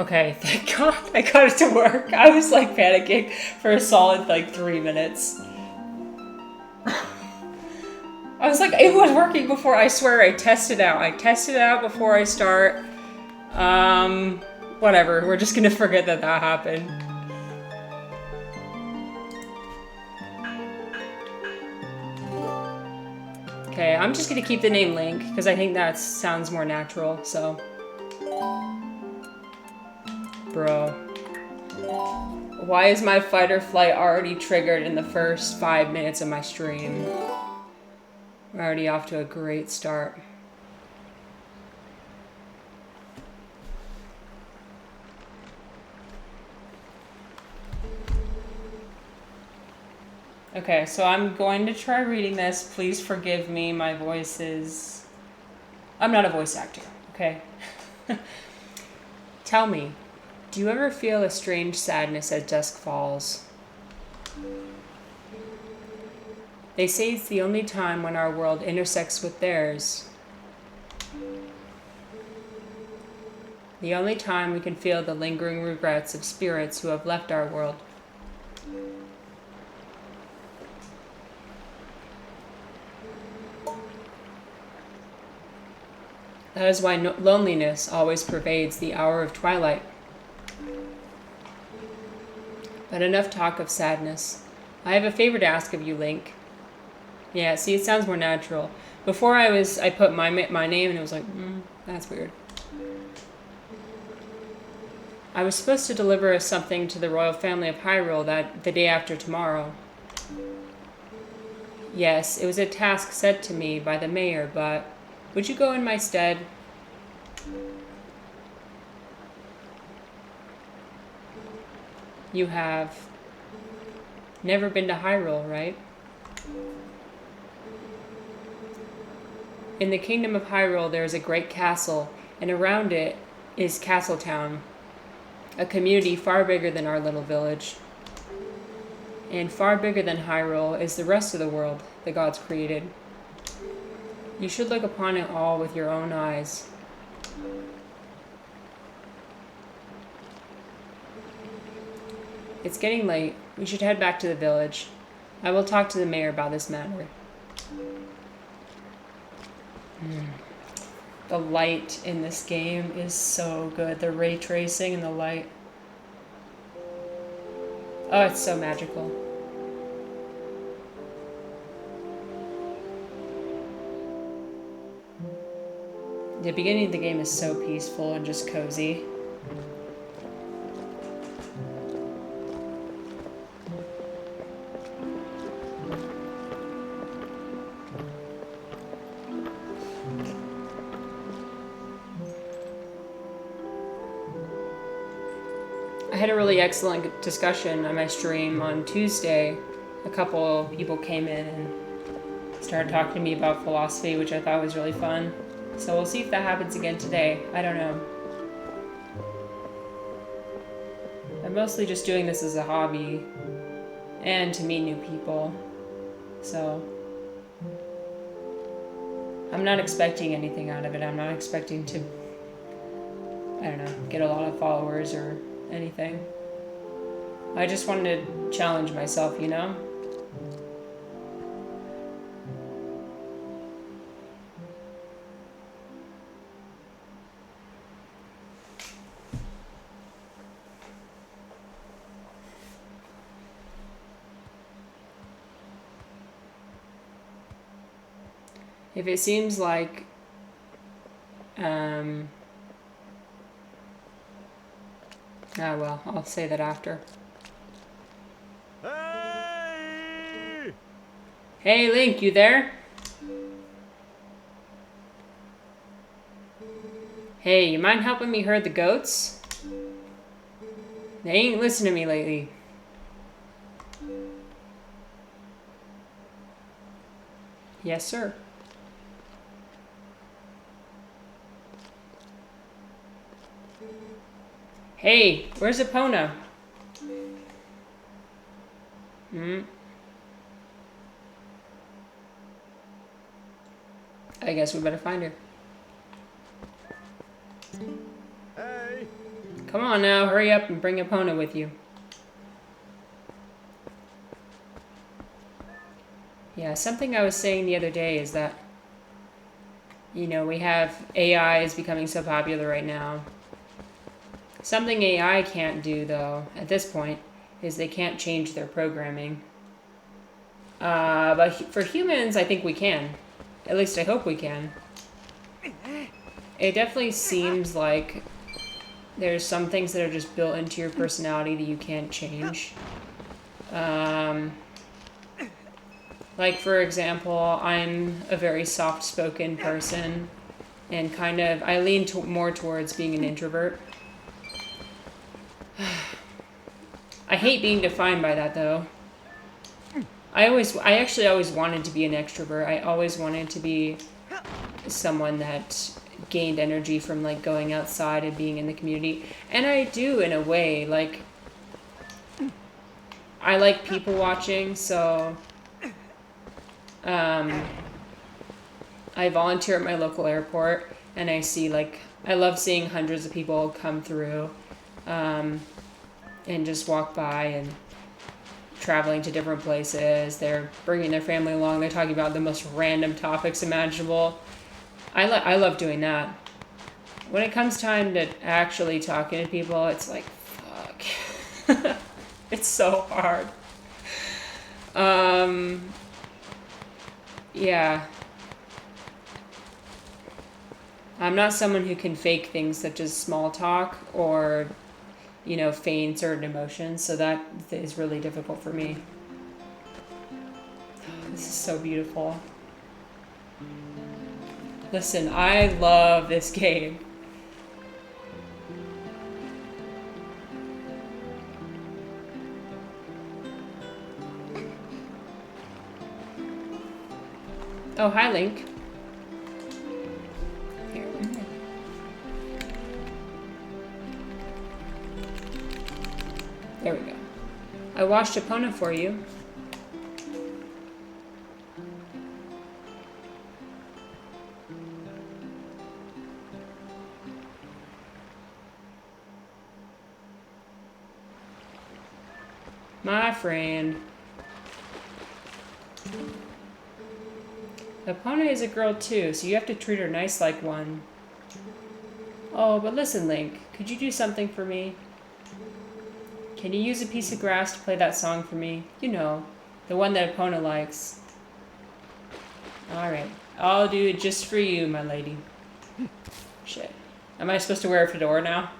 Okay, thank God I got it to work. I was like panicking for a solid like 3 minutes. I was like, it was working before, I swear I tested out. I tested it out before I start. Whatever, we're just gonna forget that that happened. Okay, I'm just gonna keep the name Link, because I think that sounds more natural, so. Bro. Why is my fight or flight already triggered in the first 5 minutes of my stream? We're already off to a great start. Okay, so I'm going to try reading this. Please forgive me, my voice is... I'm not a voice actor, okay? Tell me, do you ever feel a strange sadness as dusk falls? They say it's the only time when our world intersects with theirs. The only time we can feel the lingering regrets of spirits who have left our world. That is why loneliness always pervades the hour of twilight. But enough talk of sadness. I have a favor to ask of you, Link. Yeah, see, it sounds more natural. Before I put my name and it was like, that's weird. I was supposed to deliver something to the royal family of Hyrule the day after tomorrow. Yes, it was a task set to me by the mayor, but would you go in my stead? You have never been to Hyrule, right? In the kingdom of Hyrule, there is a great castle, and around it is Castletown, a community far bigger than our little village. And far bigger than Hyrule is the rest of the world the gods created. You should look upon it all with your own eyes. It's getting late. We should head back to the village. I will talk to the mayor about this matter. The light in this game is so good. The ray tracing and the light. Oh, it's so magical. The beginning of the game is so peaceful and just cozy. I had a really excellent discussion on my stream on Tuesday. A couple people came in and started talking to me about philosophy, which I thought was really fun. So we'll see if that happens again today. I don't know. I'm mostly just doing this as a hobby and to meet new people. So I'm not expecting anything out of it. I'm not expecting to, I don't know, get a lot of followers or anything. I just wanted to challenge myself, you know? If it seems like well, I'll say that after. Hey! Hey, Link, you there? Hey, you mind helping me herd the goats? They ain't listening to me lately. Yes, sir. Hey, where's Epona? I guess we better find her. Hey! Come on now, hurry up and bring Epona with you. Yeah, something I was saying the other day is that, you know, we have AI is becoming so popular right now. Something AI can't do, though, at this point, is they can't change their programming. But for humans, I think we can. At least I hope we can. It definitely seems like there's some things that are just built into your personality that you can't change. Like, for example, I'm a very soft-spoken person, and kind of, I lean more towards being an introvert. I hate being defined by that, though. I actually always wanted to be an extrovert. I always wanted to be someone that gained energy from, like, going outside and being in the community. And I do, in a way. Like, I like people watching, so I volunteer at my local airport, and I see, like, I love seeing hundreds of people come through and just walk by and traveling to different places. They're bringing their family along. They're talking about the most random topics imaginable. I love doing that. When it comes time to actually talking to people, it's like, fuck. It's so hard. Yeah. I'm not someone who can fake things such as small talk or, you know, feign certain emotions, so that is really difficult for me. This is so beautiful. Listen, I love this game. Oh, hi, Link. Here. There we go. I washed Epona for you. My friend. Epona is a girl too, so you have to treat her nice like one. Oh, but listen, Link, could you do something for me? Can you use a piece of grass to play that song for me? You know, the one that Epona likes. Alright, I'll do it just for you, my lady. Shit. Am I supposed to wear a fedora now?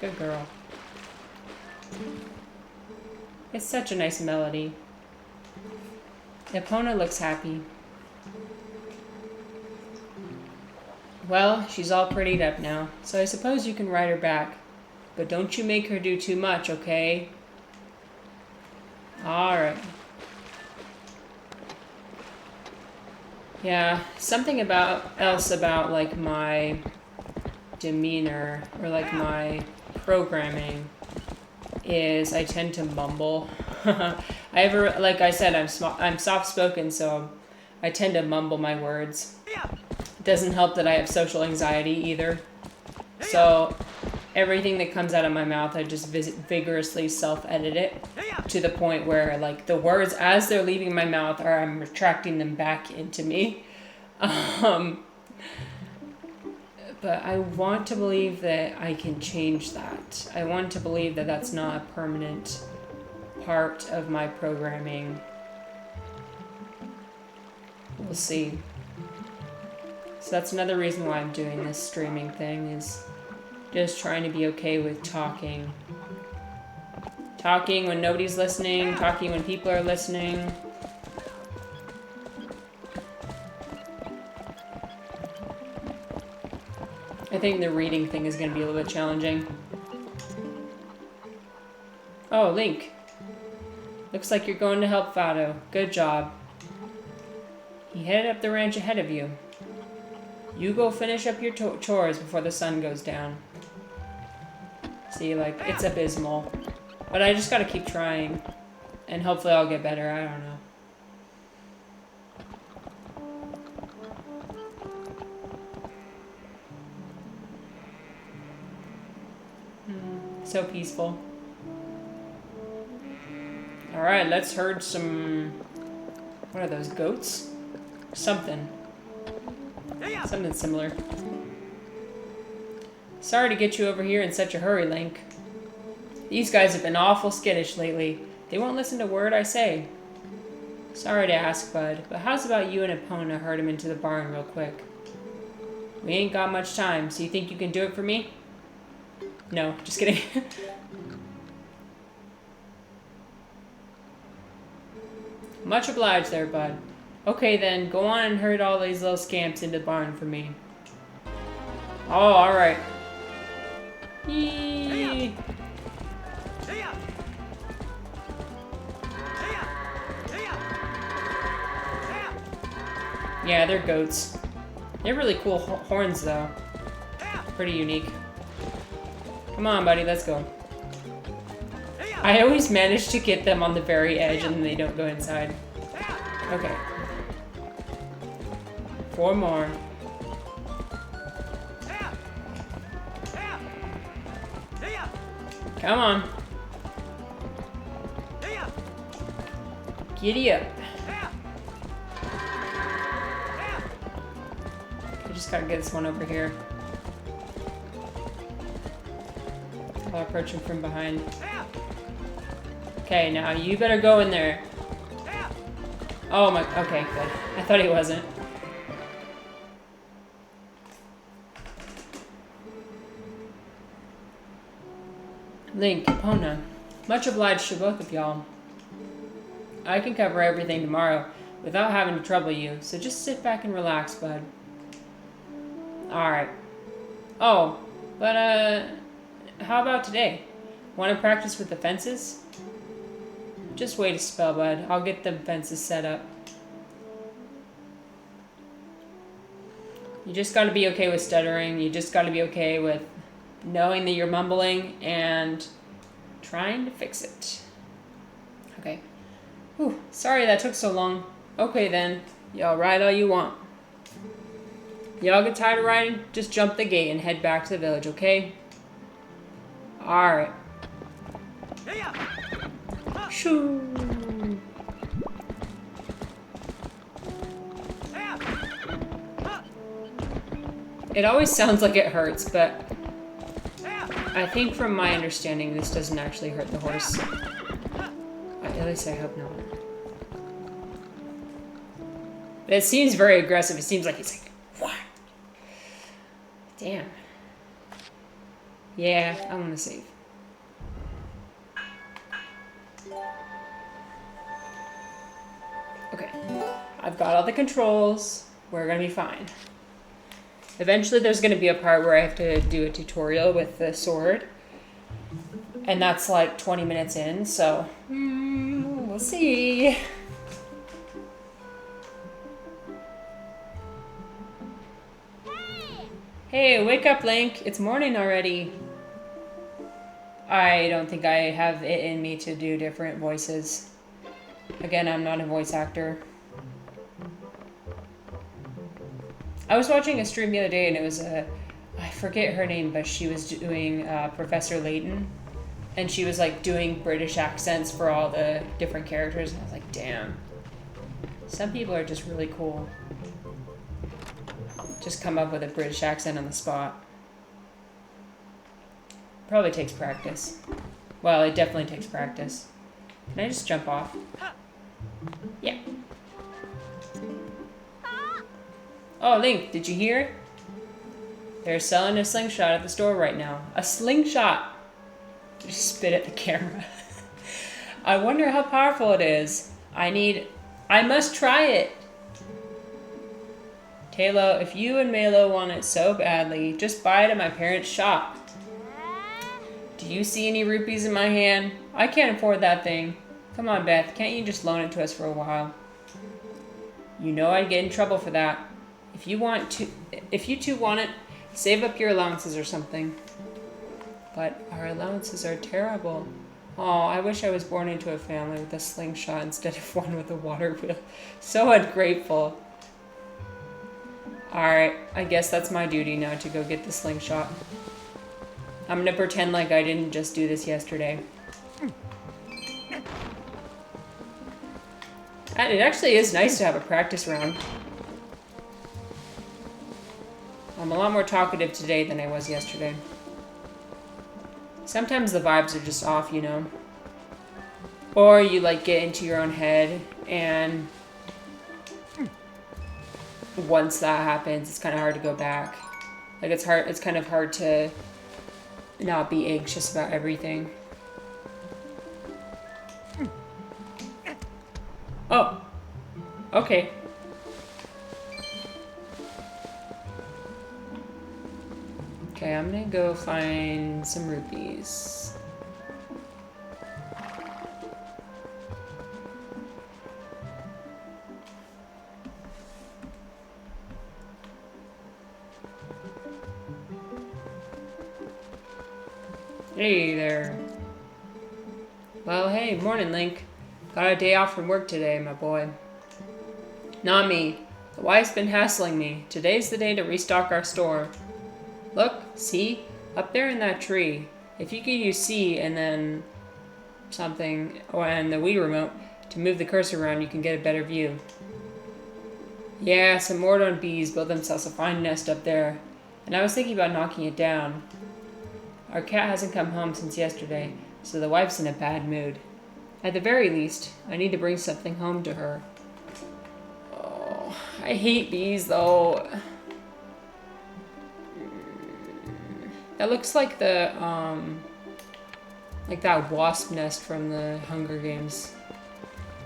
Good girl. It's such a nice melody. Epona looks happy. Well, she's all prettied up now, so I suppose you can ride her back. But don't you make her do too much, okay? Alright. Yeah, something else about, like, my demeanor, or, like, my programming, is I tend to mumble. Like I said, I'm soft-spoken, so I tend to mumble my words. It doesn't help that I have social anxiety either. So everything that comes out of my mouth, I just vigorously self-edit it to the point where, like, the words as they're leaving my mouth I'm retracting them back into me. But I want to believe that I can change that. I want to believe that that's not a permanent part of my programming. We'll see. So that's another reason why I'm doing this streaming thing, is just trying to be okay with talking. Talking when nobody's listening, talking when people are listening. I think the reading thing is going to be a little bit challenging. Oh, Link. Looks like you're going to help Fado. Good job. He headed up the ranch ahead of you. You go finish up your chores before the sun goes down. See, like, it's abysmal. But I just gotta keep trying. And hopefully I'll get better. I don't know. So peaceful. Alright, let's herd some... What are those, goats? Something. Something similar. Sorry to get you over here in such a hurry, Link. These guys have been awful skittish lately. They won't listen to a word I say. Sorry to ask, bud, but how's about you and Epona herd him into the barn real quick? We ain't got much time, so you think you can do it for me? No, just kidding. Much obliged there, bud. Okay then, go on and herd all these little scamps into the barn for me. Oh, alright. Yee. Yeah, they're goats. They're really cool horns, though. Pretty unique. Come on, buddy, let's go. I always manage to get them on the very edge and they don't go inside. Okay. 4 more. Come on. Giddy up. I just gotta get this one over here. I'll approach him from behind. Okay, now you better go in there. Oh my, okay, good. I thought he wasn't. Link, Epona, much obliged to both of y'all. I can cover everything tomorrow without having to trouble you, so just sit back and relax, bud. Alright. Oh, but how about today? Want to practice with the fences? Just wait a spell, bud. I'll get the fences set up. You just gotta be okay with stuttering. You just gotta be okay with knowing that you're mumbling and trying to fix it. Okay. Whew, sorry that took so long. Okay then. Y'all ride all you want. Y'all get tired of riding? Just jump the gate and head back to the village, okay? Alright. Shoo. It always sounds like it hurts, but I think from my understanding this doesn't actually hurt the horse. At least I hope not. But it seems very aggressive. It seems like he's like, what? Damn. Yeah, I want to save. Okay. I've got all the controls. We're going to be fine. Eventually there's going to be a part where I have to do a tutorial with the sword. And that's like 20 minutes in, so we'll see. Hey, wake up, Link. It's morning already. I don't think I have it in me to do different voices. Again, I'm not a voice actor. I was watching a stream the other day and it was I forget her name, but she was doing Professor Layton. And she was like doing British accents for all the different characters. And I was like, damn. Some people are just really cool. Just come up with a British accent on the spot. Probably takes practice. Well, it definitely takes practice. Can I just jump off? Yeah. Oh, Link, did you hear? They're selling a slingshot at the store right now. A slingshot! Just spit at the camera. I wonder how powerful it is. I must try it! Talo, if you and Malo want it so badly, just buy it at my parents' shop. Do you see any rupees in my hand? I can't afford that thing. Come on, Beth, can't you just loan it to us for a while? You know I'd get in trouble for that. If you two want it, save up your allowances or something. But our allowances are terrible. Oh, I wish I was born into a family with a slingshot instead of one with a water wheel. So ungrateful. Alright, I guess that's my duty now to go get the slingshot. I'm gonna pretend like I didn't just do this yesterday. It actually is nice to have a practice round. I'm a lot more talkative today than I was yesterday. Sometimes the vibes are just off, you know? Or you like get into your own head, and once that happens, it's kind of hard to go back. Like it's kind of hard to not be anxious about everything. Oh. Okay. Okay, I'm gonna go find some rupees. Hey there. Well, hey, morning, Link. Got a day off from work today, my boy. Not me. The wife's been hassling me. Today's the day to restock our store. Look, see? Up there in that tree. If you could use C and then something, and the Wii remote, to move the cursor around, you can get a better view. Yeah, some Mordon bees built themselves a fine nest up there. And I was thinking about knocking it down. Our cat hasn't come home since yesterday, so the wife's in a bad mood. At the very least, I need to bring something home to her. Oh, I hate bees, though. That looks like the, like that wasp nest from the Hunger Games.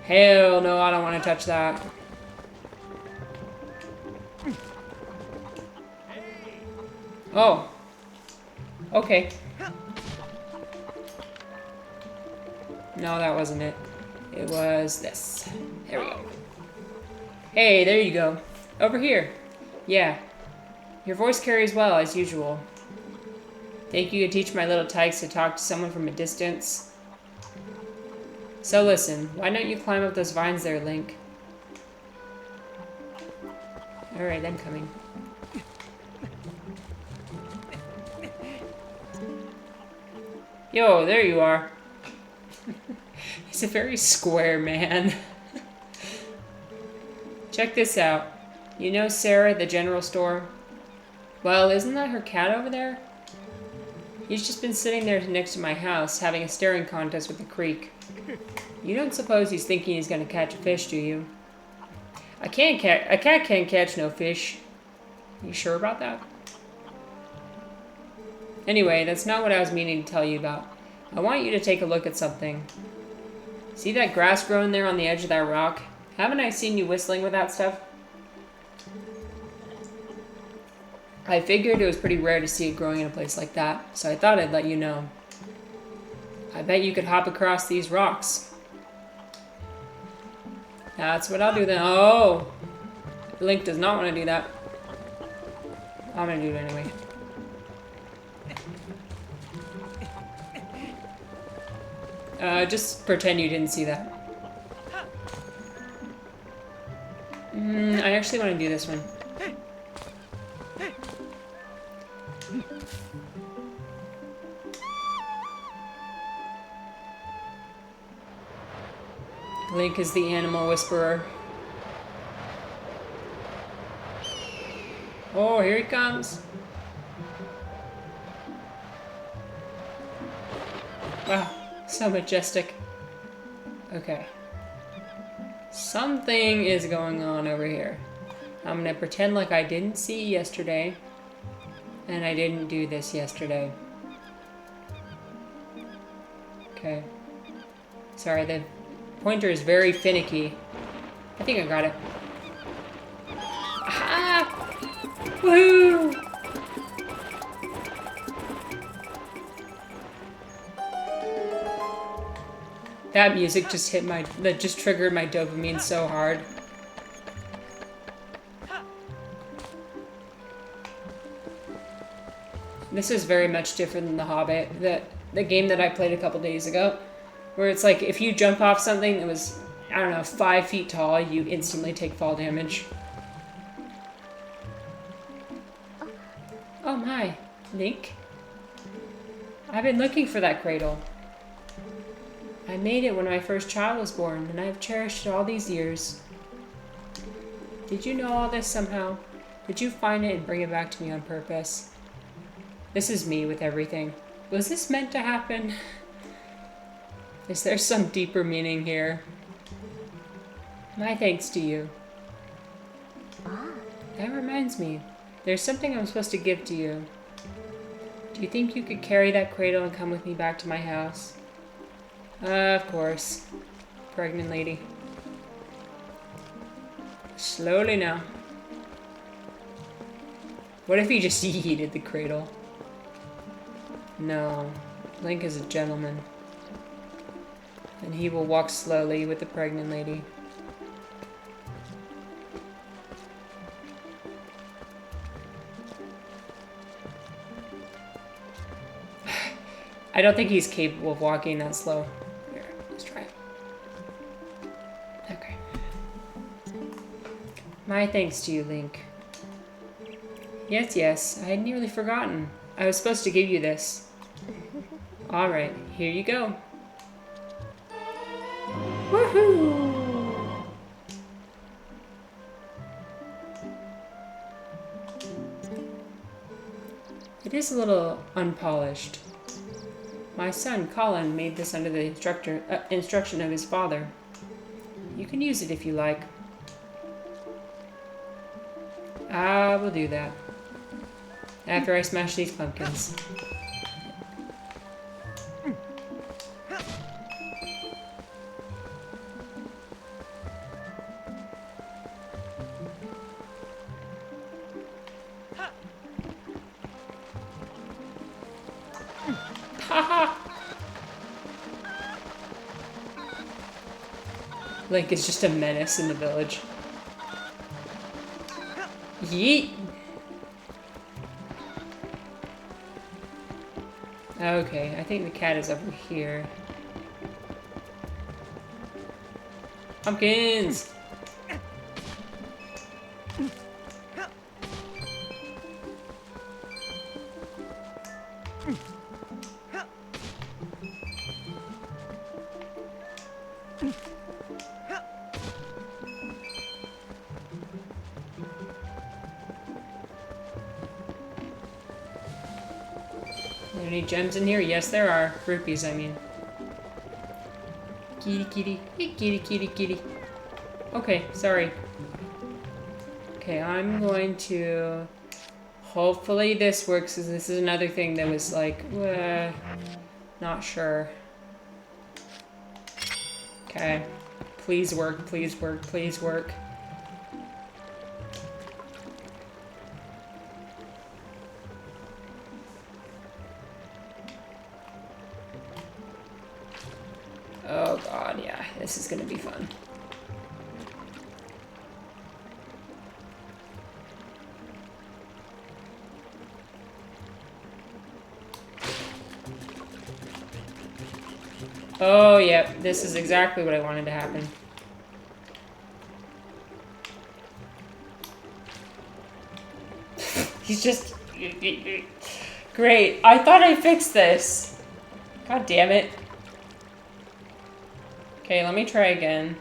Hell no, I don't want to touch that. Oh. Okay. No, that wasn't it. It was this. There we go. Hey, there you go. Over here. Yeah. Your voice carries well, as usual. Think you could teach my little tykes to talk to someone from a distance? So listen, why don't you climb up those vines there, Link? Alright, I'm coming. Yo, there you are. He's a very square man. Check this out. You know Sarah at the general store? Well, isn't that her cat over there? He's just been sitting there next to my house, having a staring contest with the creek. You don't suppose he's thinking he's gonna catch a fish, do you? A cat can't catch no fish. You sure about that? Anyway, that's not what I was meaning to tell you about. I want you to take a look at something. See that grass growing there on the edge of that rock? Haven't I seen you whistling with that stuff? I figured it was pretty rare to see it growing in a place like that, so I thought I'd let you know. I bet you could hop across these rocks. That's what I'll do then. Oh! Link does not want to do that. I'm gonna do it anyway. Just pretend you didn't see that. I actually want to do this one. Link is the animal whisperer. Oh, here he comes. Wow, so majestic. Okay. Something is going on over here. I'm gonna pretend like I didn't see yesterday, and I didn't do this yesterday. Okay. Sorry, the pointer is very finicky. I think I got it. Aha! Woohoo! That music just that just triggered my dopamine so hard. This is very much different than The Hobbit, the game that I played a couple days ago, where it's like if you jump off something that was, I don't know, 5 feet tall, you instantly take fall damage. Oh my, Link. I've been looking for that cradle. I made it when my first child was born, and I have cherished it all these years. Did you know all this somehow? Did you find it and bring it back to me on purpose? This is me with everything. Was this meant to happen? Is there some deeper meaning here? My thanks to you. That reminds me. There's something I'm supposed to give to you. Do you think you could carry that cradle and come with me back to my house? Of course. Pregnant lady. Slowly now. What if he just yeeted the cradle? No. Link is a gentleman. And he will walk slowly with the pregnant lady. I don't think he's capable of walking that slow. Here, let's try it. Okay. My thanks to you, Link. Yes, yes, I had nearly forgotten. I was supposed to give you this. Alright, here you go. Woohoo! It is a little unpolished. My son, Colin, made this under the instruction of his father. You can use it if you like. I will do that. After I smash these pumpkins. Link is just a menace in the village. Yeet! Okay, I think the cat is over here. Pumpkins! Any gems in here? Yes, there are. Rupees, I mean. Kitty, kitty. Hey, kitty, kitty, kitty. Okay, sorry. Okay, I'm going to... Hopefully this works, because this is another thing that was like... not sure. Okay. Please work, please work, please work. Oh god, yeah, this is gonna be fun. Oh, yeah, this is exactly what I wanted to happen. He's just... Great, I thought I fixed this. God damn it. Okay, let me try again.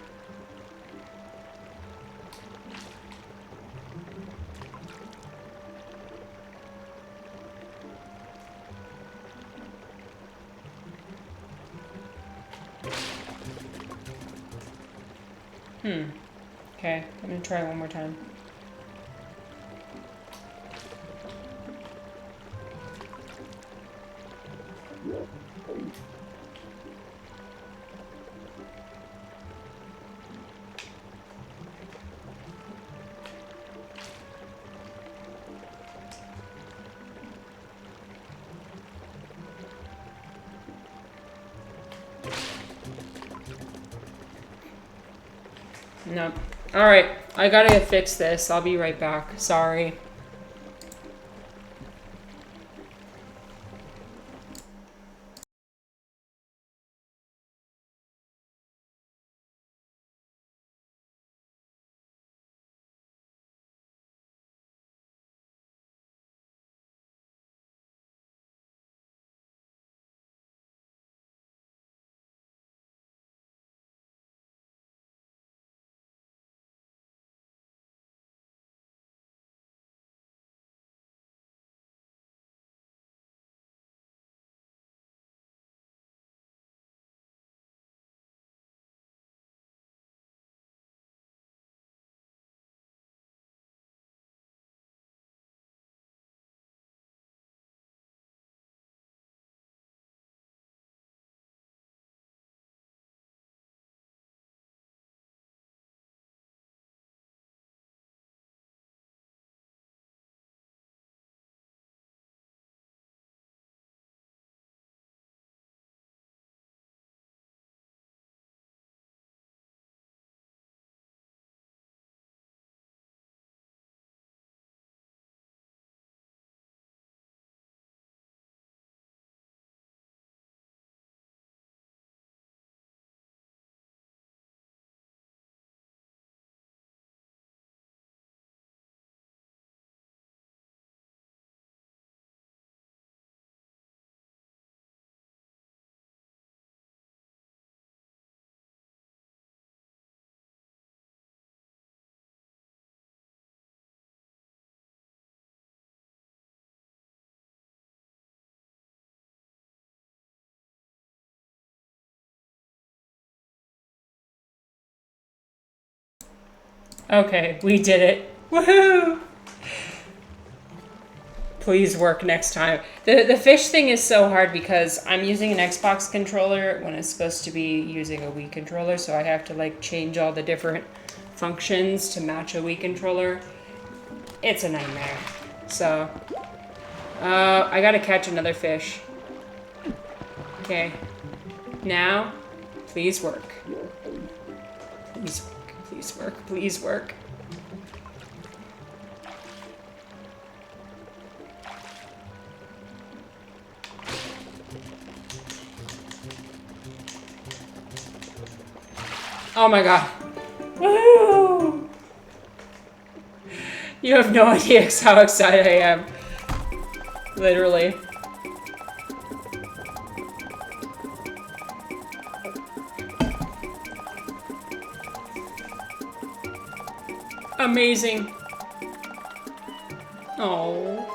Okay, I'm gonna try one more time. Nope. Alright, I gotta fix this. I'll be right back. Sorry. Okay, we did it. Woohoo! Please work next time. The fish thing is so hard because I'm using an Xbox controller when it's supposed to be using a Wii controller, so I have to like change all the different functions to match a Wii controller. It's a nightmare. So, I gotta catch another fish. Okay. Now, please work. Please work. Please work. Please work. Oh my god. Woo! You have no idea how excited I am. Literally. Amazing. Oh.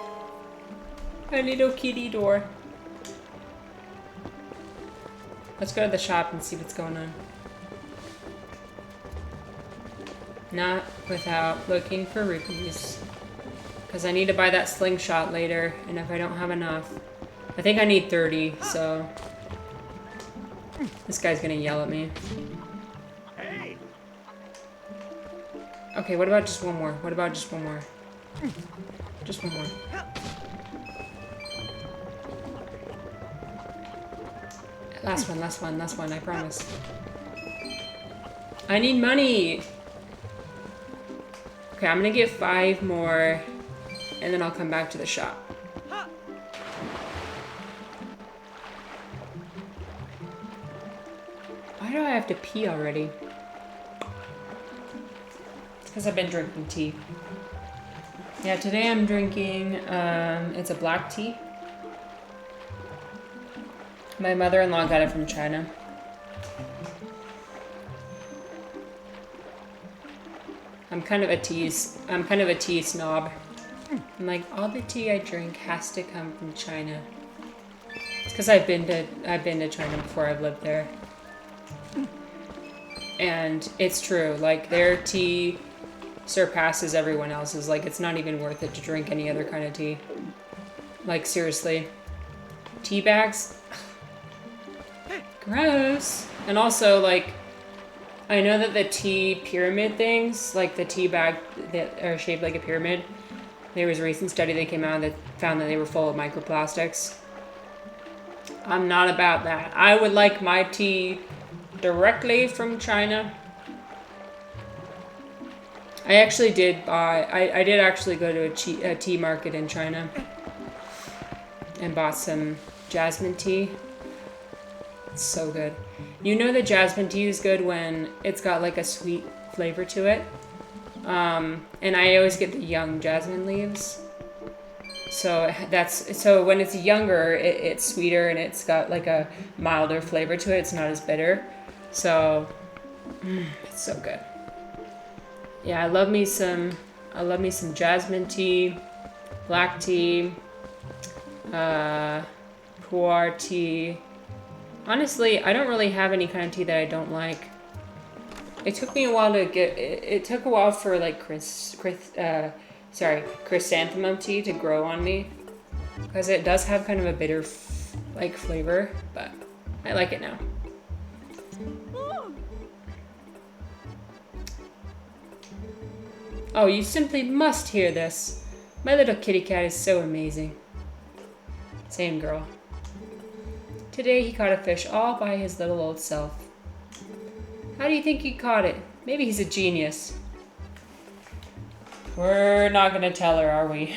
A little kitty door. Let's go to the shop and see what's going on. Not without looking for rupees. Because I need to buy that slingshot later, and if I don't have enough... I think I need 30, so... This guy's gonna yell at me. Hey. Okay, what about just one more? What about just one more? Just one more. Last one, last one, last one, I promise. I need money! Okay, I'm gonna get 5 more, and then I'll come back to the shop. Why do I have to pee already? It's because I've been drinking tea. Yeah, today I'm drinking, it's a black tea. My mother-in-law got it from China. I'm kind of a tea snob. I'm like, all the tea I drink has to come from China. It's because I've been to China before. I've lived there. And it's true, like their tea surpasses everyone else's. Like it's not even worth it to drink any other kind of tea. Like seriously. Tea bags? Gross. And also like I know that the tea pyramid things, like the tea bag that are shaped like a pyramid, there was a recent study that came out that found that they were full of microplastics. I'm not about that. I would like my tea directly from China. I actually did buy, I did actually go to a tea market in China and bought some jasmine tea. It's so good. You know that jasmine tea is good when it's got like a sweet flavor to it. And I always get the young jasmine leaves. So when it's younger, it's sweeter and it's got like a milder flavor to it. It's not as bitter. So it's so good. Yeah, I love me some jasmine tea, black tea, pu'er tea. Honestly, I don't really have any kind of tea that I don't like. It took me a while to get. It took a while for like chrysanthemum tea to grow on me, because it does have kind of a bitter, like flavor, but I like it now. Oh, you simply must hear this. My little kitty cat is so amazing. Same girl. Today he caught a fish all by his little old self. How do you think he caught it? Maybe he's a genius. We're not gonna tell her, are we?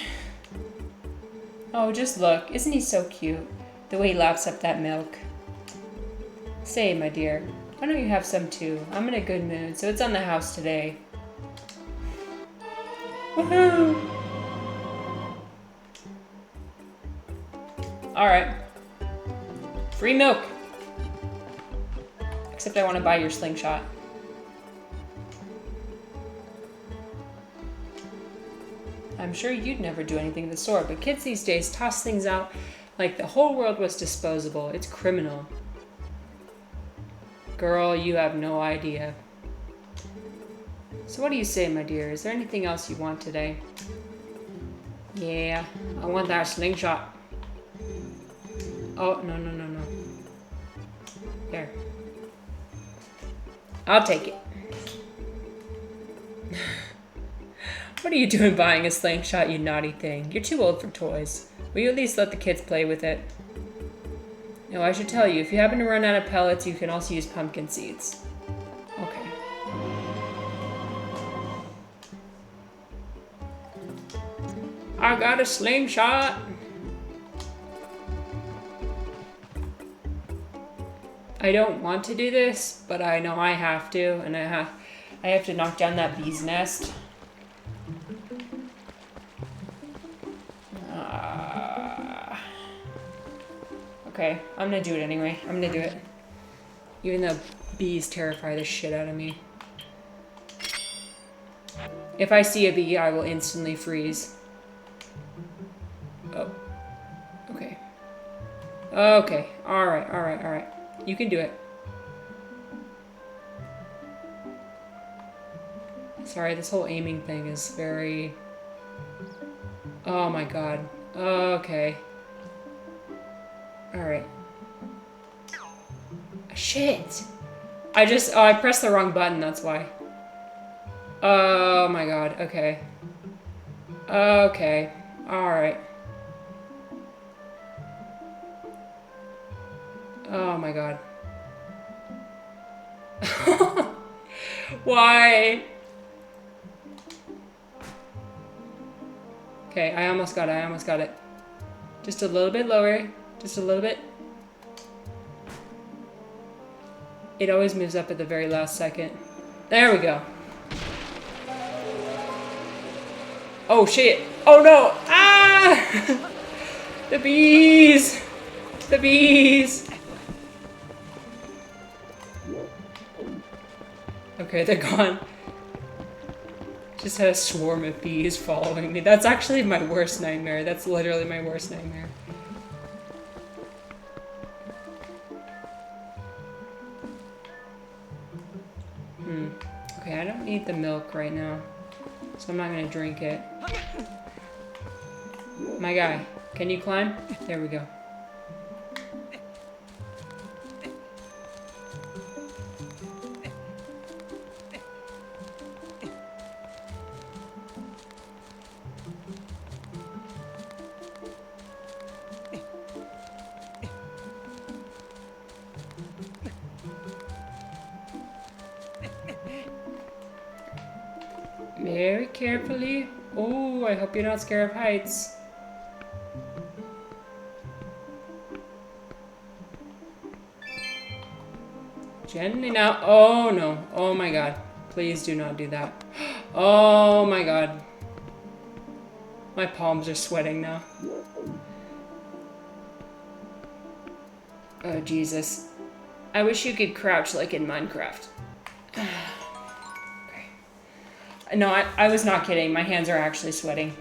Oh, just look. Isn't he so cute? The way he laps up that milk. Say, my dear, why don't you have some too? I'm in a good mood, so it's on the house today. Woohoo! Alright. Free milk! Except I want to buy your slingshot. I'm sure you'd never do anything of the sort, but kids these days toss things out like the whole world was disposable. It's criminal. Girl, you have no idea. So what do you say, my dear? Is there anything else you want today? Yeah, I want that slingshot. Oh, no, no, no, no. There. I'll take it. What are you doing buying a slingshot, you naughty thing? You're too old for toys. Will you at least let the kids play with it? No, I should tell you, if you happen to run out of pellets, you can also use pumpkin seeds. Okay. I got a slingshot! I don't want to do this, but I know I have to, and I have to knock down that bee's nest. Okay, I'm gonna do it anyway. I'm gonna do it. Even though bees terrify the shit out of me. If I see a bee, I will instantly freeze. Oh. Okay. Okay. Alright, alright, alright. You can do it. Sorry, this whole aiming thing is very... Oh my god. Okay. Alright. Shit! I pressed the wrong button, that's why. Oh my god, okay. Okay. Alright. Oh my god. Why? Okay, I almost got it, Just a little bit lower. Just a little bit. It always moves up at the very last second. There we go. Oh shit. Oh no. Ah! The bees. The bees. Okay, they're gone. Just had a swarm of bees following me. That's actually my worst nightmare. That's literally my worst nightmare. Okay, I don't need the milk right now, so I'm not gonna drink it. My guy, can you climb? There we go. Very carefully. Oh, I hope you're not scared of heights. Gently now. Oh no. Oh my god. Please do not do that. Oh my god. My palms are sweating now. Oh Jesus. I wish you could crouch like in Minecraft. No, I was not kidding. My hands are actually sweating.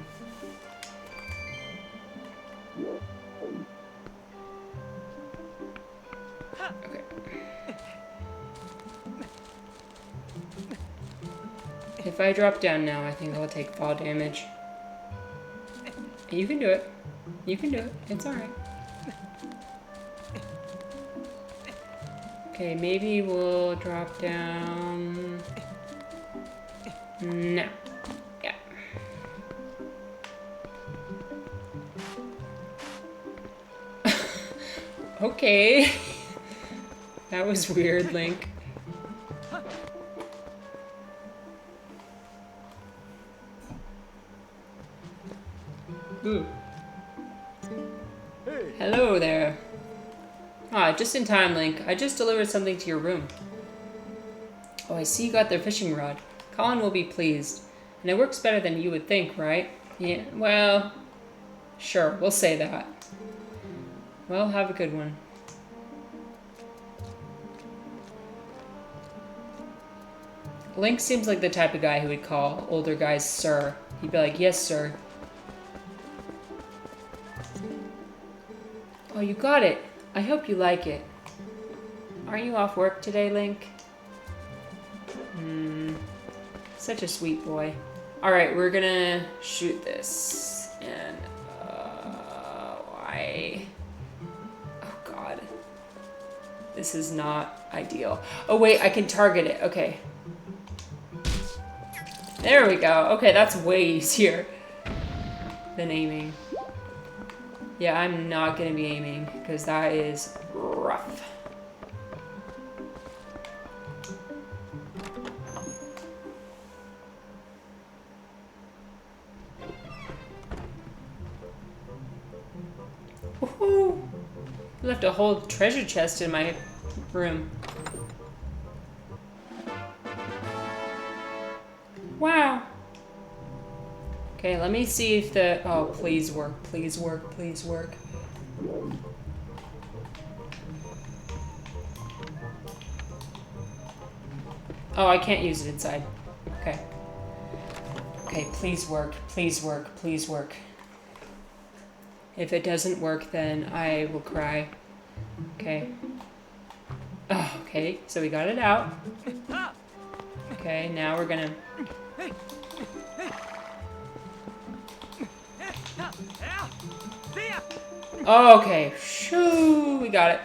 Okay. If I drop down now, I think I'll take fall damage. You can do it. You can do it. It's alright. Okay, maybe we'll drop down... No. Yeah. Okay. That was weird, Link. Ooh. Hello there. Ah, just in time, Link. I just delivered something to your room. Oh, I see you got their fishing rod. Colin will be pleased. And it works better than you would think, right? Yeah, well... Sure, we'll say that. Well, have a good one. Link seems like the type of guy who would call older guys sir. He'd be like, yes, sir. Oh, you got it. I hope you like it. Aren't you off work today, Link? Such a sweet boy. Alright, we're gonna shoot this. And, why? Oh god. This is not ideal. Oh wait, I can target it. Okay. There we go. Okay, that's way easier than aiming. Yeah, I'm not gonna be aiming because that is rough. Woohoo! I left a whole treasure chest in my room. Wow. Okay, let me see if the... Oh, please work, please work, please work. Oh, I can't use it inside. Okay. Okay, please work, please work, please work. If it doesn't work, then I will cry. Okay. Oh, okay, so we got it out. Okay, now we're gonna... Oh, okay. Shoo, we got it.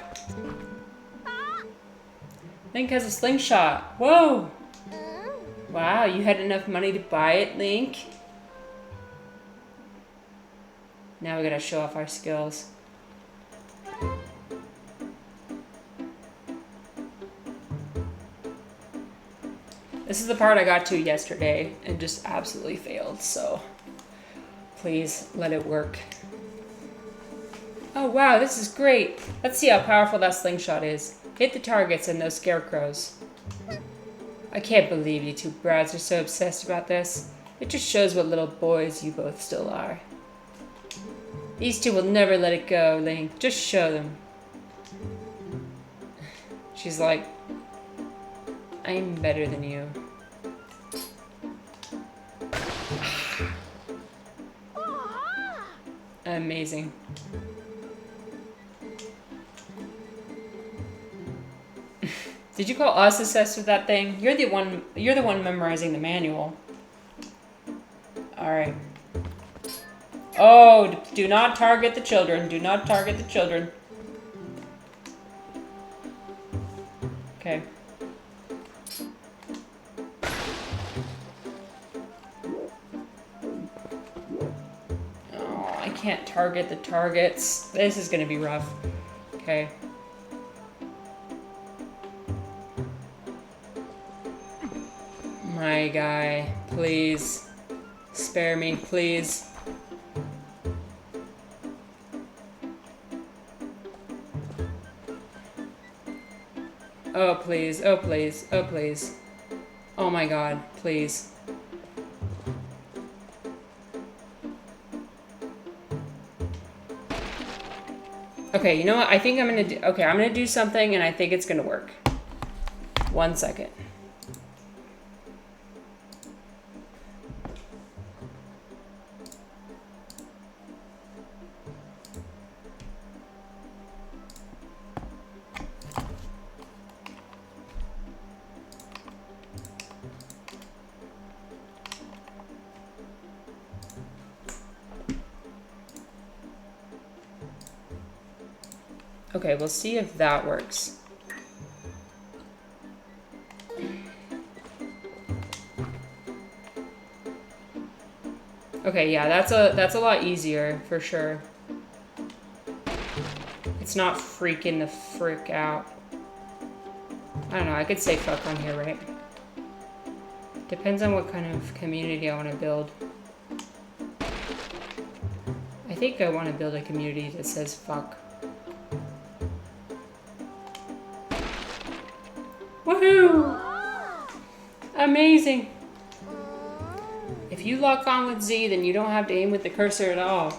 Link has a slingshot. Whoa. Wow, you had enough money to buy it, Link? Now we gotta show off our skills. This is the part I got to yesterday and just absolutely failed, so please let it work. Oh wow, this is great. Let's see how powerful that slingshot is. Hit the targets and those scarecrows. I can't believe you two brads are so obsessed about this. It just shows what little boys you both still are. These two will never let it go, Link. Just show them. She's like, I'm better than you. Amazing. Did you call us obsessed with that thing? You're the one memorizing the manual. Alright. Oh, do not target the children. Do not target the children. Okay. Oh, I can't target the targets. This is gonna be rough. Okay. My guy, please. Spare me, please. Oh, please. Oh, please. Oh, please. Oh my god, please. Okay, you know what? I think I'm gonna do... Okay, I'm gonna do something and I think it's gonna work. 1 second. Okay, we'll see if that works. Okay, yeah, that's a lot easier for sure. It's not freaking the frick out. I don't know, I could say fuck on here, right? Depends on what kind of community I want to build. I think I want to build a community that says fuck. Woohoo! Amazing! If you lock on with Z, then you don't have to aim with the cursor at all.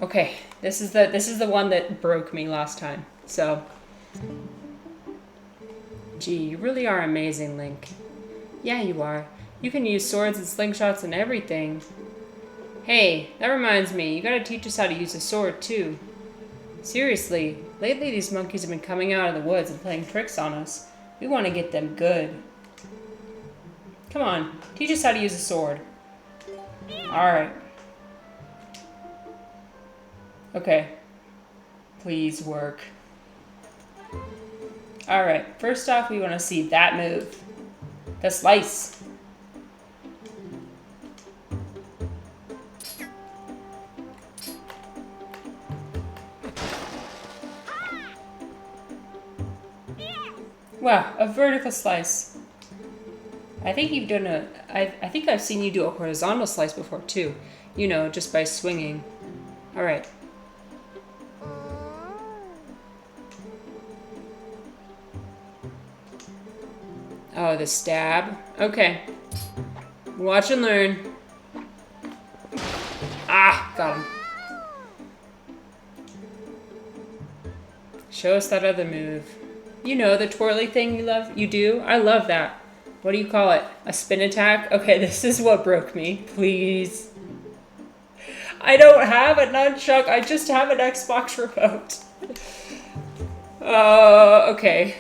Okay, this is the one that broke me last time. So, gee, you really are amazing, Link. Yeah, you are. You can use swords and slingshots and everything. Hey, that reminds me, you gotta teach us how to use a sword too. Seriously, lately these monkeys have been coming out of the woods and playing tricks on us. We want to get them good. Come on. Teach us how to use a sword. Alright. Okay. Please work. Alright. First off, we want to see that move. The slice. Wow, a vertical slice. I think you've done I think I've seen you do a horizontal slice before too. You know, just by swinging. Alright. Oh, the stab. Okay. Watch and learn. Ah, got him. Show us that other move. You know, the twirly thing you love? You do? I love that. What do you call it? A spin attack? Okay, this is what broke me. Please. I don't have a nunchuck. I just have an Xbox remote. Okay.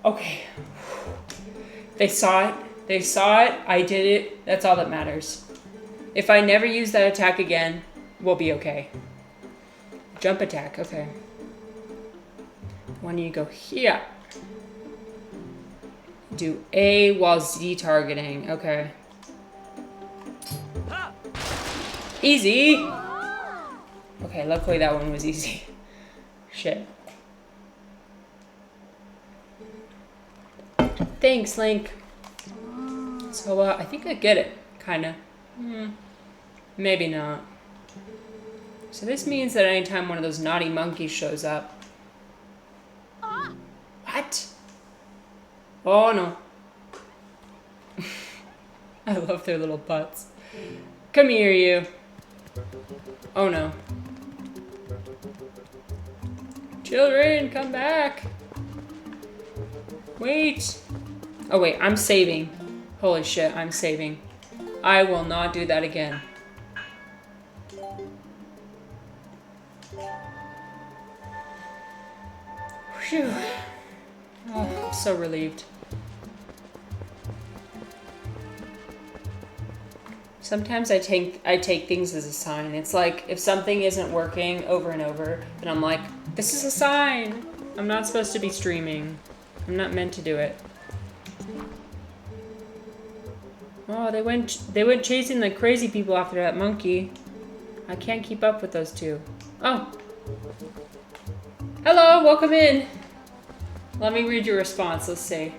Okay. They saw it. They saw it. I did it. That's all that matters. If I never use that attack again, we'll be okay. Jump attack. Okay. When you go here. Do A while Z targeting. Okay. Easy. Okay, luckily that one was easy. Shit. Thanks, Link. So, I think I get it. Kinda. Maybe not. So this means that anytime one of those naughty monkeys shows up... What? Oh, no. I love their little butts. Come here, you. Oh, no. Children, come back. Wait. Oh, wait, I'm saving. Holy shit, I'm saving. I will not do that again. Phew. Oh, I'm so relieved. Sometimes I take things as a sign. It's like if something isn't working over and over, then I'm like, this is a sign. I'm not supposed to be streaming. I'm not meant to do it. Oh, they went chasing the crazy people after that monkey. I can't keep up with those two. Oh. Hello, welcome in. Let me read your response. Let's see.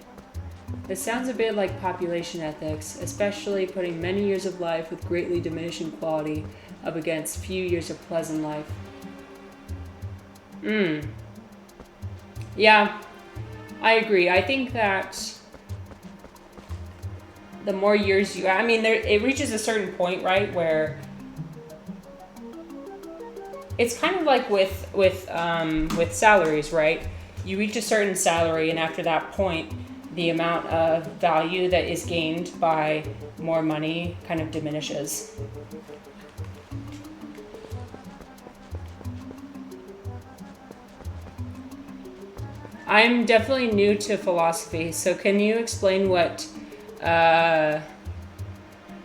This sounds a bit like population ethics, especially putting many years of life with greatly diminishing quality up against few years of pleasant life. Yeah, I agree. I think that the more years you... I mean, it reaches a certain point, right, where... It's kind of like with salaries, right? You reach a certain salary, and after that point, the amount of value that is gained by more money kind of diminishes. I'm definitely new to philosophy, so can you explain what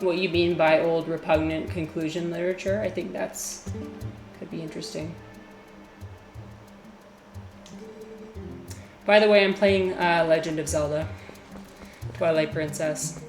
you mean by old repugnant conclusion literature? I think that's could be interesting. By the way, I'm playing Legend of Zelda, Twilight Princess.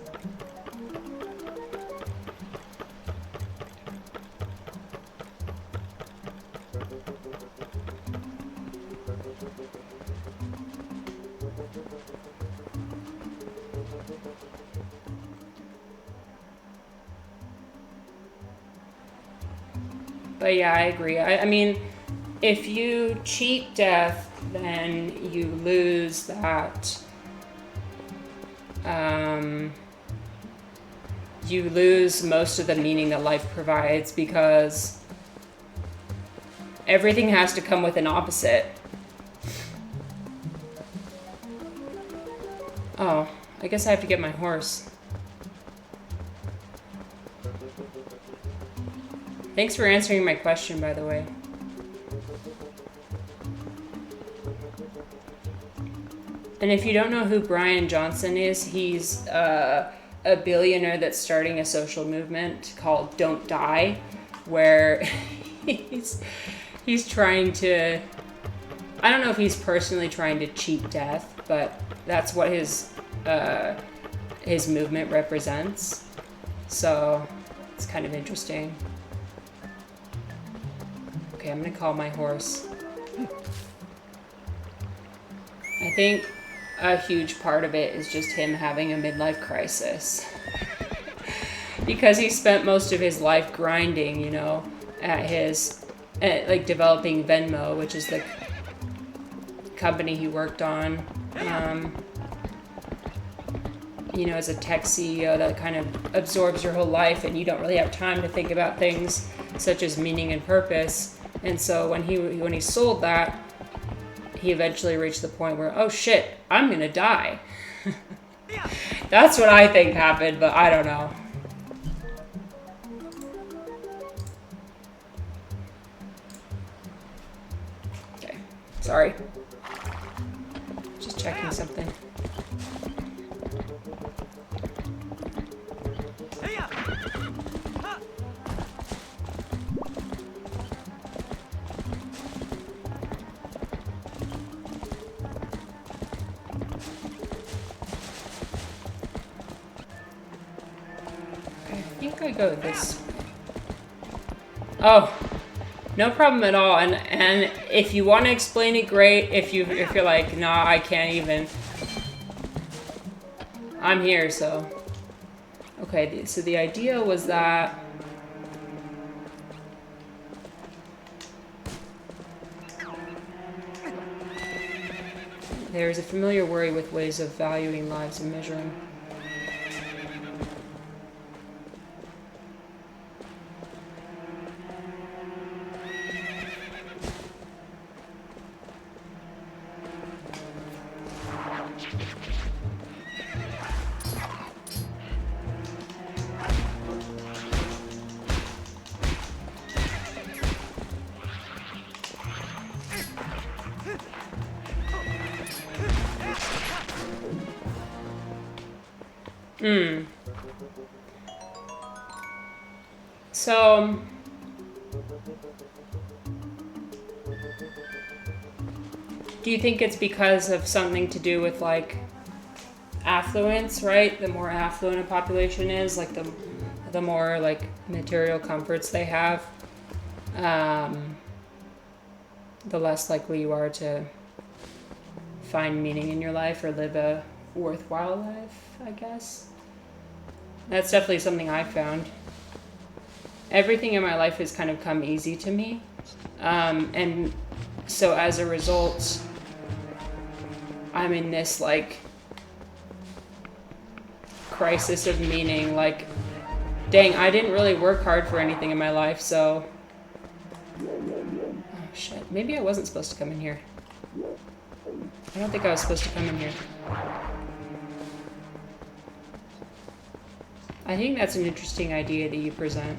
But yeah, I agree. I mean, if you cheat death, then you lose that. You lose most of the meaning that life provides because Everything has to come with an opposite. Oh, I guess I have to get my horse. Thanks for answering my question, by the way. And if you don't know who Brian Johnson is, he's a billionaire that's starting a social movement called Don't Die, where he's trying to, I don't know if he's personally trying to cheat death, but that's what his movement represents. So it's kind of interesting. Okay, I'm gonna call my horse. I think a huge part of it is just him having a midlife crisis. Because he spent most of his life grinding, you know, like developing Venmo, which is the company he worked on. You know, as a tech CEO, that kind of absorbs your whole life and you don't really have time to think about things such as meaning and purpose. And so when he sold that, he eventually reached the point where, oh shit, I'm gonna die. That's what I think happened, but I don't know. Okay, sorry. Just checking something. I go this way. Oh, no problem at all. And if you want to explain it, great. If you're like, nah, I can't even. I'm here, so. Okay, so the idea was that there is a familiar worry with ways of valuing lives and measuring. So, do you think it's because of something to do with like affluence, right? The more affluent a population is, like the more like material comforts they have, the less likely you are to find meaning in your life or live a worthwhile life, I guess. That's definitely something I found. Everything in my life has kind of come easy to me. And so as a result, I'm in this like crisis of meaning. Like, dang, I didn't really work hard for anything in my life, so. Oh shit, maybe I wasn't supposed to come in here. I don't think I was supposed to come in here. I think that's an interesting idea that you present.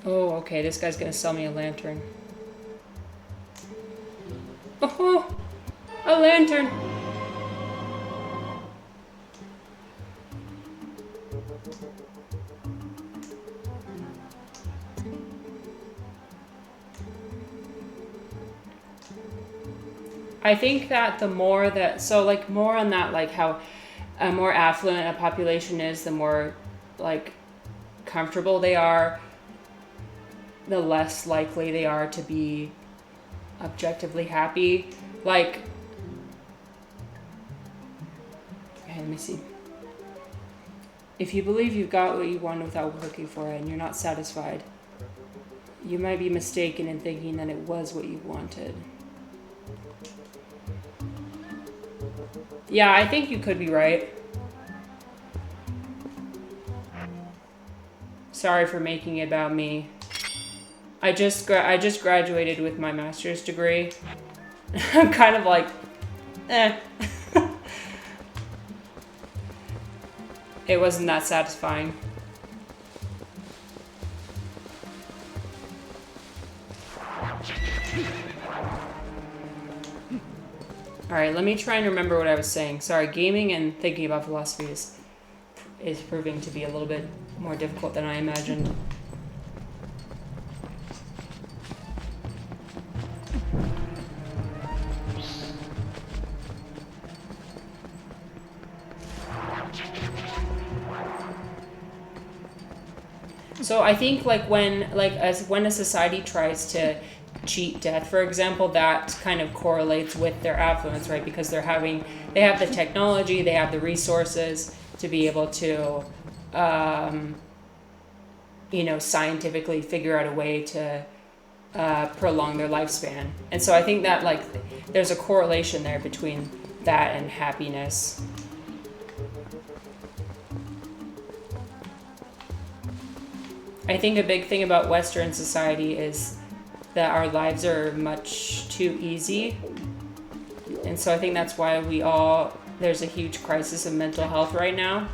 Oh, okay, this guy's gonna sell me a lantern. Oh, a lantern! I think that the more that, so like more on that, like how a more affluent a population is, the more like comfortable they are, the less likely they are to be objectively happy. Like, okay, let me see. If you believe you've got what you want without working for it and you're not satisfied, you might be mistaken in thinking that it was what you wanted. Yeah, I think you could be right. Sorry for making it about me. I just graduated with my master's degree. I'm kind of like, eh. It wasn't that satisfying. Alright, let me try and remember what I was saying. Sorry, gaming and thinking about philosophy is proving to be a little bit more difficult than I imagined. So I think like when a society tries to cheat death, for example, that kind of correlates with their affluence, right? Because they have the technology, they have the resources to be able to, scientifically figure out a way to prolong their lifespan. And so I think that like there's a correlation there between that and happiness. I think a big thing about Western society is that our lives are much too easy. And so I think that's why there's a huge crisis of mental health right now.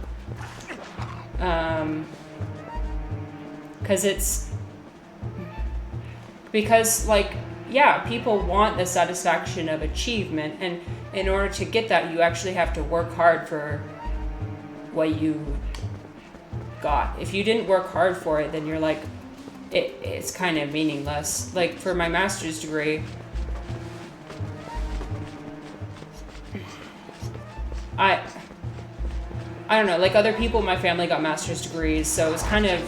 Because people want the satisfaction of achievement, and in order to get that, you actually have to work hard for what you got. If you didn't work hard for it, then you're like, it's kind of meaningless. Like for my master's degree, I don't know, like other people in my family got master's degrees, so it was kind of,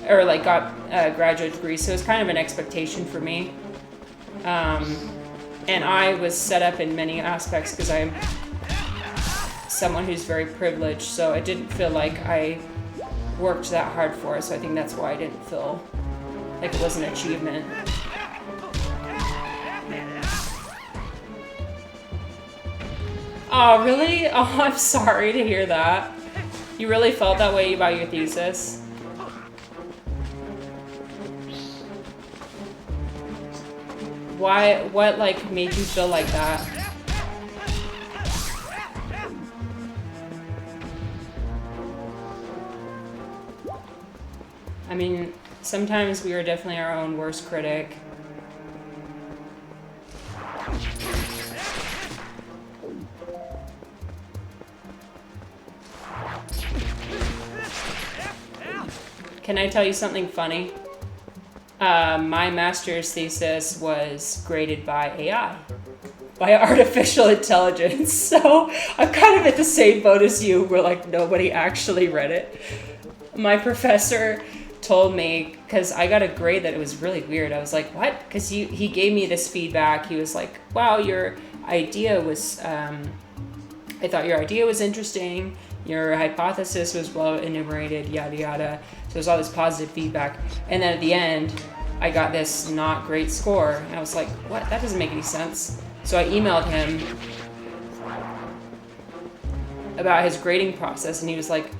or like got graduate degrees, so it was kind of an expectation for me. And I was set up in many aspects because I'm someone who's very privileged, so I didn't feel like I worked that hard for it, so I think that's why I didn't feel like it was an achievement. Oh, really? Oh, I'm sorry to hear that. You really felt that way about your thesis? What like made you feel like that? I mean, sometimes we are definitely our own worst critic. Can I tell you something funny? My master's thesis was graded by AI, by artificial intelligence. So I'm kind of at the same boat as you, where like nobody actually read it. My professor told me, because I got a grade that it was really weird. I was like, what? Because he gave me this feedback. He was like, wow, your idea was, I thought your idea was interesting. Your hypothesis was well enumerated, yada, yada. So there's all this positive feedback. And then at the end, I got this not great score. And I was like, what? That doesn't make any sense. So I emailed him about his grading process. And he was like,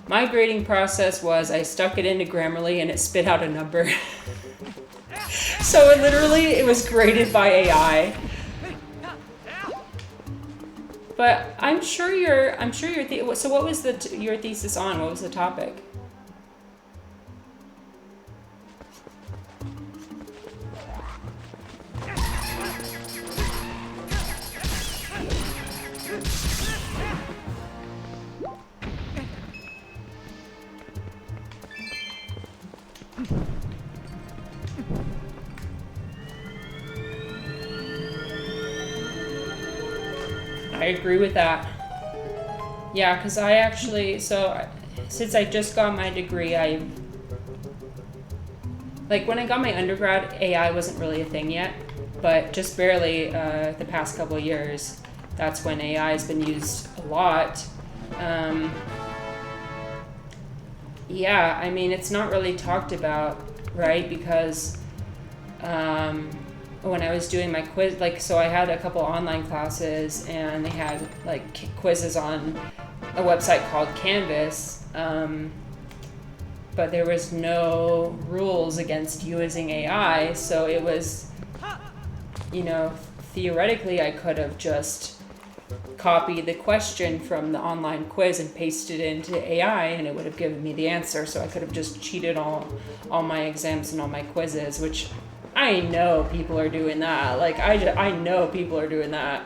my grading process was I stuck it into Grammarly and it spit out a number. So it was graded by AI. But I'm sure so what was your thesis on? What was the topic? I agree with that. Yeah, because I actually, since I just got my degree, like when I got my undergrad, AI wasn't really a thing yet, but just barely the past couple of years, that's when AI has been used a lot. Yeah, I mean, it's not really talked about, right? Because when I was doing my quiz, like, so I had a couple online classes and they had like quizzes on a website called Canvas, but there was no rules against using AI, so it was, you know, theoretically I could have just copied the question from the online quiz and pasted it into AI and it would have given me the answer, so I could have just cheated all my exams and all my quizzes, which I know people are doing that. Like, I know people are doing that.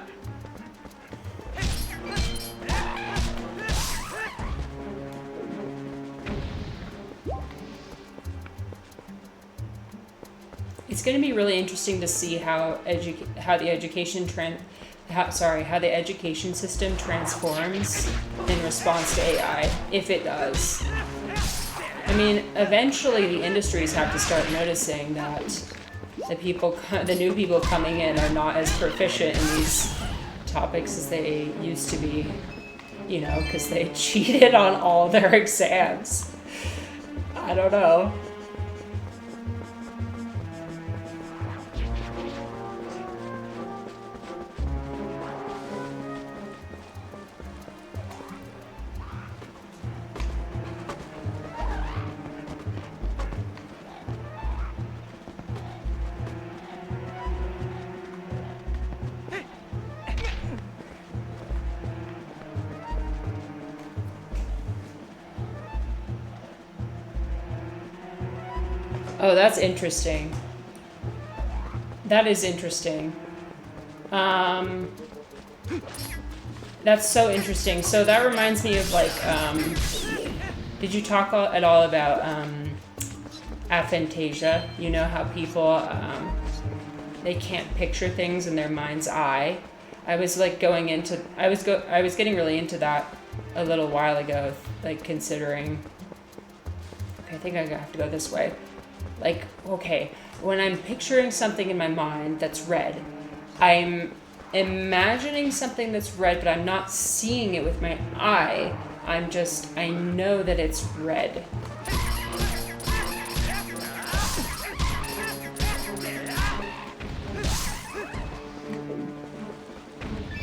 It's going to be really interesting to see how the education system transforms in response to AI, if it does. I mean, eventually the industries have to start noticing that the new people coming in are not as proficient in these topics as they used to be, you know, because they cheated on all their exams. I don't know. Oh, that's interesting. That is interesting. That's so interesting. So that reminds me of like, did you talk at all about aphantasia? You know how people, they can't picture things in their mind's eye. I was like I was getting really into that a little while ago, like considering, okay, I think I have to go this way. Like, okay, when I'm picturing something in my mind that's red, I'm imagining something that's red, but I'm not seeing it with my eye. I know that it's red.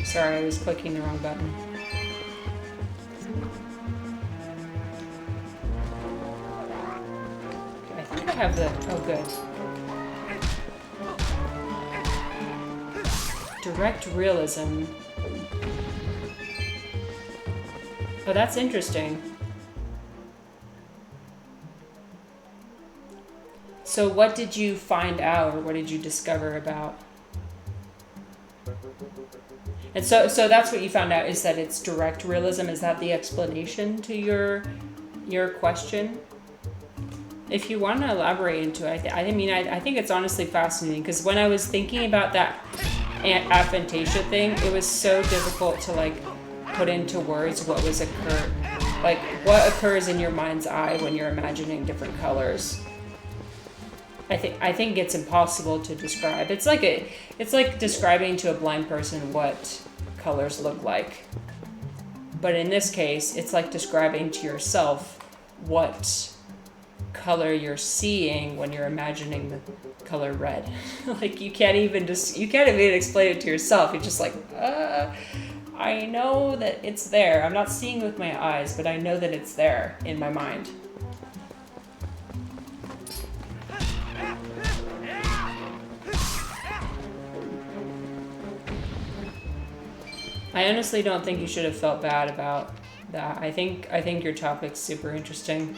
Sorry, I was clicking the wrong button. I think I have oh good. Direct realism. Oh, that's interesting. So what did you find out, or what did you discover about? And so that's what you found out, is that it's direct realism. Is that the explanation to your question? If you want to elaborate into it, I think it's honestly fascinating, because when I was thinking about that aphantasia thing, it was so difficult to like put into words what occurs in your mind's eye when you're imagining different colors. I think it's impossible to describe. It's like describing to a blind person what colors look like. But in this case, it's like describing to yourself what color you're seeing when you're imagining the color red. Like you can't even explain it to yourself. You're just like, I know that it's there. I'm not seeing with my eyes, but I know that it's there in my mind. I honestly don't think you should have felt bad about that. I think your topic's super interesting.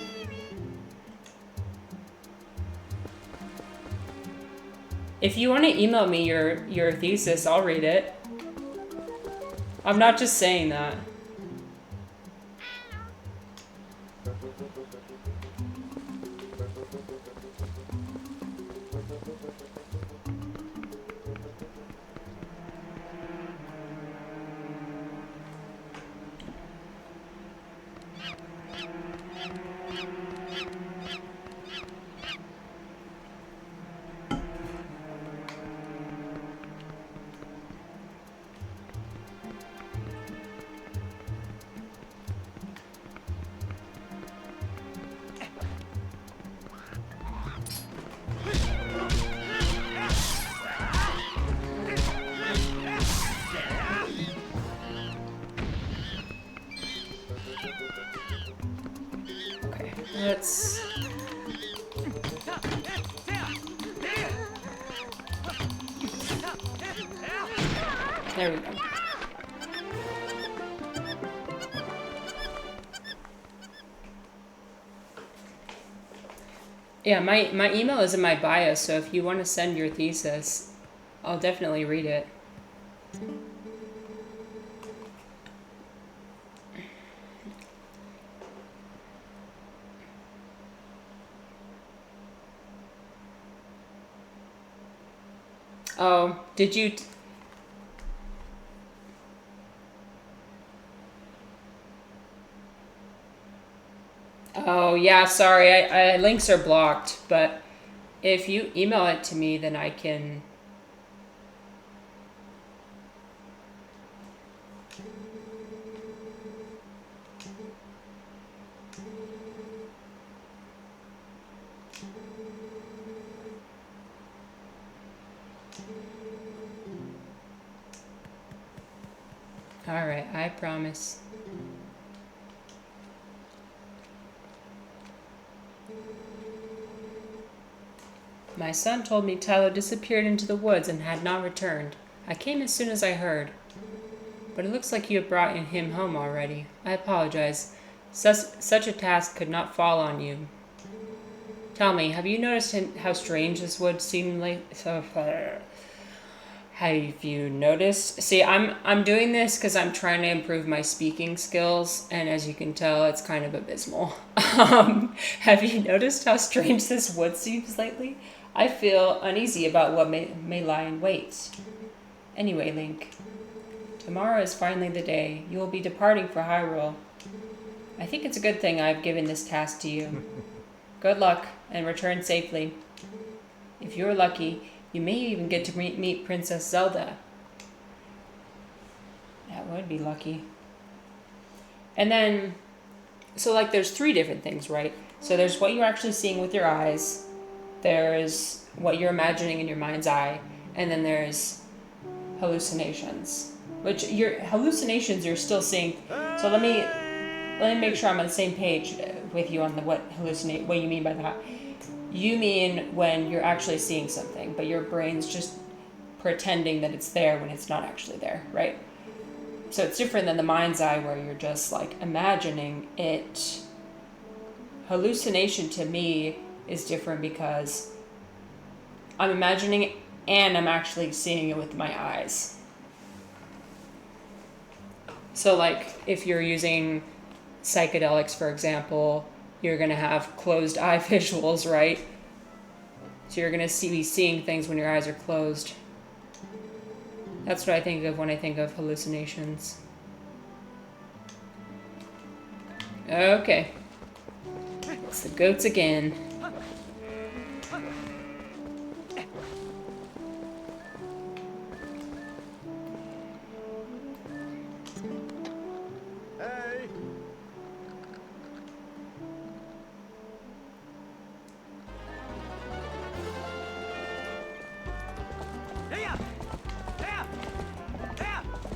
If you want to email me your thesis, I'll read it. I'm not just saying that. There we go. Yeah, my email is in my bio, so if you want to send your thesis, I'll definitely read it. Oh, did you... Oh, yeah, sorry. I links are blocked, but if you email it to me, then I can... All right, I promise. My son told me Tyler disappeared into the woods and had not returned. I came as soon as I heard. But it looks like you have brought him home already. I apologize. Such a task could not fall on you. Tell me, have you noticed how strange this wood seemed like? Have you noticed? See, I'm doing this because I'm trying to improve my speaking skills, and as you can tell, it's kind of abysmal. Have you noticed how strange this wood seems lately? I feel uneasy about what may lie in wait. Anyway, Link, tomorrow is finally the day. You will be departing for Hyrule. I think it's a good thing I've given this task to you. Good luck, and return safely. If you're lucky, you may even get to meet Princess Zelda. That would be lucky. And then, so like there's 3 different things, right? So there's what you're actually seeing with your eyes. There's what you're imagining in your mind's eye. And then there's hallucinations. Which your hallucinations you're still seeing. So let me make sure I'm on the same page with you on the what you mean by that. You mean when you're actually seeing something, but your brain's just pretending that it's there when it's not actually there, right? So it's different than the mind's eye where you're just like imagining it. Hallucination to me is different because I'm imagining it and I'm actually seeing it with my eyes. So like if you're using psychedelics, for example, you're going to have closed eye visuals, right? So you're going to be seeing things when your eyes are closed. That's what I think of when I think of hallucinations. Okay. It's the goats again.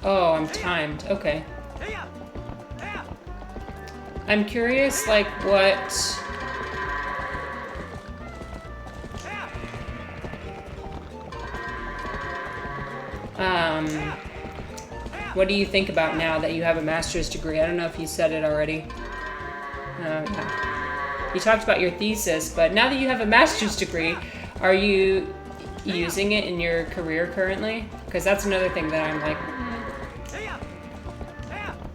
Oh, I'm timed. Okay. I'm curious, like, what do you think about now that you have a master's degree? I don't know if you said it already. Yeah. You talked about your thesis, but now that you have a master's degree, are you using it in your career currently? Because that's another thing that I'm like,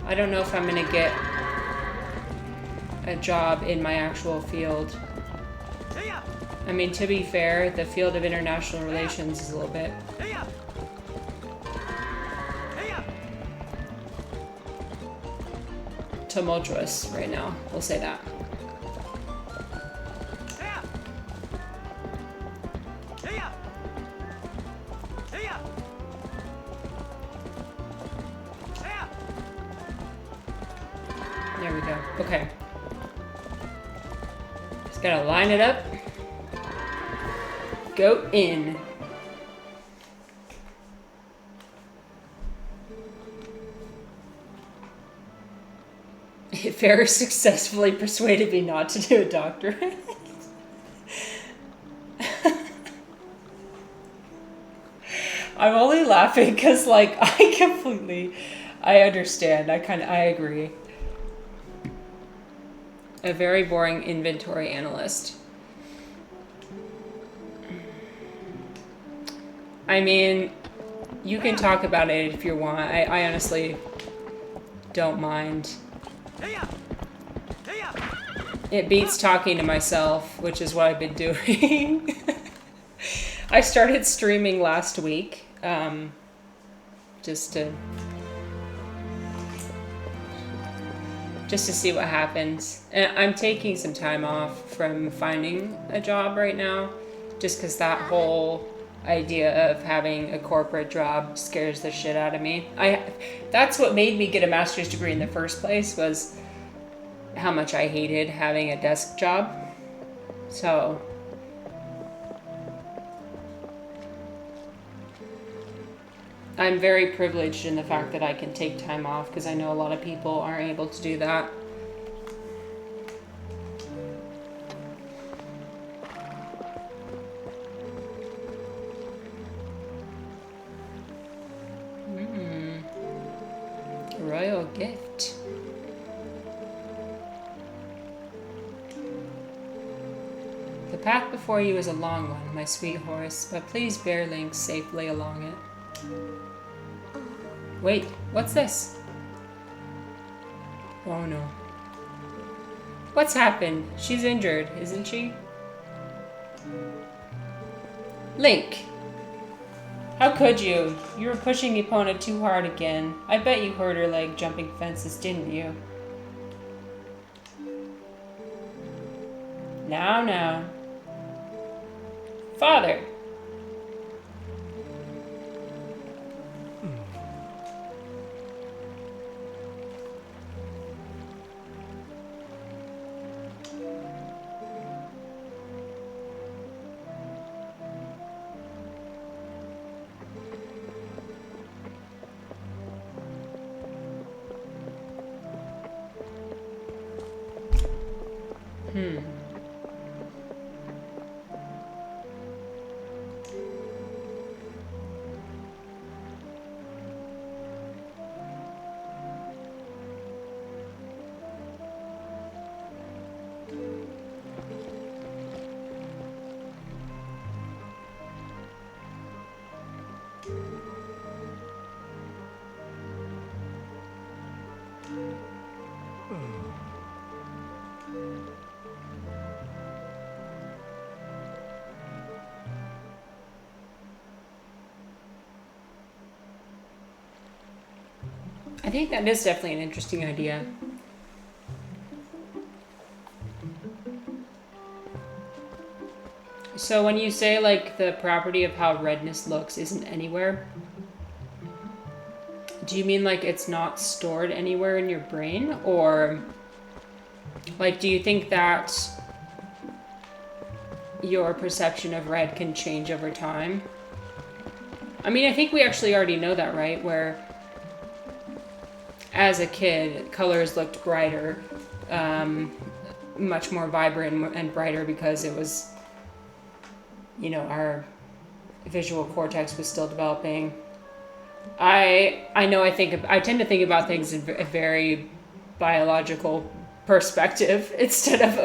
I don't know if I'm going to get a job in my actual field. I mean, to be fair, the field of international relations is a little bit tumultuous right now. We'll say that. There we go. Okay. Just gotta line it up. Go in. Ferris successfully persuaded me not to do a doctorate. I'm only laughing because, like, I understand. I agree. A very boring inventory analyst. I mean, you can talk about it if you want. I honestly don't mind. It beats talking to myself, which is what I've been doing. I started streaming last week, just to see what happens. And I'm taking some time off from finding a job right now, just because that whole idea of having a corporate job scares the shit out of me. That's what made me get a master's degree in the first place, was how much I hated having a desk job. So I'm very privileged in the fact that I can take time off, because I know a lot of people aren't able to do that. Royal gift. The path before you is a long one, my sweet horse, but please bear Link safely along it. Wait, what's this? Oh no. What's happened? She's injured, isn't she? Link! How could you? You were pushing Epona too hard again. I bet you hurt her leg jumping fences, didn't you? Now. Father! I think that is definitely an interesting idea. So when you say, like, the property of how redness looks isn't anywhere, do you mean, like, it's not stored anywhere in your brain? Or, like, do you think that your perception of red can change over time? I mean, I think we actually already know that, right? Where as a kid, colors looked brighter, much more vibrant and brighter, because it was, you know, our visual cortex was still developing. I know I tend to think about things in a very biological perspective instead of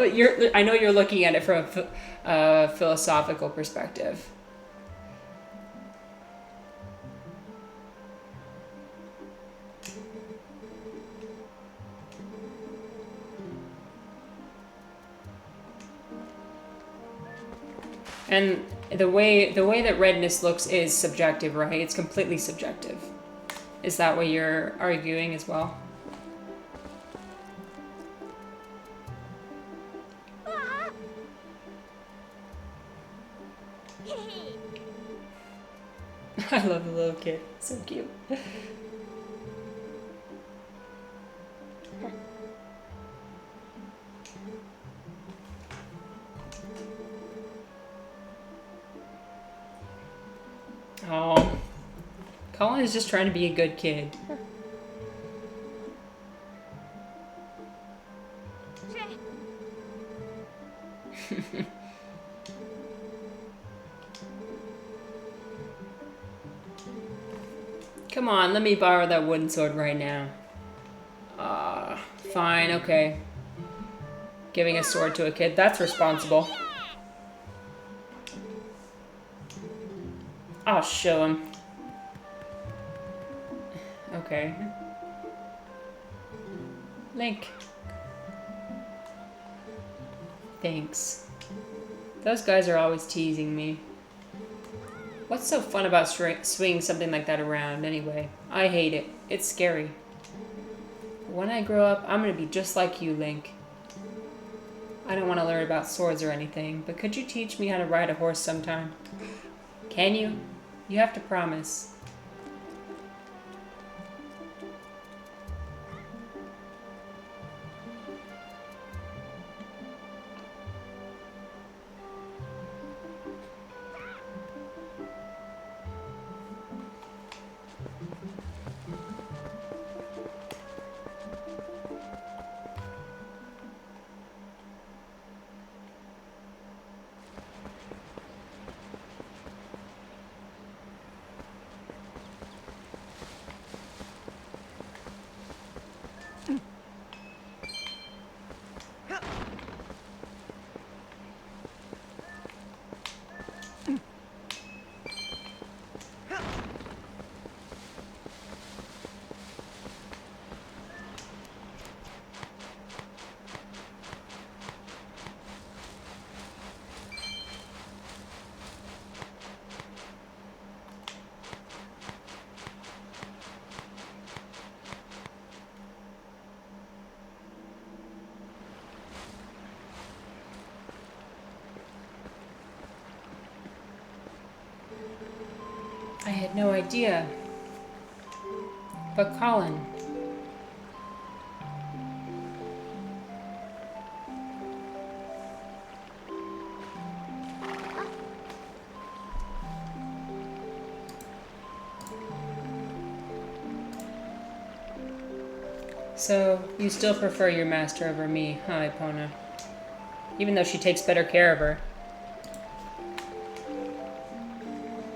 I know you're looking at it from a philosophical perspective. And the way that redness looks is subjective, right? It's completely subjective. Is that what you're arguing as well? I love the little kid. So cute. Oh, Colin is just trying to be a good kid. Come on, let me borrow that wooden sword right now. Fine, okay. Giving a sword to a kid, that's responsible. I'll show him. Okay. Link. Thanks. Those guys are always teasing me. What's so fun about swinging something like that around, anyway? I hate it. It's scary. When I grow up, I'm gonna be just like you, Link. I don't want to learn about swords or anything, but could you teach me how to ride a horse sometime? Can you? You have to promise. I had no idea. But Colin. So, you still prefer your master over me, huh, Epona? Even though she takes better care of her.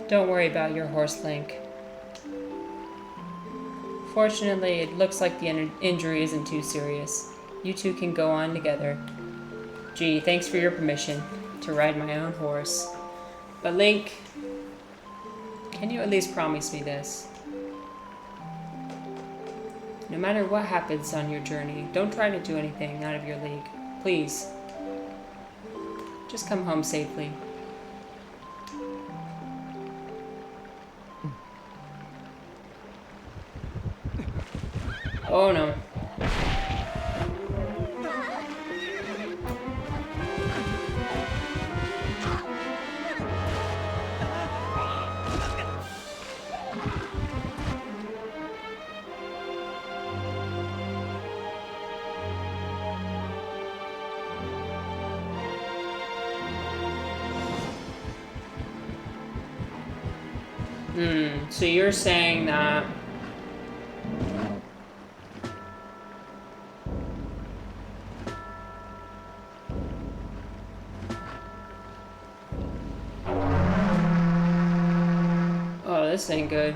Don't worry about your horse, Link. Fortunately, it looks like the injury isn't too serious. You two can go on together. Gee, thanks for your permission to ride my own horse. But Link, can you at least promise me this? No matter what happens on your journey, don't try to do anything out of your league. Please. Just come home safely. Oh no. So you're saying that this ain't good.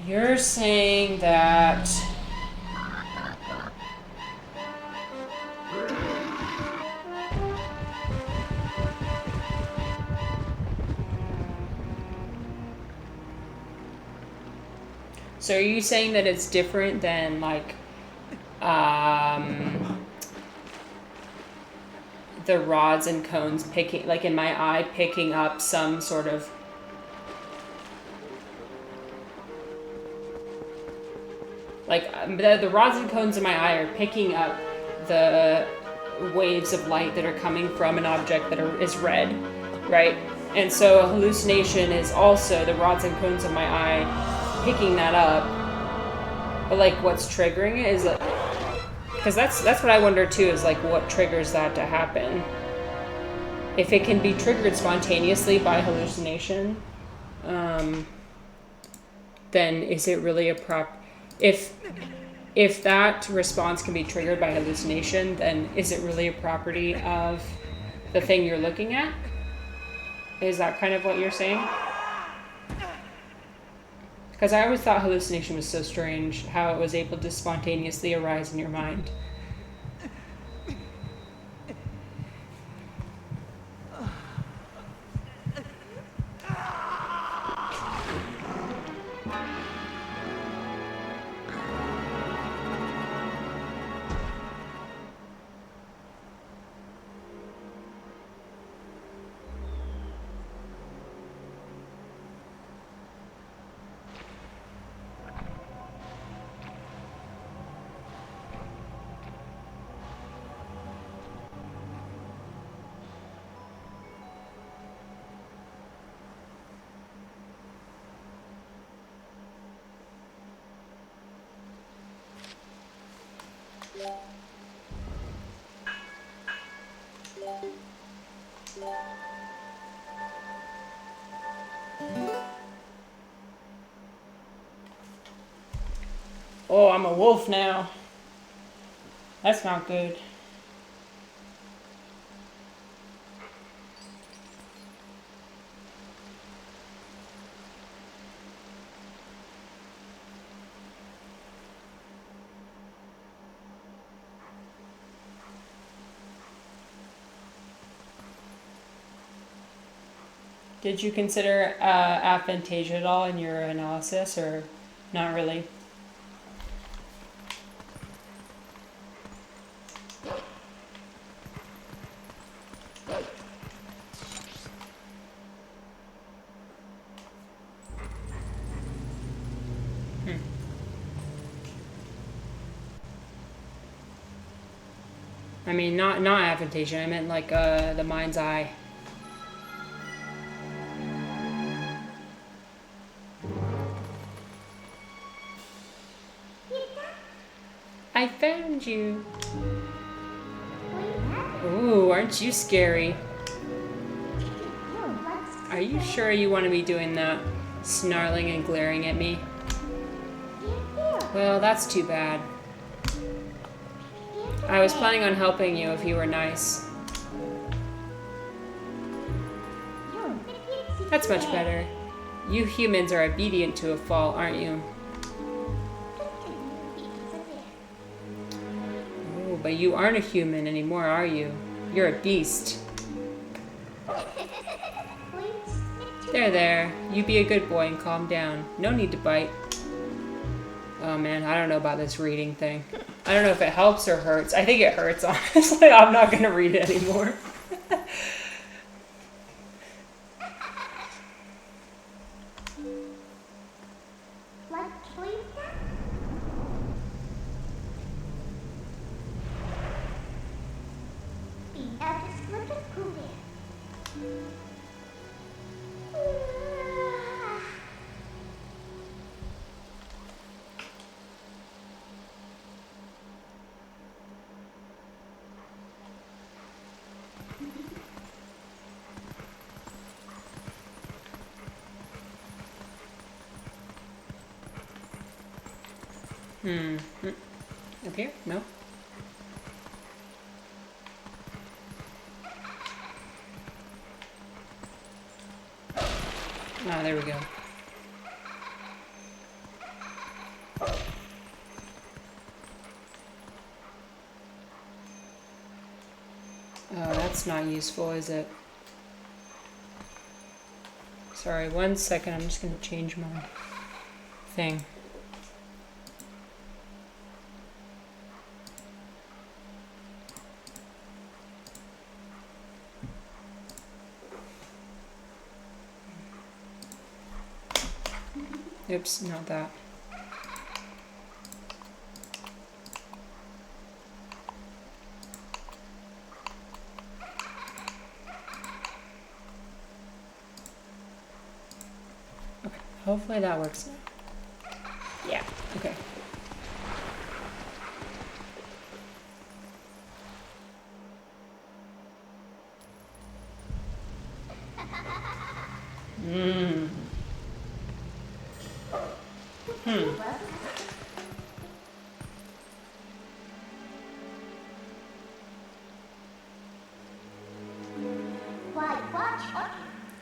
You're saying that so are you saying that it's different than like the rods and cones picking, like in my eye, picking up some sort of like the rods and cones in my eye are picking up the waves of light that are coming from an object that is red, right? And so a hallucination is also the rods and cones of my eye picking that up. But like what's triggering it is like, because that's what I wonder too, is like what triggers that to happen. If it can be triggered spontaneously by hallucination, then is it really a if that response can be triggered by hallucination, then is it really a property of the thing you're looking at? Is that kind of what you're saying? Because I always thought hallucination was so strange, how it was able to spontaneously arise in your mind. Oh, I'm a wolf now. That's not good. Did you consider aphantasia at all in your analysis, or not really? I mean, not aphantasia. I meant like the mind's eye. I found you. Ooh, aren't you scary? Are you sure you want to be doing that? Snarling and glaring at me? Well, that's too bad. I was planning on helping you if you were nice. That's much better. You humans are obedient to a fault, aren't you? Oh, but you aren't a human anymore, are you? You're a beast. There. You be a good boy and calm down. No need to bite. Oh man, I don't know about this reading thing. I don't know if it helps or hurts. I think it hurts, honestly. I'm not going to read it anymore. Up here? No? Ah, there we go. Oh, that's not useful, is it? Sorry, 1 second. I'm just going to change my thing. Oops, not that. Okay, hopefully that works now. Yeah, okay.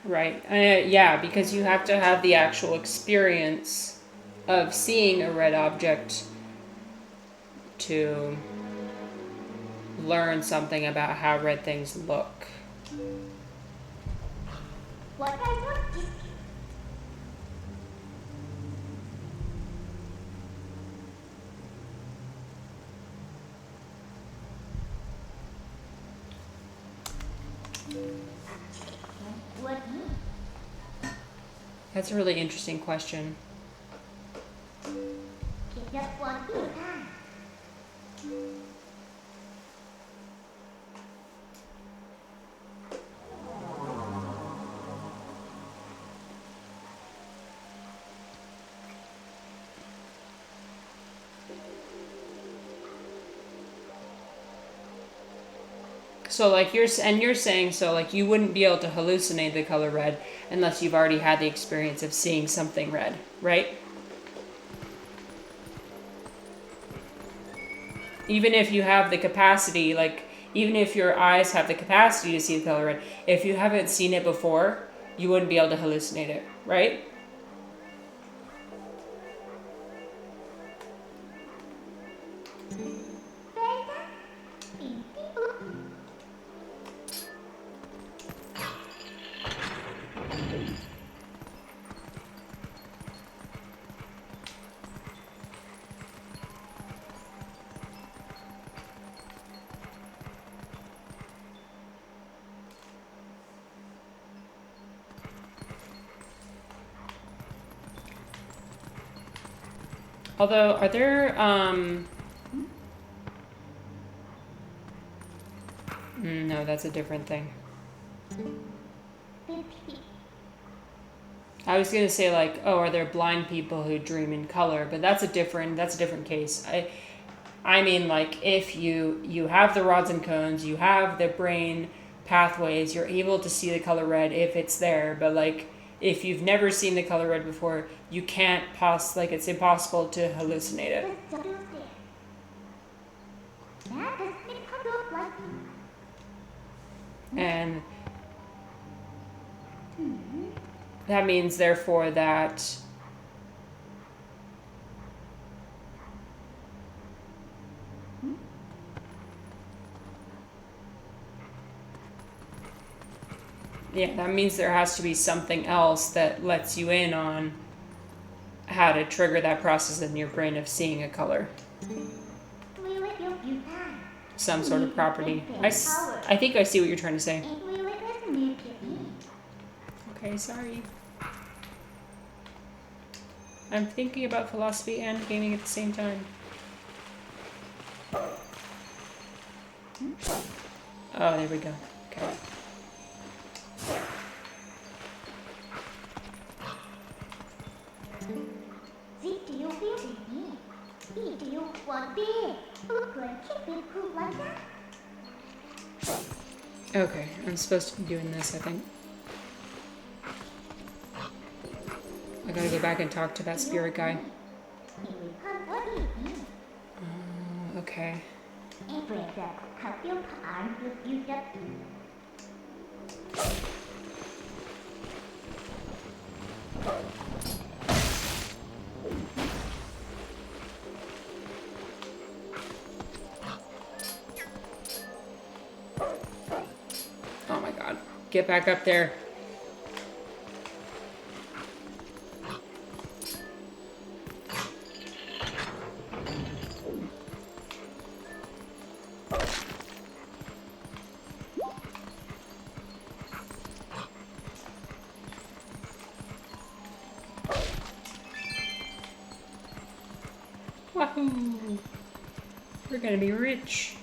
Right. Yeah, because you have to have the actual experience of seeing a red object to learn something about how red things look. What I want is what That's a really interesting question. just want to So like you're saying so like you wouldn't be able to hallucinate the color red unless you've already had the experience of seeing something red, right? Even if you have the capacity, like even if your eyes have the capacity to see the color red, if you haven't seen it before, you wouldn't be able to hallucinate it, right? Although, are there, no, that's a different thing. I was gonna say like, oh, are there blind people who dream in color? But that's a different case. I mean like if you have the rods and cones, you have the brain pathways, you're able to see the color red if it's there. But like if you've never seen the color red before, you can't it's impossible to hallucinate it. And that means therefore that that means there has to be something else that lets you in on how to trigger that process in your brain of seeing a color. Some sort of property. I think I see what you're trying to say. Okay, sorry. I'm thinking about philosophy and gaming at the same time. Oh, there we go. Okay. Do you feel me? Do you want me? Like that? Okay, I'm supposed to be doing this, I think. I gotta go back and talk to that spirit guy. Okay. Oh my god. Get back up there. Wahoo! We're gonna be rich.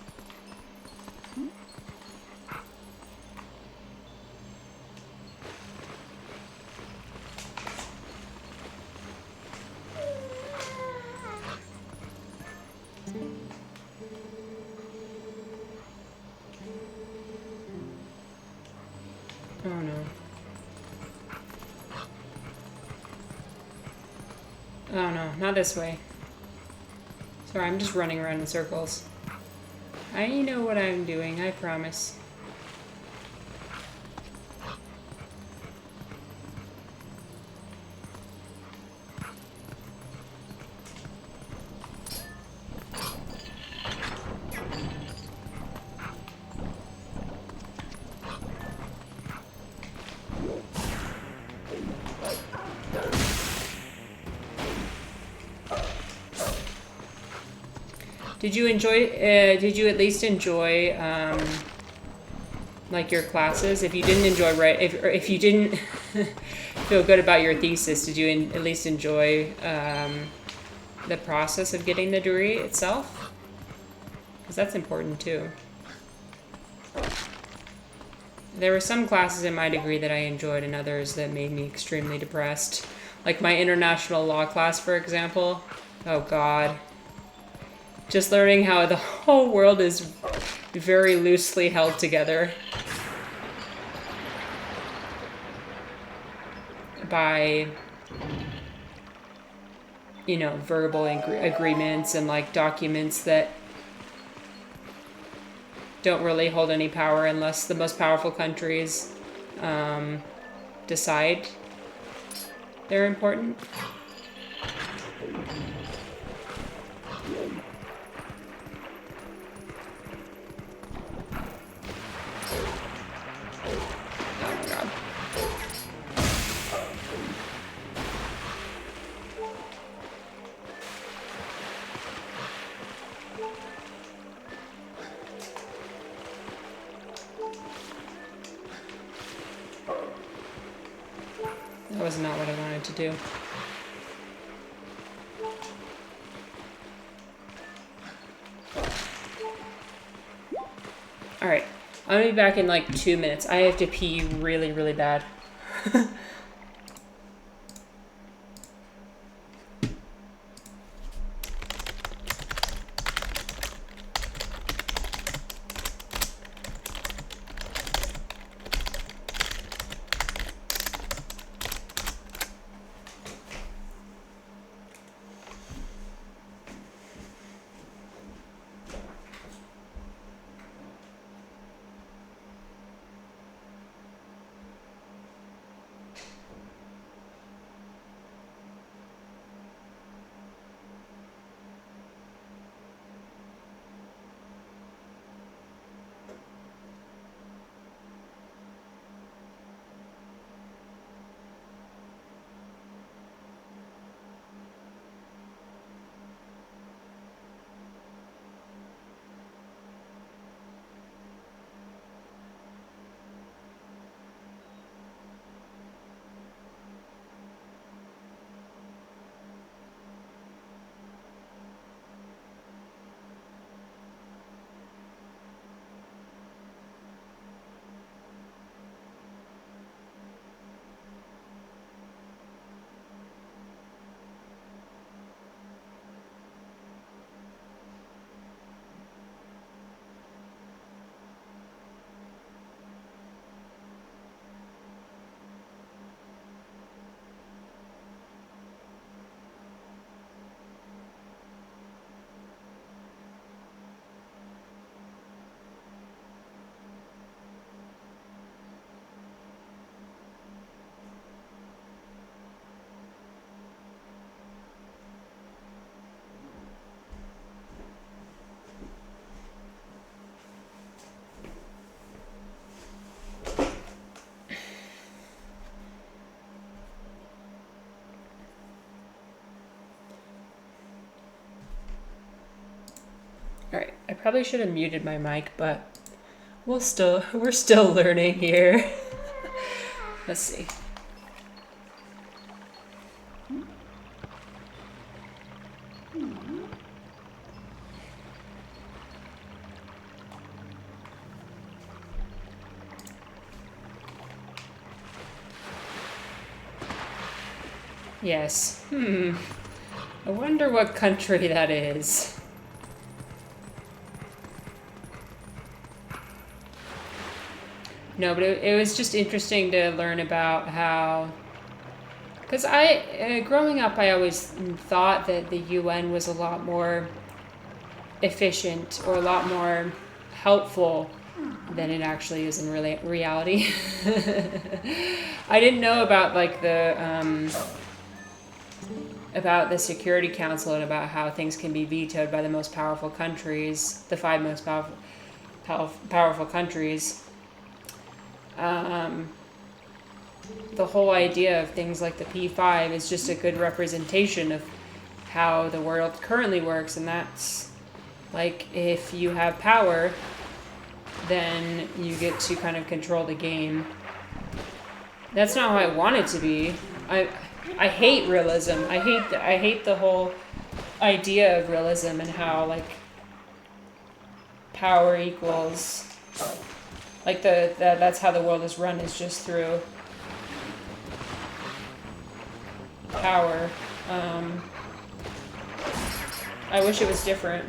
Oh no. Oh no, not this way. Sorry, I'm just running around in circles. I know what I'm doing, I promise. Did you enjoy? Did you at least enjoy like your classes? If you didn't enjoy if you didn't feel good about your thesis, did you at least enjoy the process of getting the degree itself? Because that's important too. There were some classes in my degree that I enjoyed and others that made me extremely depressed. Like my international law class, for example. Oh God. Just learning how the whole world is very loosely held together by, you know, verbal agreements and like documents that don't really hold any power unless the most powerful countries decide they're important. That was not what I wanted to do. Alright, I'm gonna be back in like 2 minutes. I have to pee really, really bad. Alright, I probably should have muted my mic, but we're still learning here. Let's see. Yes. I wonder what country that is. No, but it was just interesting to learn about how... Because growing up, I always thought that the UN was a lot more efficient or a lot more helpful than it actually is in reality. I didn't know about like about the Security Council and about how things can be vetoed by the most powerful countries, the 5 most powerful countries. The whole idea of things like the P5 is just a good representation of how the world currently works, and that's Like, if you have power, then you get to kind of control the game. That's not how I want it to be. I hate realism. I hate the whole idea of realism and how, like, power equals, like, that's how the world is run, is just through power. I wish it was different.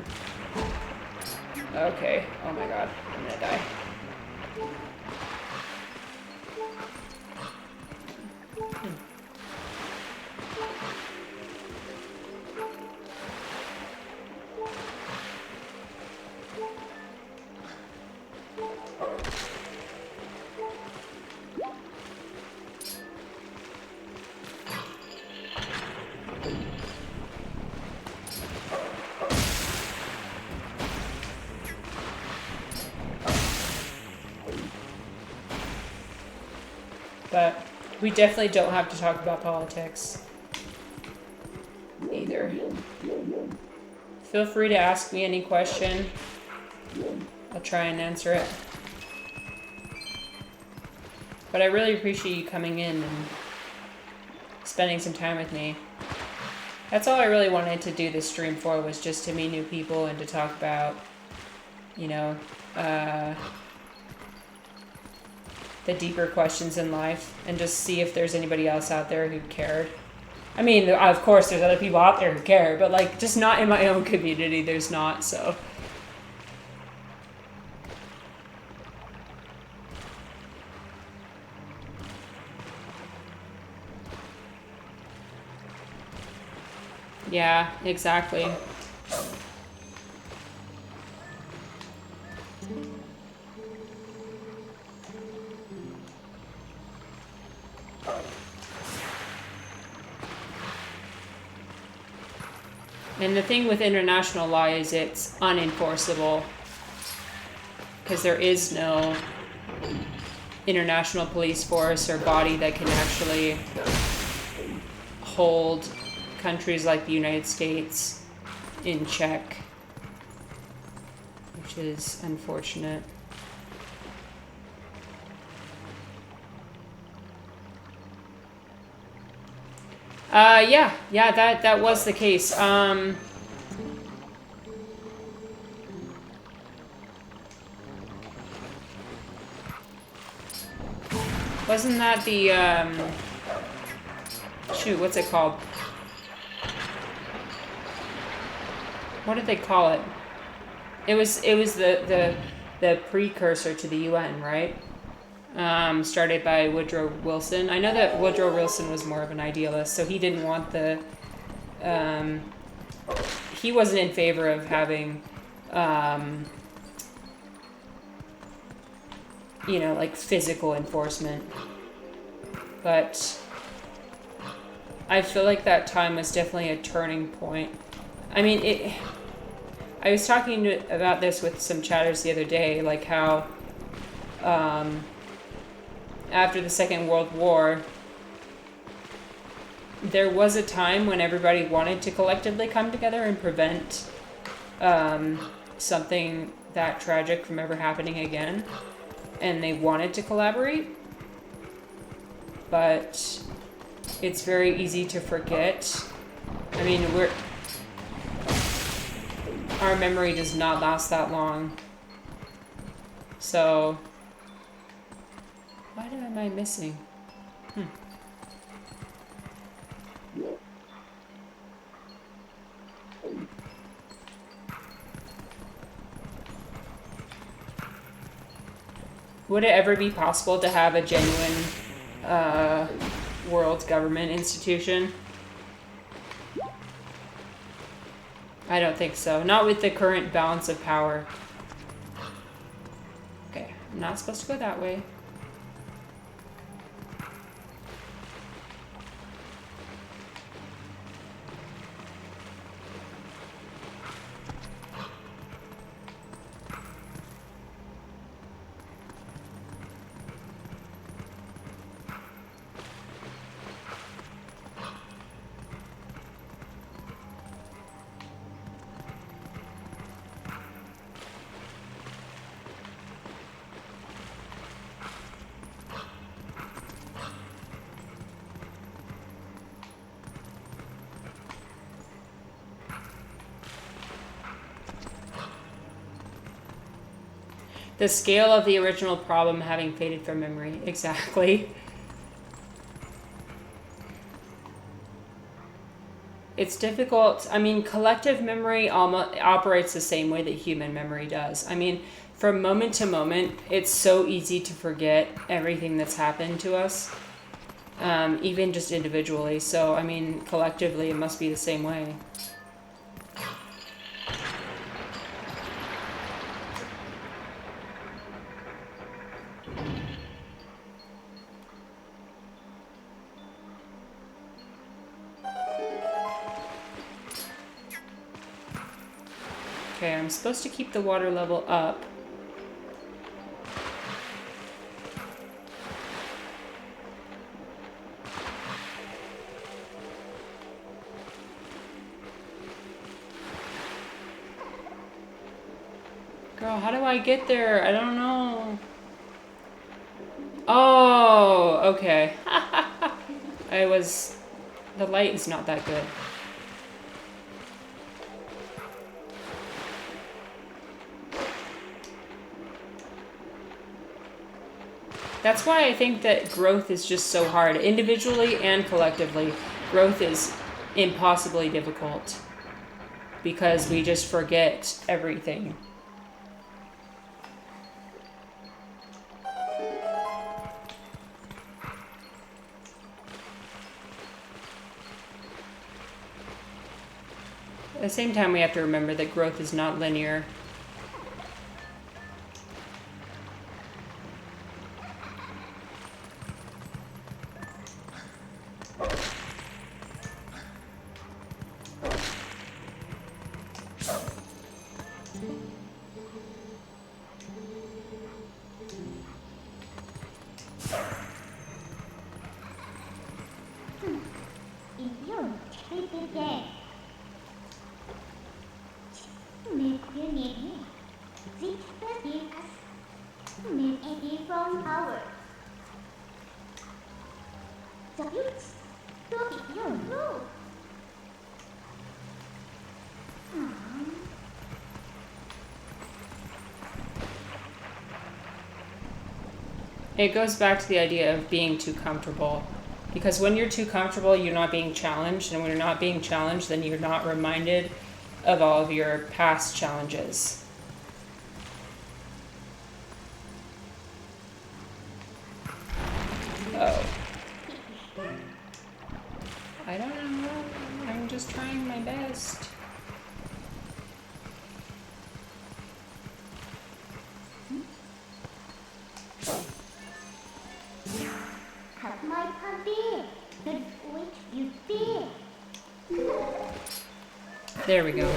Okay. Oh my god. I'm gonna die. But we definitely don't have to talk about politics either. Feel free to ask me any question. I'll try and answer it. But I really appreciate you coming in and spending some time with me. That's all I really wanted to do this stream for, was just to meet new people and to talk about, you know, the deeper questions in life, and just see if there's anybody else out there who cared. I mean, of course there's other people out there who care, but, like, just not in my own community, there's not, so. Yeah, exactly. And the thing with international law is it's unenforceable, because there is no international police force or body that can actually hold countries like the United States in check, which is unfortunate. Yeah, that was the case. Wasn't that the, shoot, what's it called? What did they call it? It was the precursor to the UN, right? Started by Woodrow Wilson. I know that Woodrow Wilson was more of an idealist, so he didn't want the, he wasn't in favor of having, you know, like, physical enforcement. But I feel like that time was definitely a turning point. I mean, I was talking about this with some chatters the other day, like how, after the Second World War, there was a time when everybody wanted to collectively come together and prevent something that tragic from ever happening again. And they wanted to collaborate. But it's very easy to forget. I mean, our memory does not last that long. So, what am I missing? Would it ever be possible to have a genuine world government institution? I don't think so. Not with the current balance of power. Okay, I'm not supposed to go that way. The scale of the original problem having faded from memory. Exactly. It's difficult. I mean, collective memory operates the same way that human memory does. I mean, from moment to moment, it's so easy to forget everything that's happened to us, even just individually. So, I mean, collectively, it must be the same way. Okay, I'm supposed to keep the water level up. Girl, how do I get there? I don't know. Oh, okay. The light is not that good. That's why I think that growth is just so hard. Individually and collectively, growth is impossibly difficult because we just forget everything. At the same time, we have to remember that growth is not linear. It goes back to the idea of being too comfortable. Because when you're too comfortable, you're not being challenged. And when you're not being challenged, then you're not reminded of all of your past challenges. Oh. I don't know. I'm just trying my best. There we go.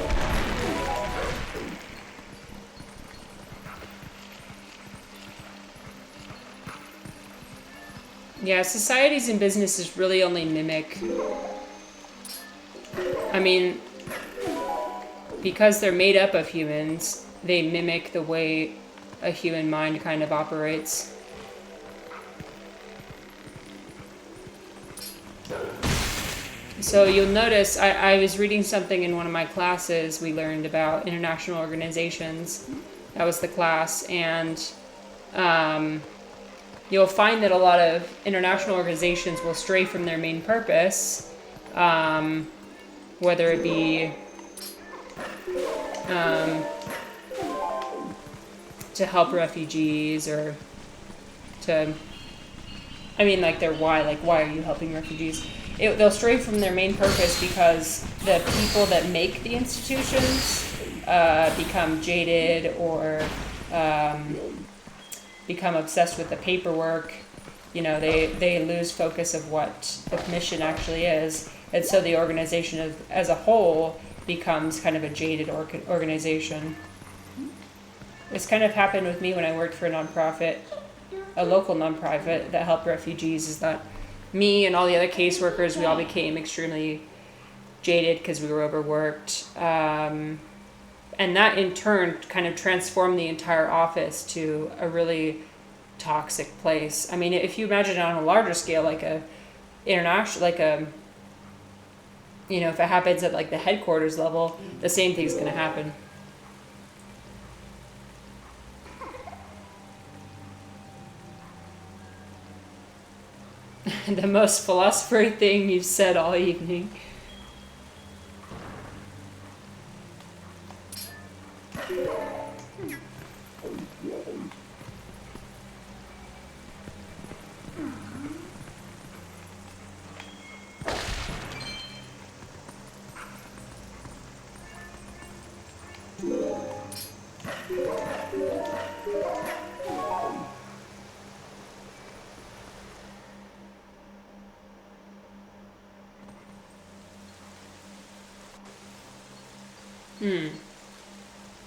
Yeah, societies and businesses really only mimic. I mean, because they're made up of humans, they mimic the way a human mind kind of operates. So you'll notice, I was reading something in one of my classes. We learned about international organizations. That was the class. And you'll find that a lot of international organizations will stray from their main purpose, whether it be to help refugees or to, I mean, like their why, like why are you helping refugees? They'll stray from their main purpose because the people that make the institutions become jaded or become obsessed with the paperwork. You know, they lose focus of what the mission actually is. And so the organization as a whole becomes kind of a jaded organization. This kind of happened with me when I worked for a nonprofit, a local nonprofit that helped refugees, is that me and all the other caseworkers, we all became extremely jaded because we were overworked. And that in turn kind of transformed the entire office to a really toxic place. I mean, if you imagine it on a larger scale, like a international, like a, you know, if it happens at like the headquarters level, the same thing's going to happen. The most philosopher thing you've said all evening.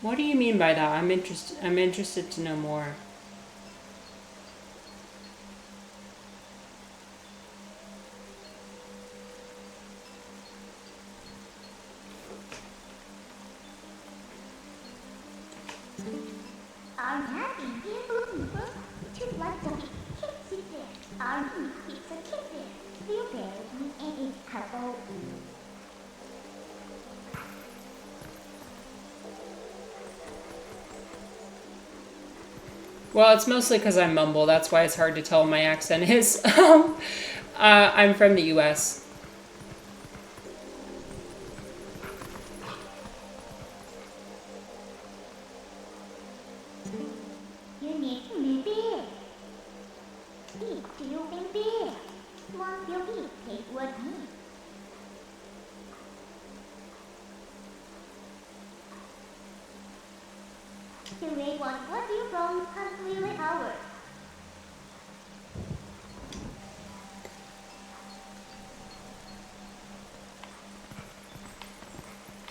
What do you mean by that? I'm interested to know more. I'm happy here, people. Just like the kids sit there. I'm it's a kid there. Feel bad and it's helpful. Well, it's mostly because I mumble. That's why it's hard to tell what my accent is. I'm from the U.S. You need to be big. Eat you and big. Want your eat take what me. You may want what you from country hours.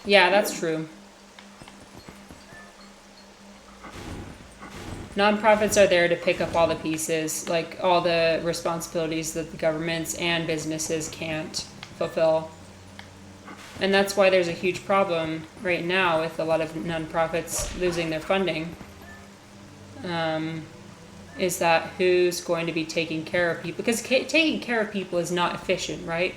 Yeah, that's true. Nonprofits are there to pick up all the pieces, like all the responsibilities that the governments and businesses can't fulfill. And that's why there's a huge problem right now with a lot of nonprofits losing their funding. Is that who's going to be taking care of people? Because taking care of people is not efficient, right?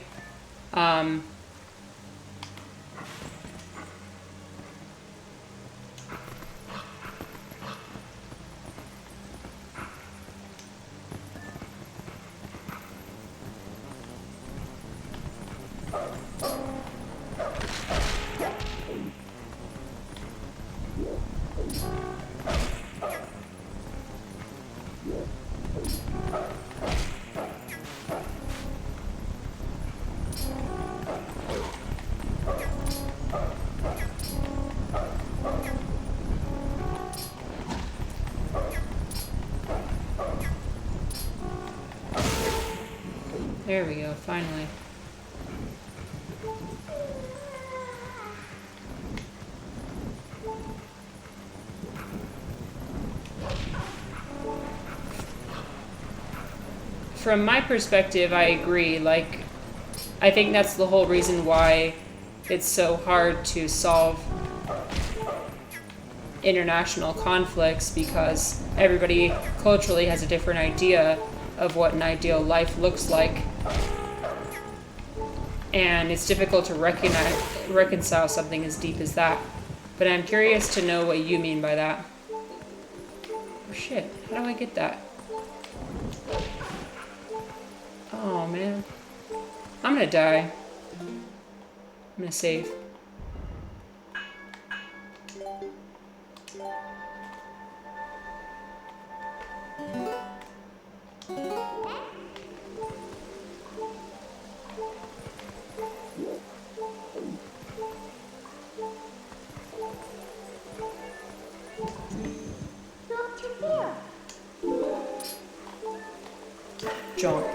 There we go, finally. From my perspective, I agree. Like, I think that's the whole reason why it's so hard to solve international conflicts, because everybody culturally has a different idea of what an ideal life looks like. And it's difficult to reconcile something as deep as that. But I'm curious to know what you mean by that. Oh shit, how do I get that? Oh man. I'm gonna die. I'm gonna save. Jump.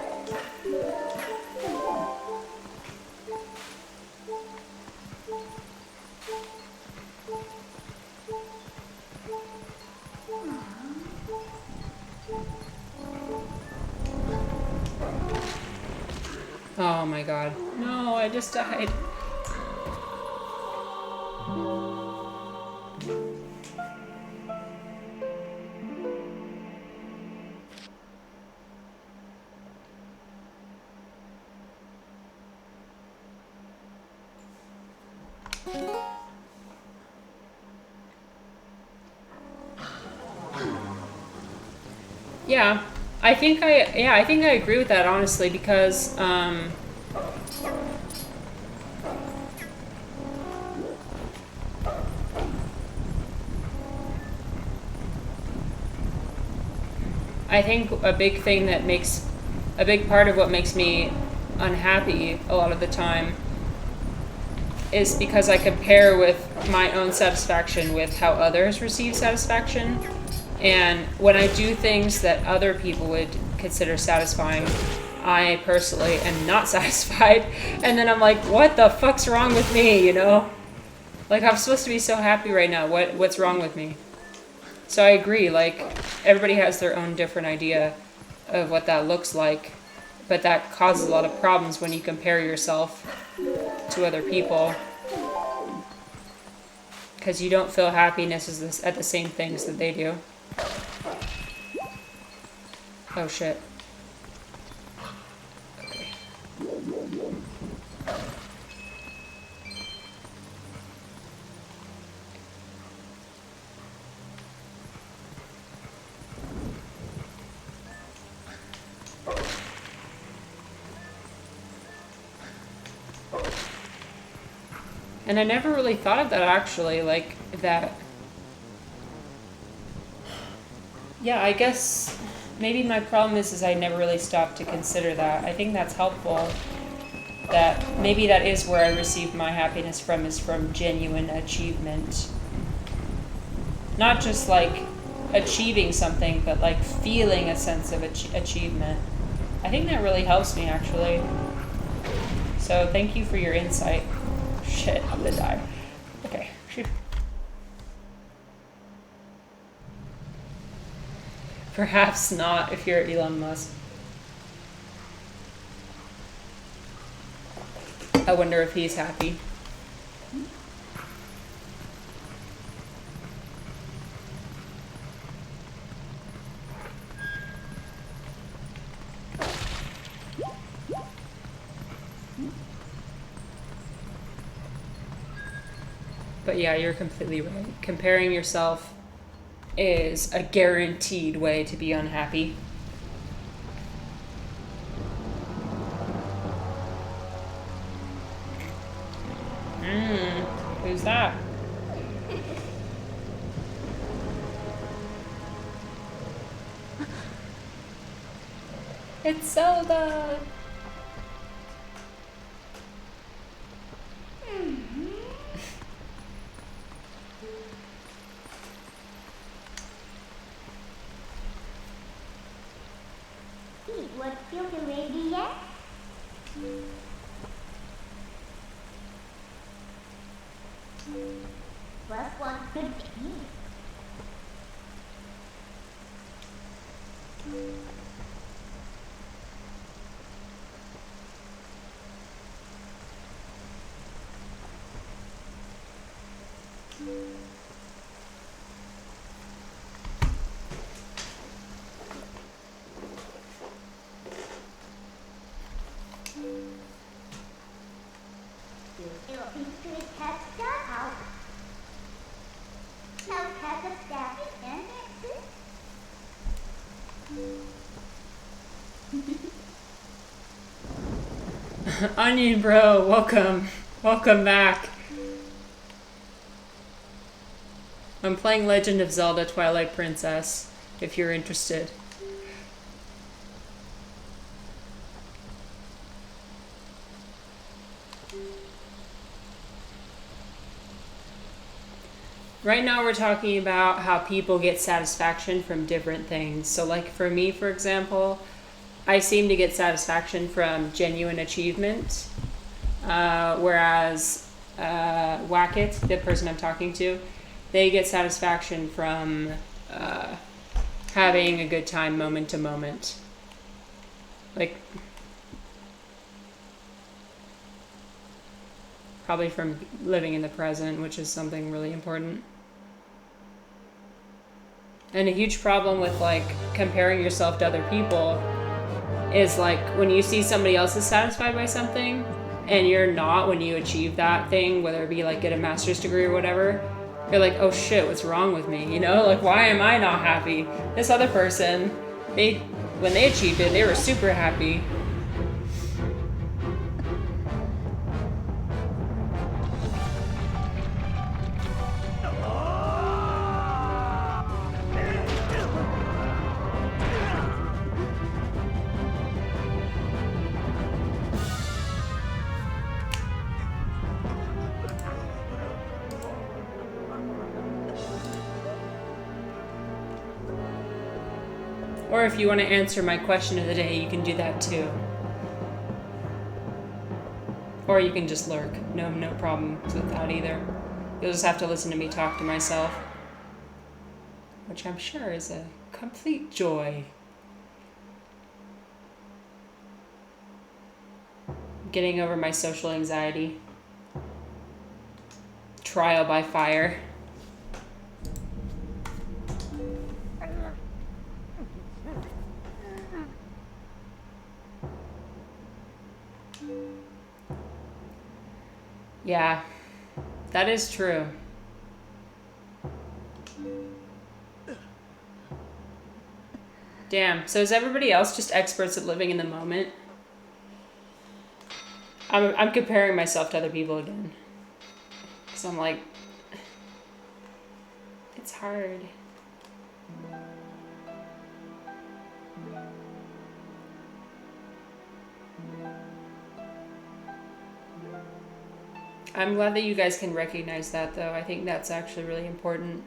Oh my god. No, I just died. Yeah, I think I agree with that, honestly, because I think a big part of what makes me unhappy a lot of the time is because I compare with my own satisfaction with how others receive satisfaction. And when I do things that other people would consider satisfying, I personally am not satisfied. And then I'm like, what the fuck's wrong with me, you know? Like, I'm supposed to be so happy right now. What's wrong with me? So I agree, like, everybody has their own different idea of what that looks like. But that causes a lot of problems when you compare yourself to other people. Because you don't feel happiness at the same things that they do. Oh shit. Okay. And I never really thought of that, actually, like, that... Yeah, I guess maybe my problem is I never really stopped to consider that. I think that's helpful. That maybe that is where I receive my happiness from, is from genuine achievement. Not just, like, achieving something, but, like, feeling a sense of achievement. I think that really helps me, actually. So thank you for your insight. Shit, I'm gonna die. Okay. Perhaps not if you're Elon Musk. I wonder if he's happy. But yeah, you're completely right. Comparing yourself is a guaranteed way to be unhappy. Who's that? It's Zelda! What filter ready yet? First one could be me. Onion bro, welcome. Welcome back. I'm playing Legend of Zelda Twilight Princess, if you're interested. Right now we're talking about how people get satisfaction from different things. So like for me, for example, I seem to get satisfaction from genuine achievement, whereas Wackett, the person I'm talking to, they get satisfaction from having a good time moment to moment. Like, probably from living in the present, which is something really important. And a huge problem with like comparing yourself to other people is like when you see somebody else is satisfied by something and you're not, when you achieve that thing, whether it be like get a master's degree or whatever, you're like, oh shit, what's wrong with me? You know, like why am I not happy? This other person, they when they achieved it, they were super happy. Or if you want to answer my question of the day, you can do that too. Or you can just lurk. No problem with that either. You'll just have to listen to me talk to myself. Which I'm sure is a complete joy. Getting over my social anxiety. Trial by fire. Yeah, that is true. Damn, so is everybody else just experts at living in the moment? I'm comparing myself to other people again. Because I'm like, it's hard. I'm glad that you guys can recognize that, though. I think that's actually really important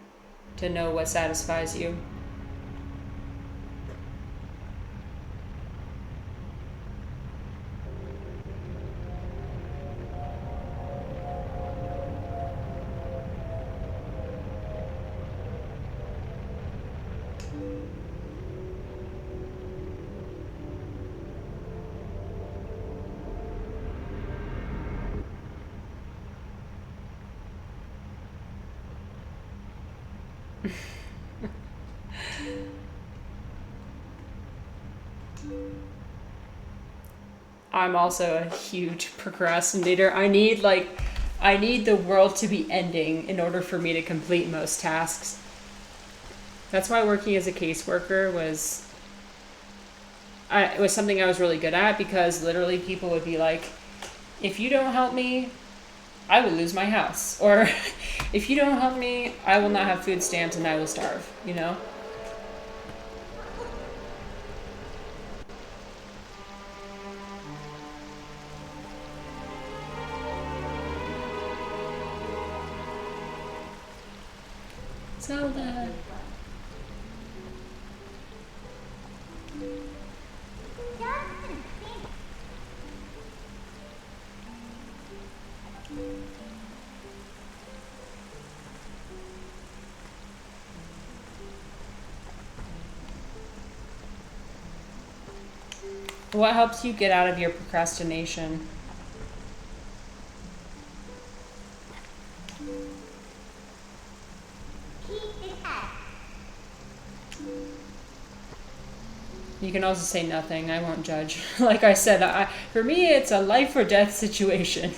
to know what satisfies you. I'm also a huge procrastinator. I need the world to be ending in order for me to complete most tasks. That's why working as a caseworker was something I was really good at, because literally people would be like, if you don't help me, I will lose my house. Or if you don't help me, I will not have food stamps and I will starve, you know? Zelda. What helps you get out of your procrastination? You can also say nothing. I won't judge. Like I said, for me, it's a life or death situation.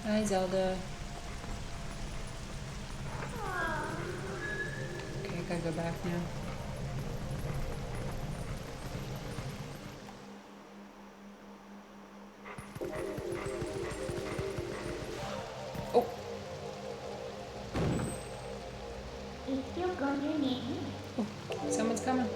Hi, Zelda. Okay, I gotta go back now. Oh. It's still going to need me. Oh, someone's coming.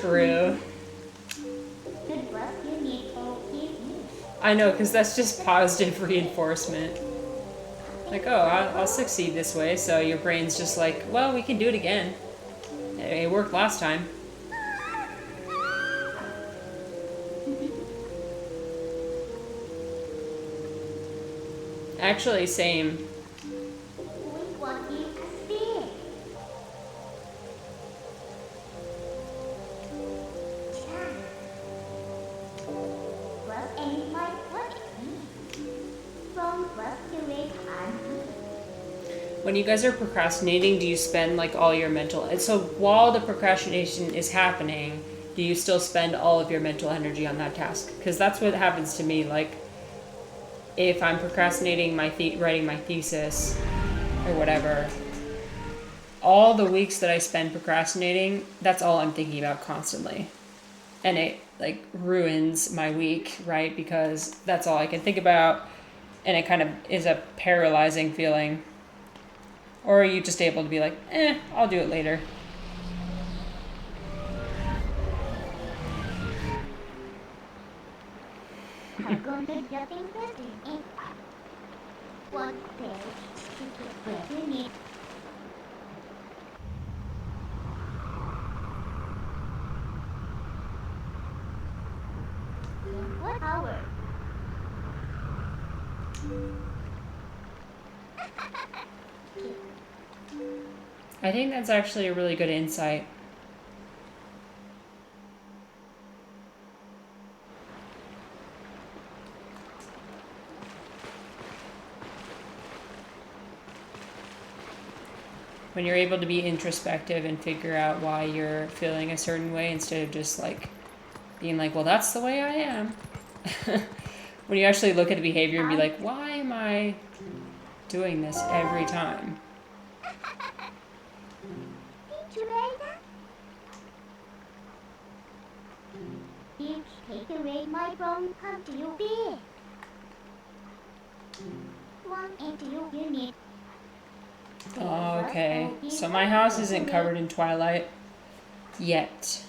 True. I know, because that's just positive reinforcement. Like, oh, I'll succeed this way. So your brain's just like, well, we can do it again. It worked last time. Actually, same. We want you to see. Was any my what from was to wait on When you guys are procrastinating, do you spend like all your mental? And so while the procrastination is happening, do you still spend all of your mental energy on that task? Because that's what happens to me. Like, if I'm procrastinating writing my thesis or whatever, all the weeks that I spend procrastinating, that's all I'm thinking about constantly. And it like ruins my week, right? Because that's all I can think about, and it kind of is a paralyzing feeling. Or are you just able to be like, I'll do it later? I'm going to get interested in what page to get where you need. In what hour? I think that's actually a really good insight. When you're able to be introspective and figure out why you're feeling a certain way instead of just like being like, well, that's the way I am. When you actually look at the behavior and be like, why am I doing this every time? Did you read that? You take away my phone, come to you big. One into you need. Okay, so my house isn't covered in Twilight yet.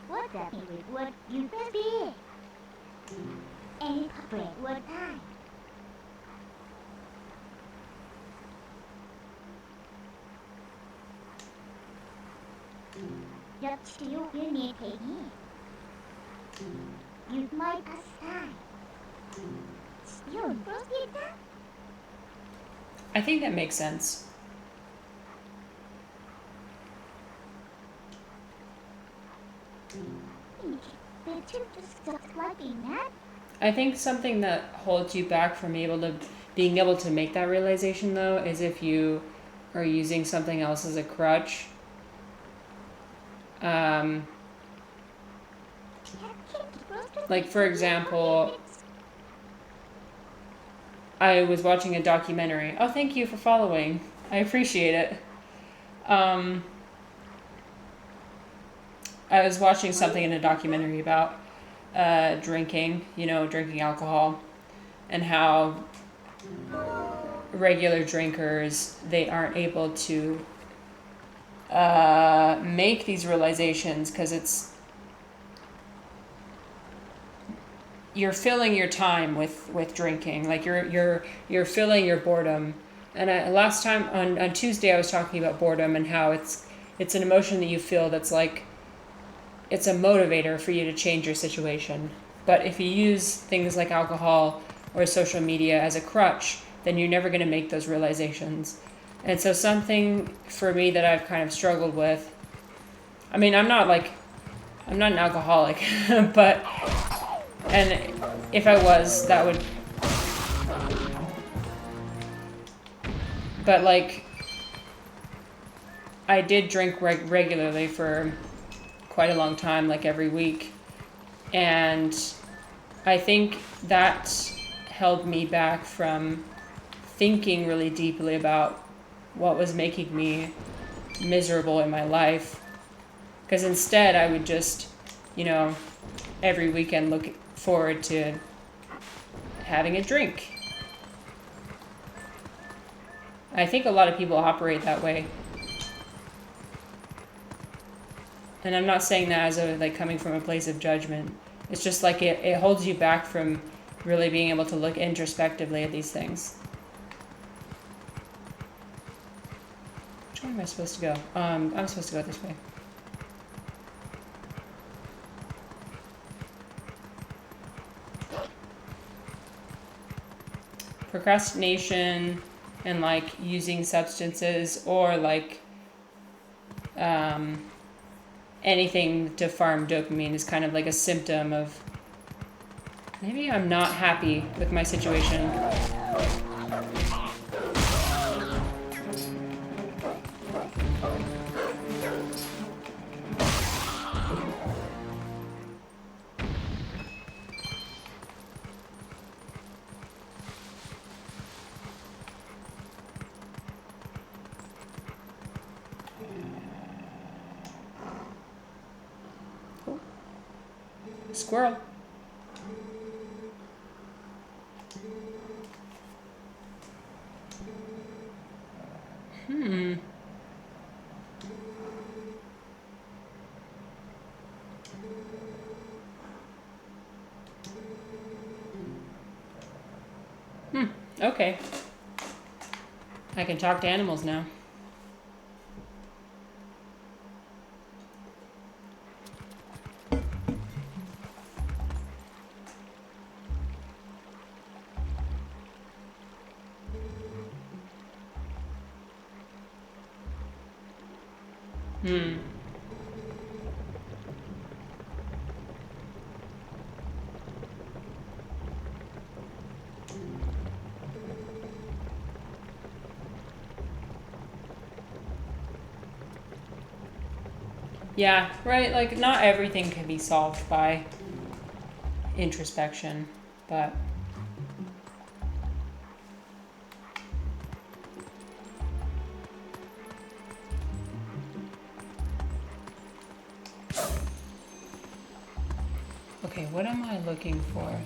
What that would you be? Any bread would time. Just you need a you might assign. You proceed that? I think that makes sense. The two just liking that. I think something that holds you back from being able to make that realization though is if you are using something else as a crutch. Like for example, I was watching a documentary. Oh, thank you for following. I appreciate it. I was watching something in a documentary about drinking alcohol, and how regular drinkers, they aren't able to make these realizations because you're filling your time with drinking. Like you're filling your boredom. And last time on Tuesday I was talking about boredom and how it's an emotion that you feel that's like it's a motivator for you to change your situation. But if you use things like alcohol or social media as a crutch, then you're never going to make those realizations. And so something for me that I've kind of struggled with, I mean, I'm not an alcoholic, but, and if I was, that would, but like, I did drink regularly for quite a long time, like every week. And I think that held me back from thinking really deeply about what was making me miserable in my life. Because instead I would just, every weekend look forward to having a drink. I think a lot of people operate that way. And I'm not saying that as coming from a place of judgment. It's just like it holds you back from really being able to look introspectively at these things. Which way am I supposed to go? I'm supposed to go this way. Procrastination and like using substances or like anything to farm dopamine is kind of like a symptom of maybe I'm not happy with my situation. Squirrel. Okay. I can talk to animals now. Yeah, right, like not everything can be solved by introspection, but okay, what am I looking for?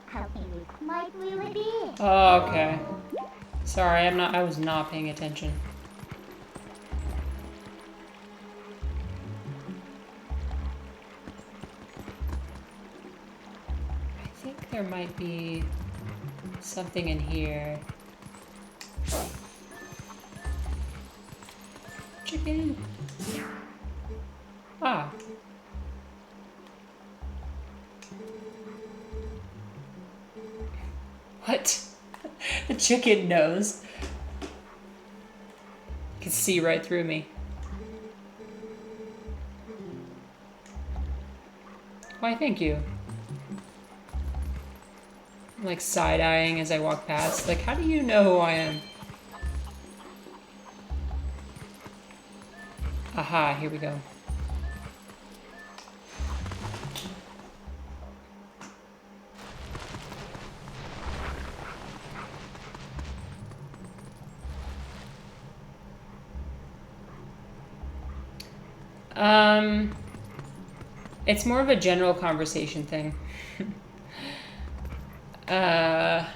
How can you might really be? Oh, okay. Sorry, I was not paying attention. I think there might be something in here. Chicken. Ah. What? The chicken knows. You can see right through me. Why, thank you. I'm like side-eyeing as I walk past. Like, how do you know who I am? Aha, here we go. It's more of a general conversation thing. I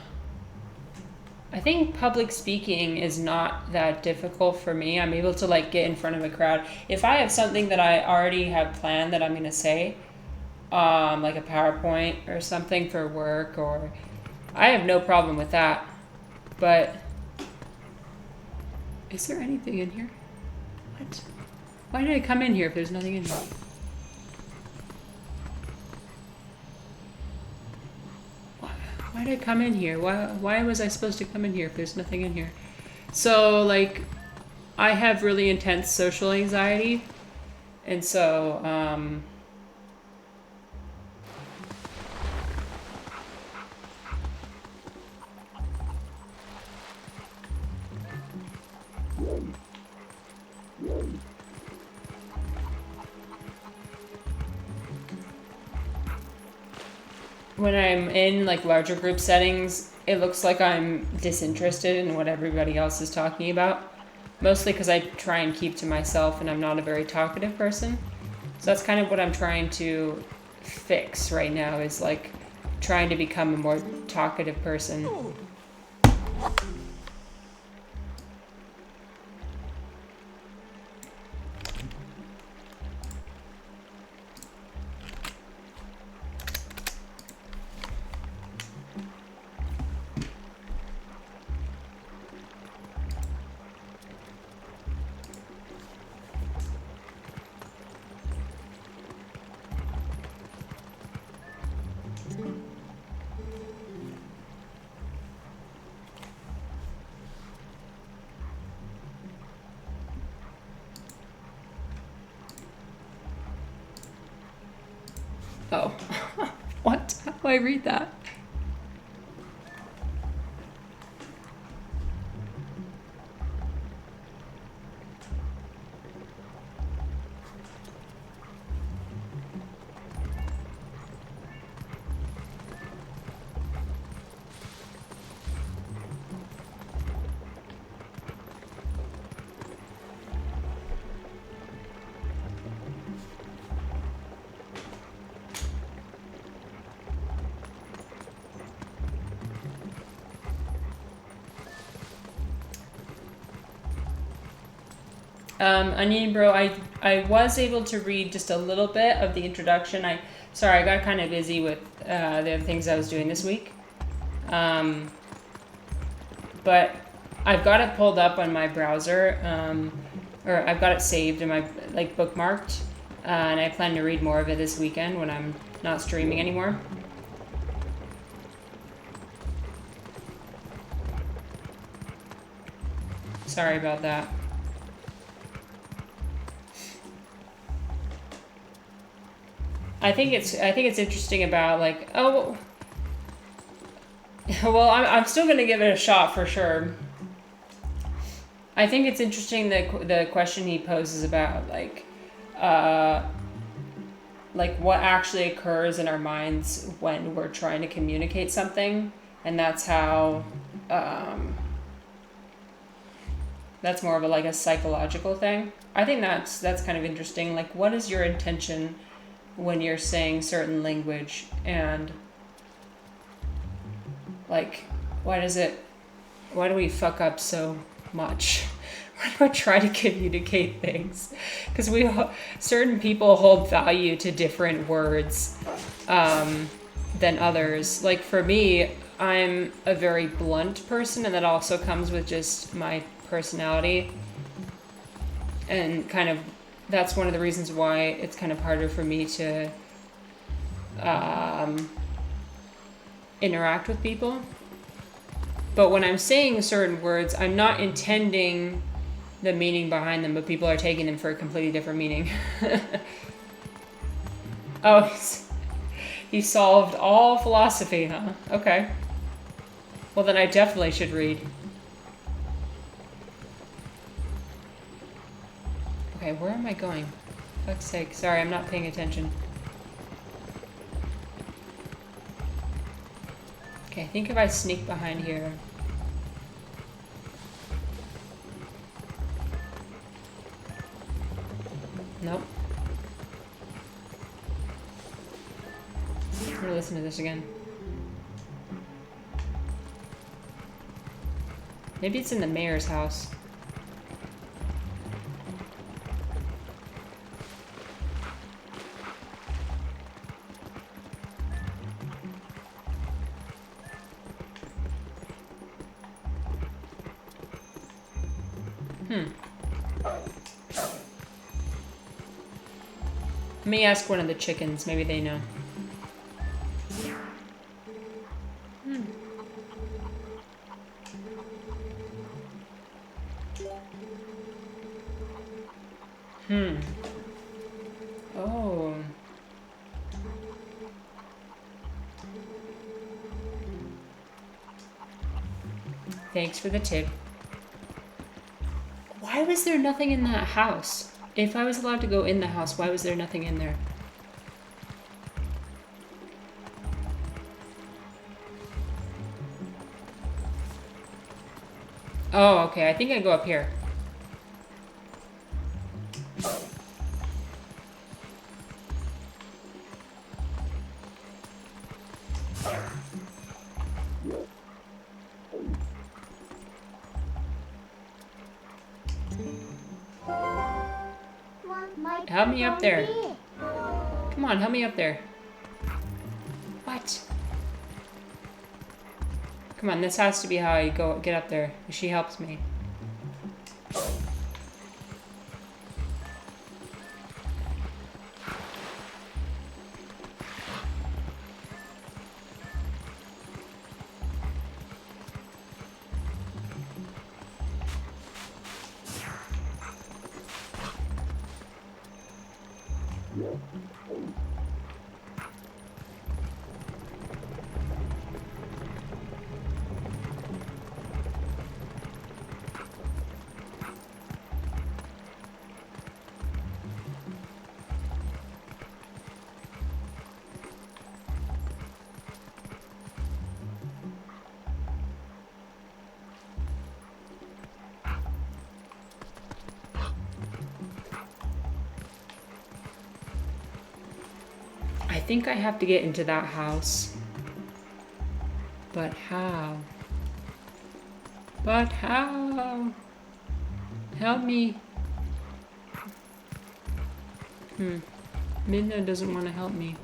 think public speaking is not that difficult for me. I'm able to like get in front of a crowd. If I have something that I already have planned that I'm going to say, like a PowerPoint or something for work, or I have no problem with that. But is there anything in here? What? Why did I come in here if there's nothing in here? Why did I come in here? Why was I supposed to come in here if there's nothing in here? So, like, I have really intense social anxiety. And so, when I'm in like larger group settings, it looks like I'm disinterested in what everybody else is talking about. Mostly because I try and keep to myself and I'm not a very talkative person. So that's kind of what I'm trying to fix right now, is like trying to become a more talkative person. Why read that? Onion Bro, I was able to read just a little bit of the introduction. Sorry, I got kind of busy with the other things I was doing this week. But I've got it pulled up on my browser, or I've got it saved in my, like, bookmarked, and I plan to read more of it this weekend when I'm not streaming anymore. Sorry about that. I think it's interesting about, like, oh, well, I'm still gonna give it a shot for sure. I think it's interesting the question he poses about, like what actually occurs in our minds when we're trying to communicate something, and that's how that's more of a psychological thing. I think that's kind of interesting. Like, what is your intention when you're saying certain language, and like, why do we fuck up so much when we're trying to communicate things? Because certain people hold value to different words than others. Like, for me, I'm a very blunt person, and that also comes with just my personality, and kind of that's one of the reasons why it's kind of harder for me to interact with people. But when I'm saying certain words, I'm not intending the meaning behind them, but people are taking them for a completely different meaning. Oh, he solved all philosophy, huh? Okay. Well, then I definitely should read. Okay, where am I going? Fuck's sake. Sorry, I'm not paying attention. Okay, I think if I sneak behind here... Nope. I'm gonna listen to this again. Maybe it's in the mayor's house. Let me ask one of the chickens. Maybe they know. Oh. Thanks for the tip. Why was there nothing in that house? If I was allowed to go in the house, why was there nothing in there? Oh, okay. I think I go up here. Help me up there. Come on, help me up there. What? Come on, this has to be how I get up there. She helps me. think I have to get into that house. But how? But how? Help me. Midna doesn't want to help me.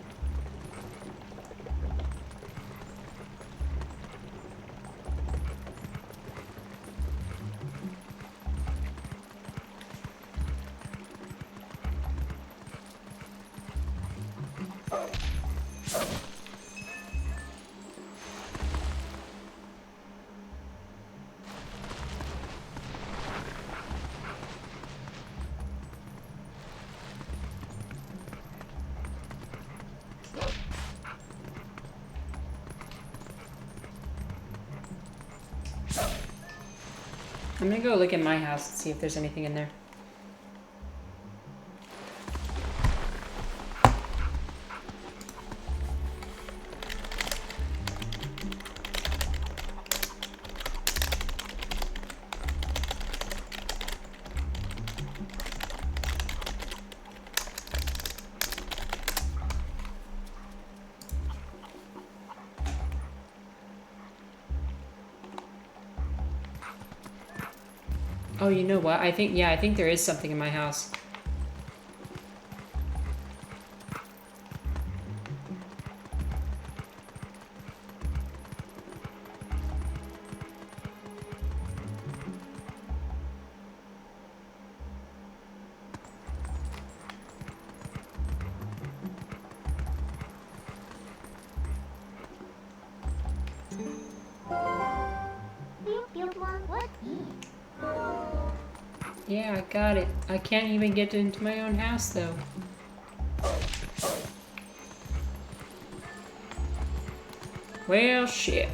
I'm gonna go look at my house and see if there's anything in there. Oh, you know what? I think there is something in my house. Yeah, I got it. I can't even get into my own house, though. Well, shit.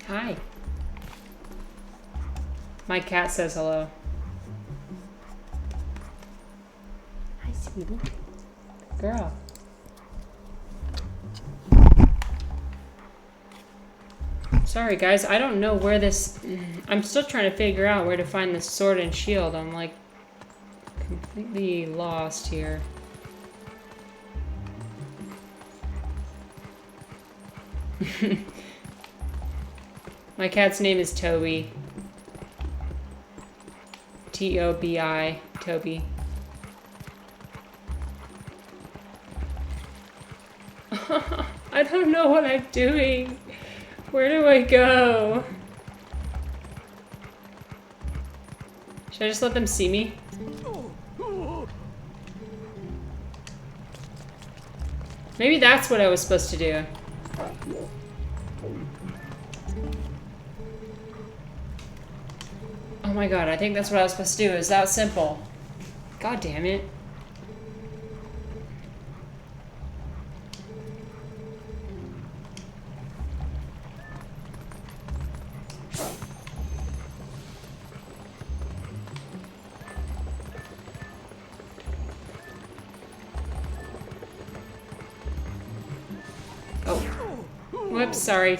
Hi. My cat says hello. Hi, sweetie. Girl. Sorry, guys. I don't know where this... I'm still trying to figure out where to find this sword and shield. I'm, like, completely lost here. My cat's name is Toby. T-O-B-I. Toby. I don't know what I'm doing. Where do I go? Should I just let them see me? Maybe that's what I was supposed to do. Oh my god, I think that's what I was supposed to do. It's that simple. God damn it. Oh. Whoops, sorry.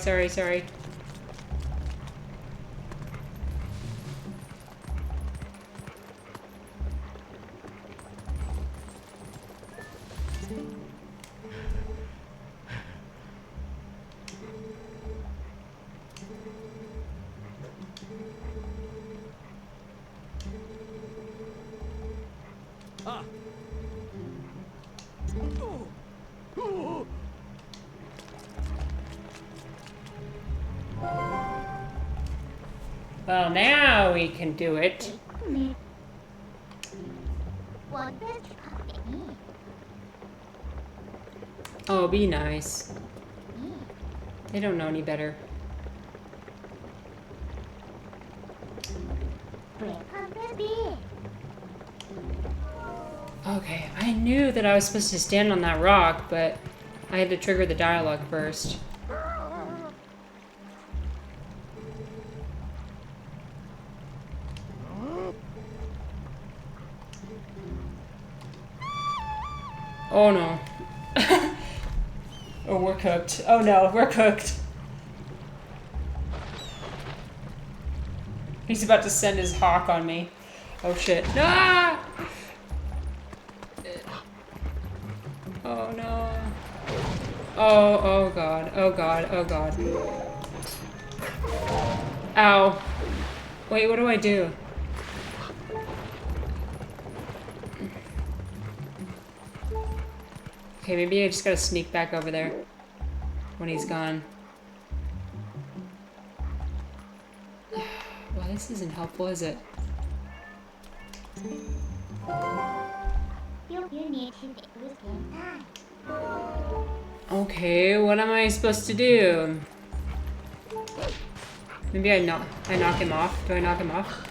Well, now we can do it. What does puppet mean? Oh, be nice. They don't know any better. Where comes the beer? Okay, I knew that I was supposed to stand on that rock, but I had to trigger the dialogue first. Oh no. Oh, we're cooked. Oh no, we're cooked. He's about to send his hawk on me. Oh shit. Ah! Oh no. Oh god. Oh god. Oh god. Ow. Wait, what do I do? Okay, maybe I just gotta sneak back over there when he's gone. Well, this isn't helpful, is it? You need to do time. Okay, what am I supposed to do? Maybe I knock him off. Do I knock him off?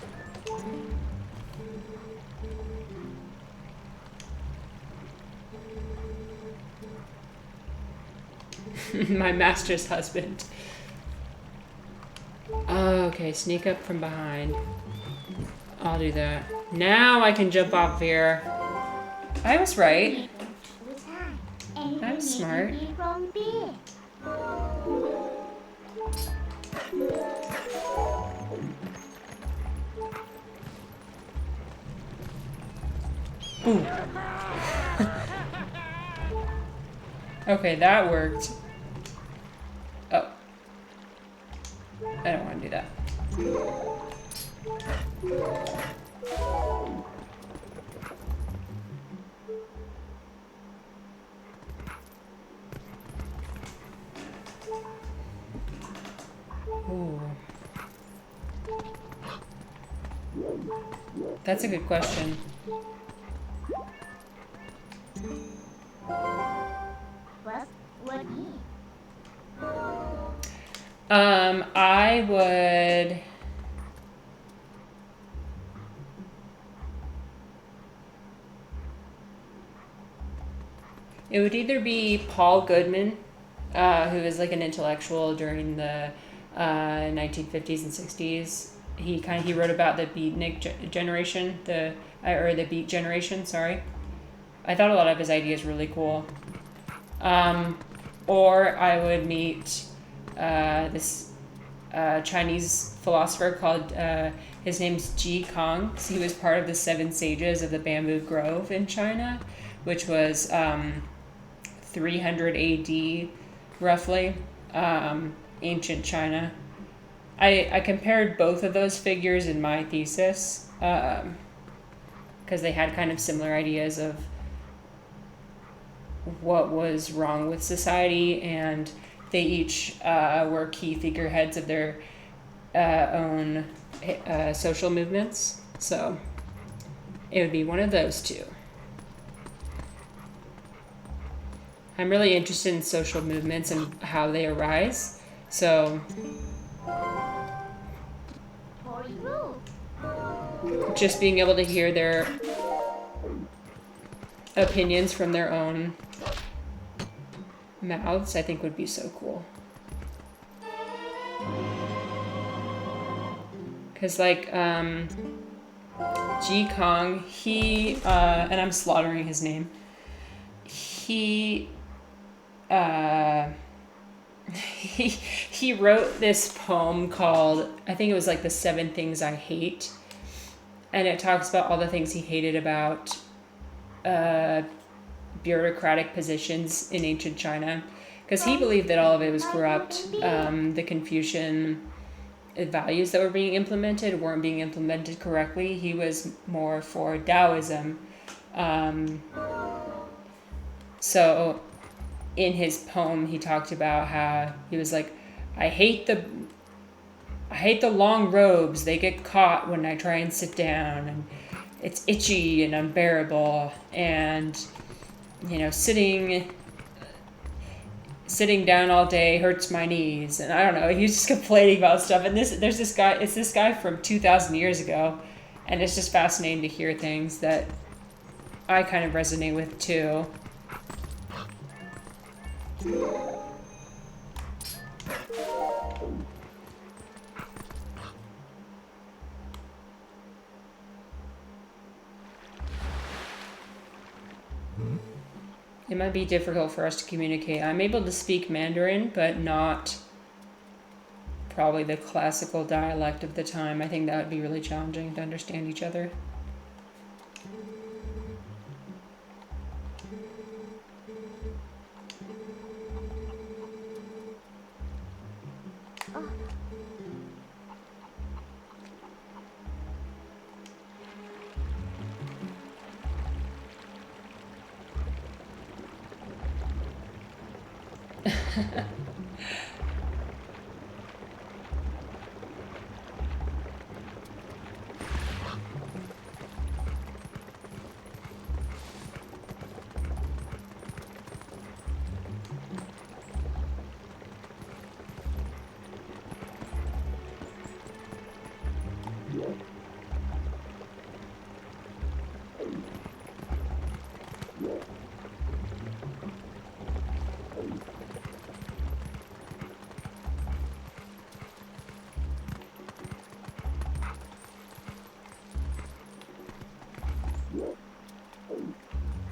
My master's husband. Okay, sneak up from behind. I'll do that. Now I can jump off here. I was right. I'm smart. Ooh. Okay, that worked. Oh. I don't want to do that. Ooh. That's a good question. What? I would... It would either be Paul Goodman, who is like an intellectual during the 1950s and 60s. He wrote about the beatnik generation, the beat generation. Sorry, I thought a lot of his ideas were really cool. Or I would meet this Chinese philosopher called his name's Ji Kong. So he was part of the 7 sages of the Bamboo Grove in China, which was 300 AD, roughly, ancient China. I compared both of those figures in my thesis because they had kind of similar ideas of what was wrong with society, and they each were key figureheads of their own social movements. So it would be one of those two. I'm really interested in social movements and how they arise. So just being able to hear their opinions from their own mouths, I think would be so cool. Because like Ji Kong, he and I'm slaughtering his name, he he wrote this poem called, I think it was like The 7 Things I Hate, and it talks about all the things he hated about bureaucratic positions in ancient China, because he believed that all of it was corrupt. The Confucian values that were being implemented weren't being implemented correctly. He was more for Taoism. So in his poem, he talked about how he was like, I hate the long robes. They get caught when I try and sit down, and it's itchy and unbearable. And, you know, sitting down all day hurts my knees. And I don't know, he was just complaining about stuff. And it's this guy from 2,000 years ago. And it's just fascinating to hear things that I kind of resonate with too. It might be difficult for us to communicate. I'm able to speak Mandarin, but not probably the classical dialect of the time. I think that would be really challenging to understand each other.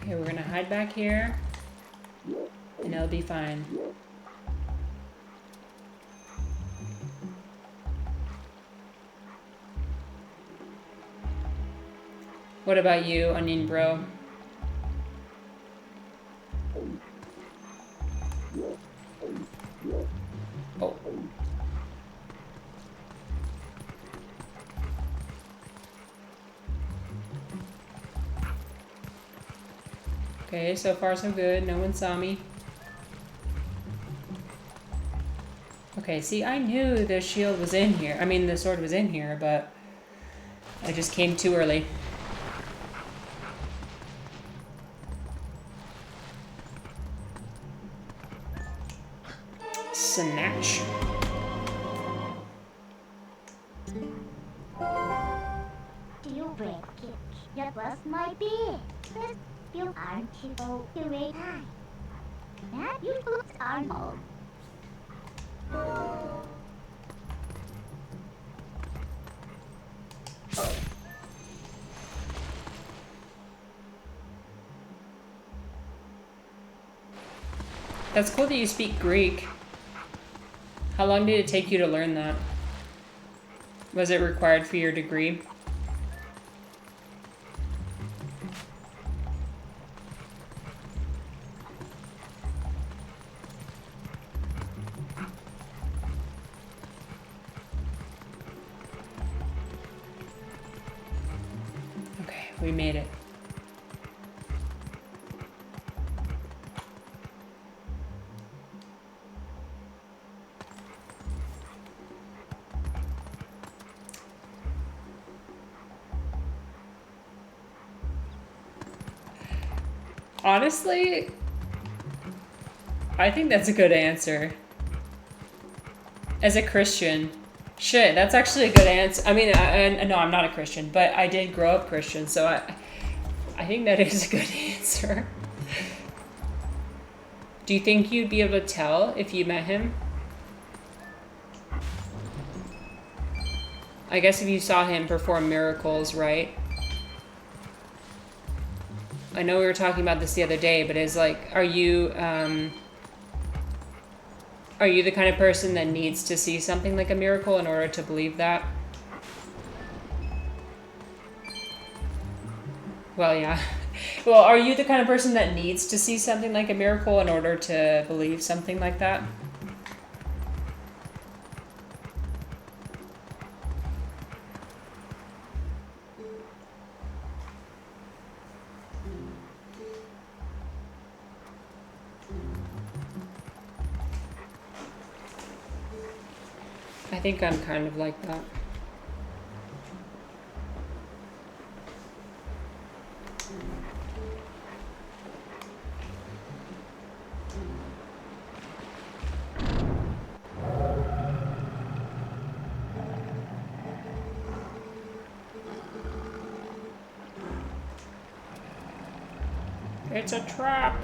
Okay, we're gonna hide back here, and it'll be fine. What about you, Onion Bro? Oh. Okay, so far so good. No one saw me. Okay, see, I knew the shield was in here. I mean, the sword was in here, but I just came too early. Snatch. Do you break it? Your boss might be. But you aren't able to wait time. That you boots are old. That's cool that you speak Greek. How long did it take you to learn that? Was it required for your degree? Okay, we made it. Honestly, I think that's a good answer. As a Christian. Shit, that's actually a good answer. I mean, no, I'm not a Christian, but I did grow up Christian, so I think that is a good answer. Do you think you'd be able to tell if you met him? I guess if you saw him perform miracles, right? I know we were talking about this the other day, but it's like, are you, Are you the kind of person that needs to see something like a miracle in order to believe that? Well, yeah. Well, are you the kind of person that needs to see something like a miracle in order to believe something like that? I think I'm kind of like that. It's a trap.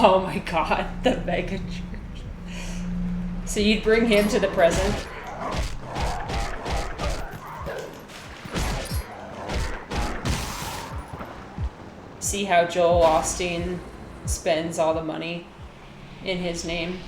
Oh my god, the mega church. So you'd bring him to the present? See how Joel Osteen spends all the money in his name?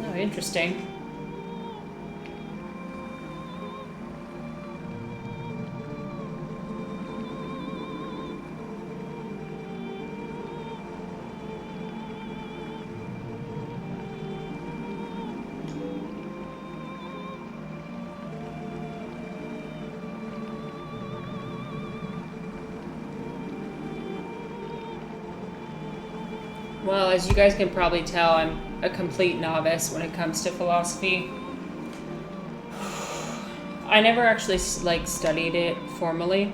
Oh, interesting. Well, as you guys can probably tell, I'm a complete novice when it comes to philosophy. I never actually studied it formally,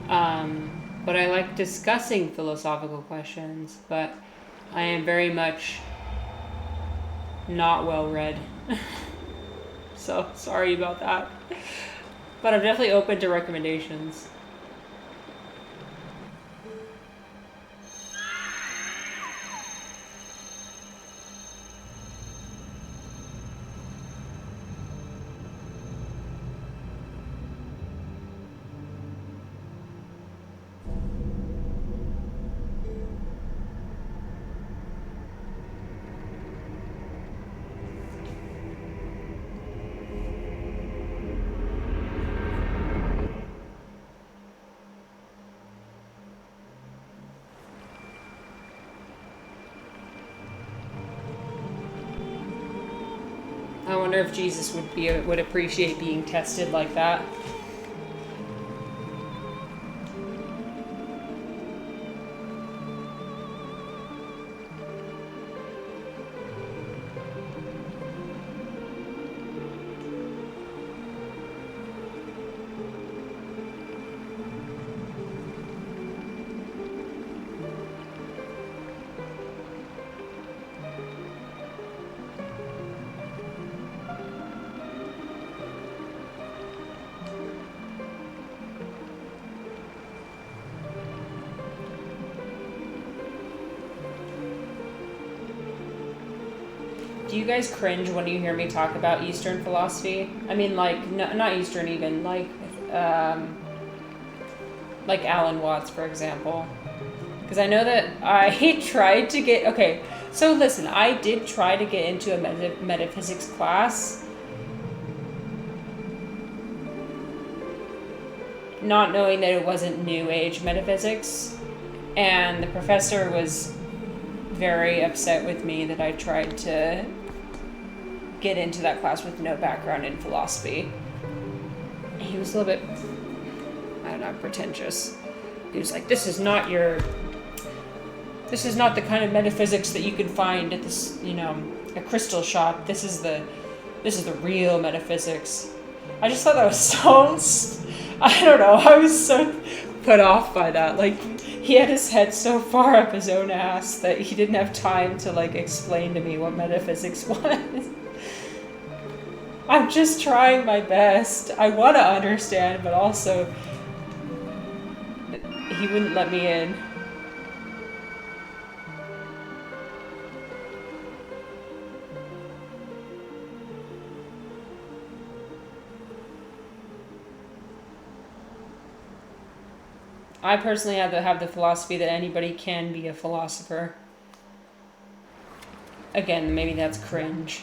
but I like discussing philosophical questions. But I am very much not well read, so sorry about that. But I'm definitely open to recommendations. I wonder if Jesus would appreciate being tested like that. Do you guys cringe when you hear me talk about Eastern philosophy? I mean, not Eastern even, like Alan Watts, for example. Because I know that I tried to get... Okay, so listen, I did try to get into a metaphysics class, not knowing that it wasn't New Age metaphysics, and the professor was very upset with me that I tried to get into that class with no background in philosophy. He was a little bit, I don't know, pretentious. He was like, this is not the kind of metaphysics that you can find at this, a crystal shop. This is the real metaphysics. I just thought that was so, I don't know, I was so put off by that. Like, he had his head so far up his own ass that he didn't have time to, like, explain to me what metaphysics was. I'm just trying my best. I want to understand, but also, he wouldn't let me in. I personally have the philosophy that anybody can be a philosopher. Again, maybe that's cringe.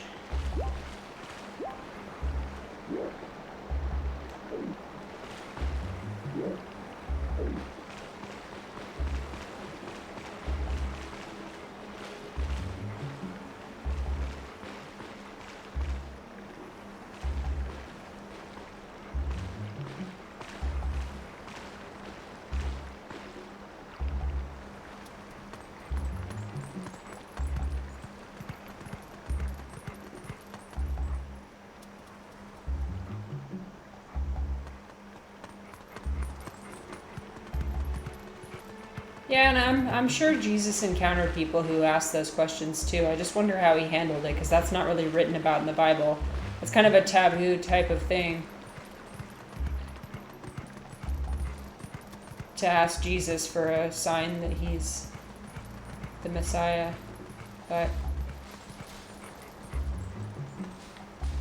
Yeah, and I'm sure Jesus encountered people who asked those questions too. I just wonder how he handled it, because that's not really written about in the Bible. It's kind of a taboo type of thing to ask Jesus for a sign that he's the Messiah. But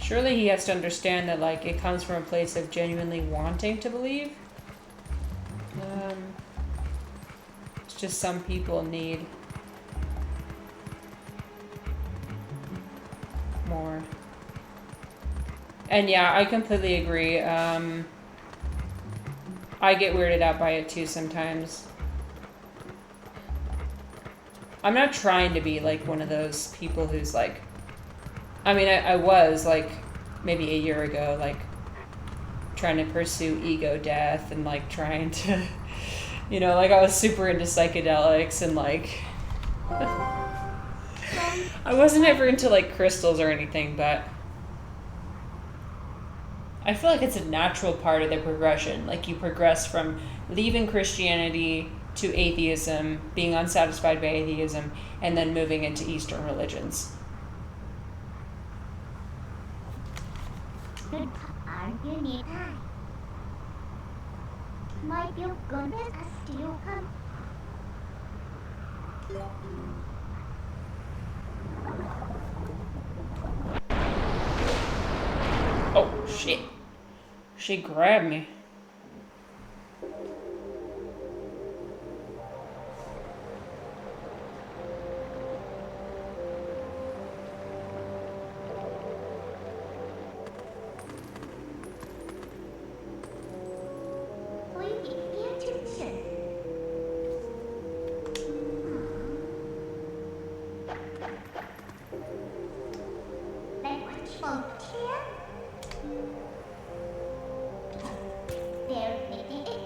surely he has to understand that, like, it comes from a place of genuinely wanting to believe. Just some people need more. And yeah, I completely agree. I get weirded out by it too sometimes. I'm not trying to be like one of those people who's like, I mean, I was like maybe a year ago, like trying to pursue ego death and like trying to like I was super into psychedelics and like I wasn't ever into like crystals or anything, but I feel like it's a natural part of the progression. Like, you progress from leaving Christianity to atheism, being unsatisfied by atheism, and then moving into Eastern religions. Good aren't you neat? My dear goodness, I still come. Oh, shit. She grabbed me. Please pay attention. Language frontier. They're making it.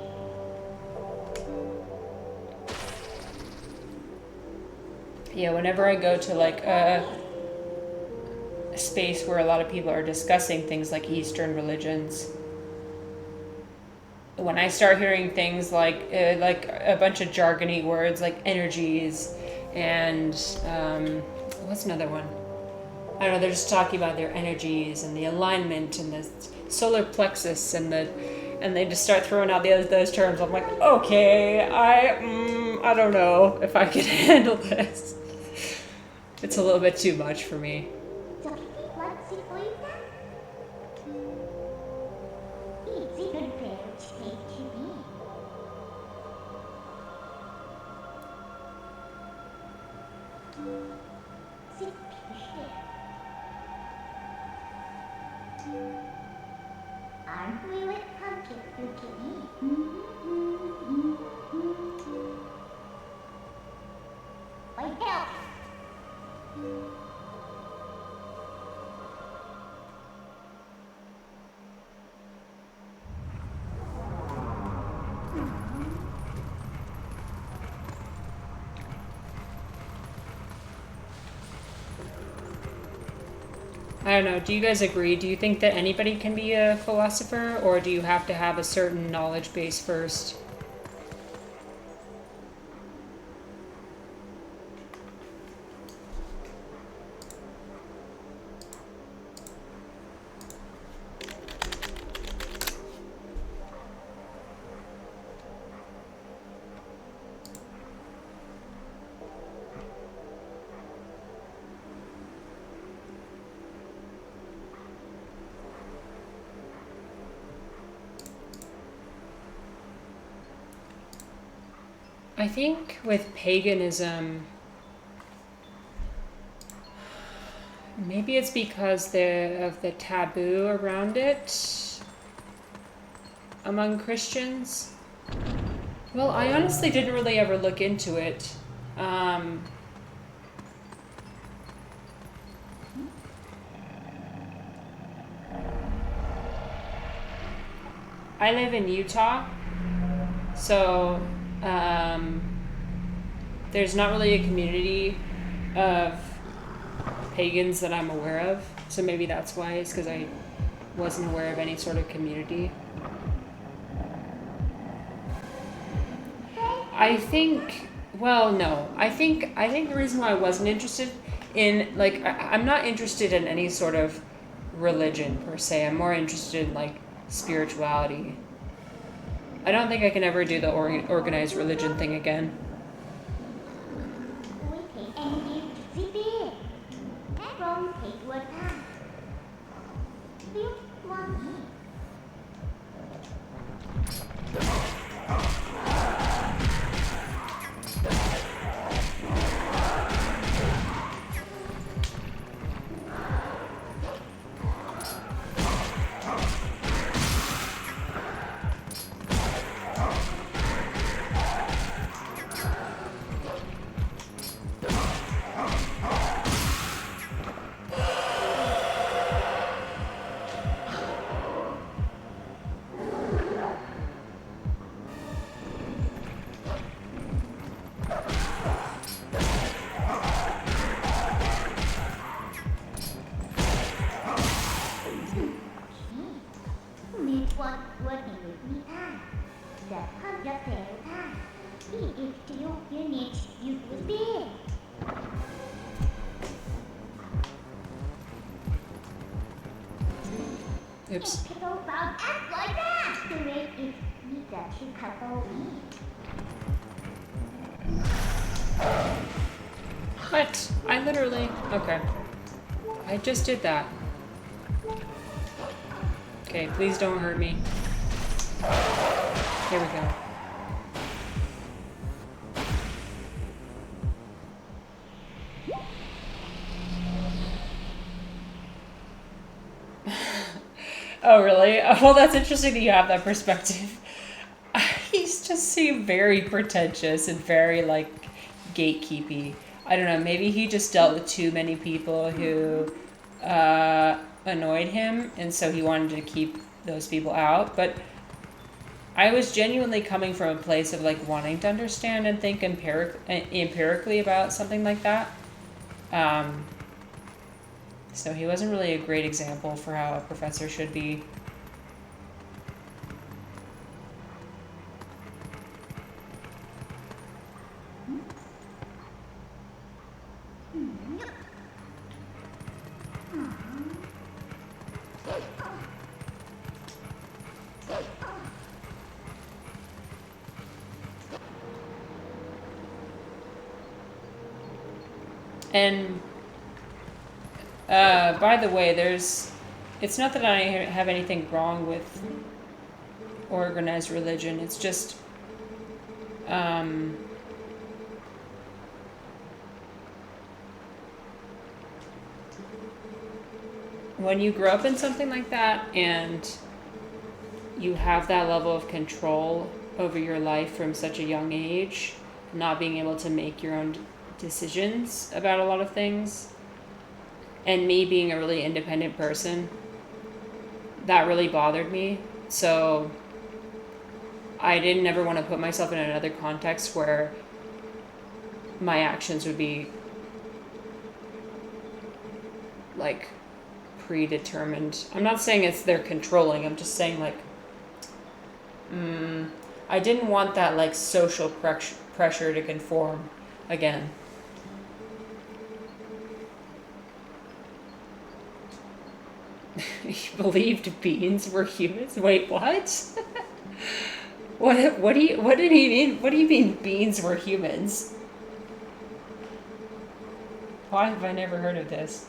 Yeah, whenever I go to like a space where a lot of people are discussing things like Eastern religions, when I start hearing things like a bunch of jargony words like energies and what's another one? I don't know. They're just talking about their energies and the alignment and the solar plexus and they just start throwing out those terms. I'm like, okay, I don't know if I can handle this. It's a little bit too much for me. Aren't we with pumpkin cookie? My help! I don't know. Do you guys agree? Do you think that anybody can be a philosopher, or do you have to have a certain knowledge base first? I think with paganism, maybe it's because of the taboo around it among Christians. Well, I honestly didn't really ever look into it. I live in Utah, so there's not really a community of pagans that I'm aware of. So maybe that's why, it's because I wasn't aware of any sort of community. I think, well, no. I think the reason why I wasn't interested in, like, I'm not interested in any sort of religion per se. I'm more interested in, like, spirituality. I don't think I can ever do the organized religion thing again. Oops. What? I literally... Okay. I just did that. Okay, please don't hurt me. Here we go. Oh, really? Well, that's interesting that you have that perspective. He's just seemed very pretentious and very, like, gatekeepy. I don't know, maybe he just dealt with too many people who annoyed him, and so he wanted to keep those people out. But I was genuinely coming from a place of, like, wanting to understand and think empirically about something like that. So he wasn't really a great example for how a professor should be. And by the way, it's not that I have anything wrong with organized religion. It's just, when you grow up in something like that and you have that level of control over your life from such a young age, not being able to make your own decisions about a lot of things, and me being a really independent person, that really bothered me. So I didn't ever want to put myself in another context where my actions would be, like, predetermined. I'm not saying it's they're controlling. I'm just saying like, I didn't want that like social pressure to conform again. You believed beings were humans? Wait, what? What do you, what did he mean? What do you mean beings were humans? Why have I never heard of this?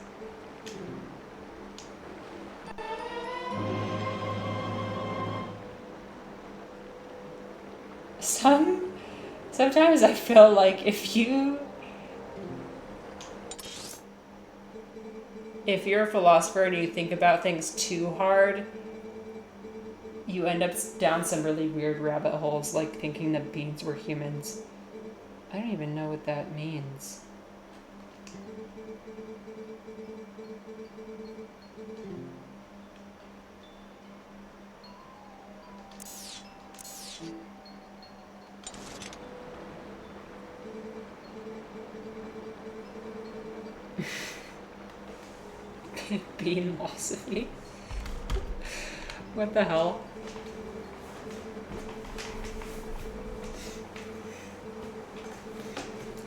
Sometimes I feel like if you're a philosopher and you think about things too hard, you end up down some really weird rabbit holes, like thinking that beings were humans. I don't even know what that means. Being philosophy? What the hell?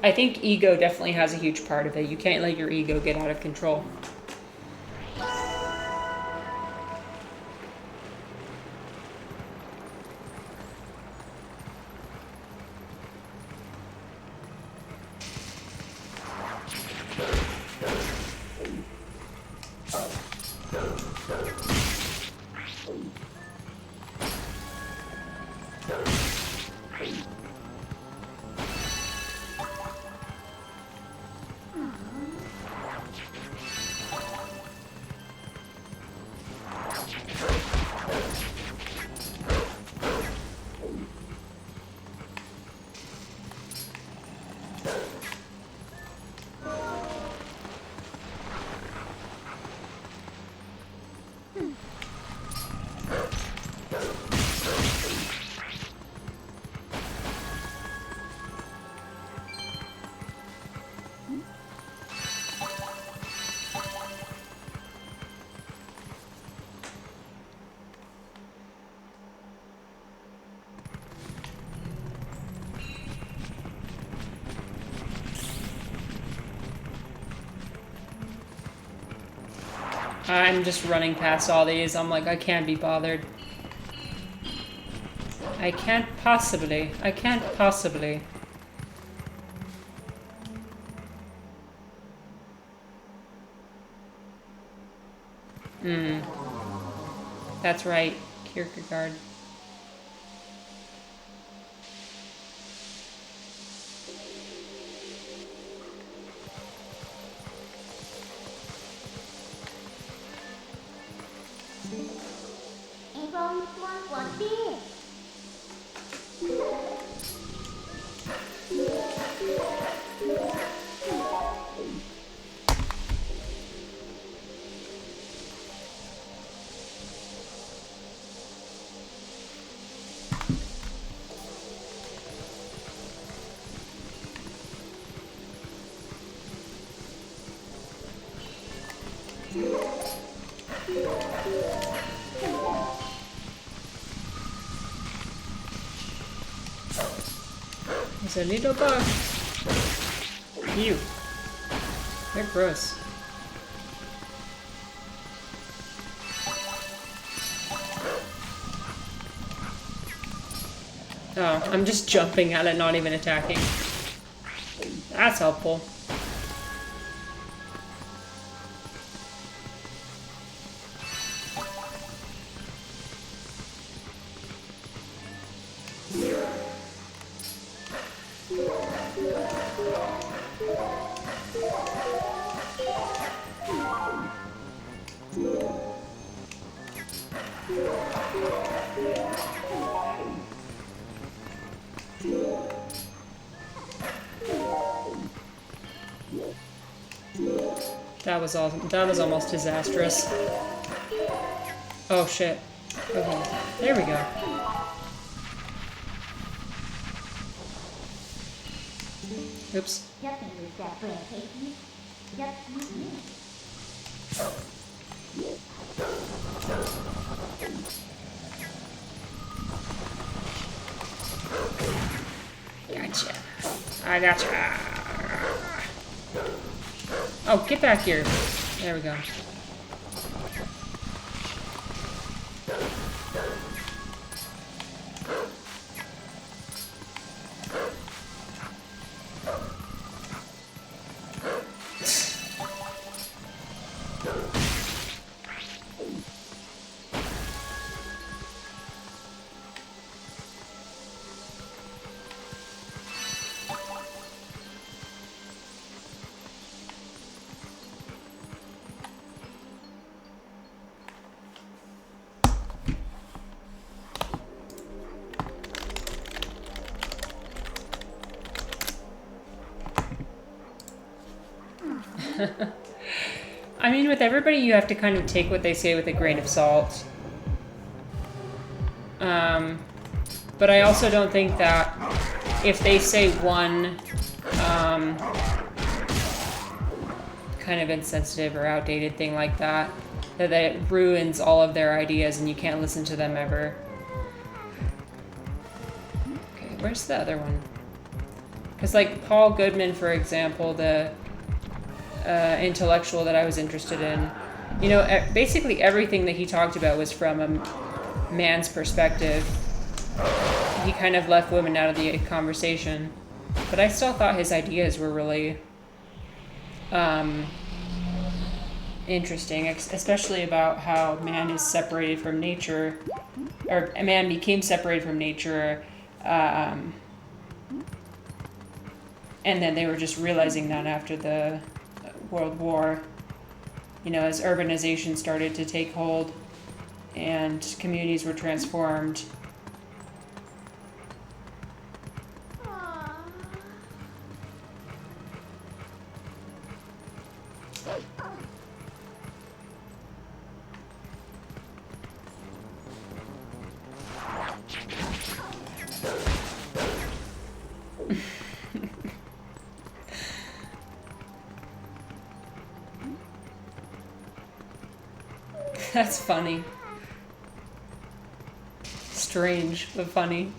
I think ego definitely has a huge part of it. You can't let your ego get out of control. I'm just running past all these. I'm like, I can't be bothered. I can't possibly. That's right, Kierkegaard. There's a little bug. Ew. They're gross. Oh, I'm just jumping at it, not even attacking. That's helpful. That was awesome. That was almost disastrous. Oh shit. Okay. There we go. Oops. I gotcha. Oh, get back here. There we go. I mean, with everybody, you have to kind of take what they say with a grain of salt. But I also don't think that if they say one kind of insensitive or outdated thing like that, that it ruins all of their ideas and you can't listen to them ever. Okay, where's the other one? Because, like, Paul Goodman, for example, the intellectual that I was interested in, you know, basically everything that he talked about was from a man's perspective. He kind of left women out of the conversation, but I still thought his ideas were really interesting, especially about how man is separated from nature, or a man became separated from nature, and then they were just realizing that after the World War, you know, as urbanization started to take hold and communities were transformed. That's funny. Strange, but funny.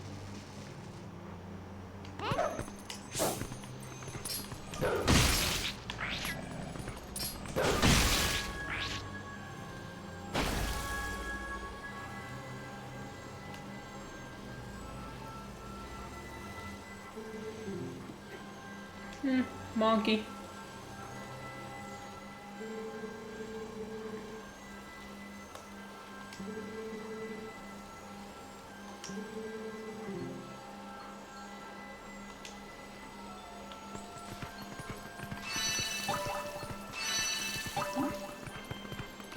Monkey.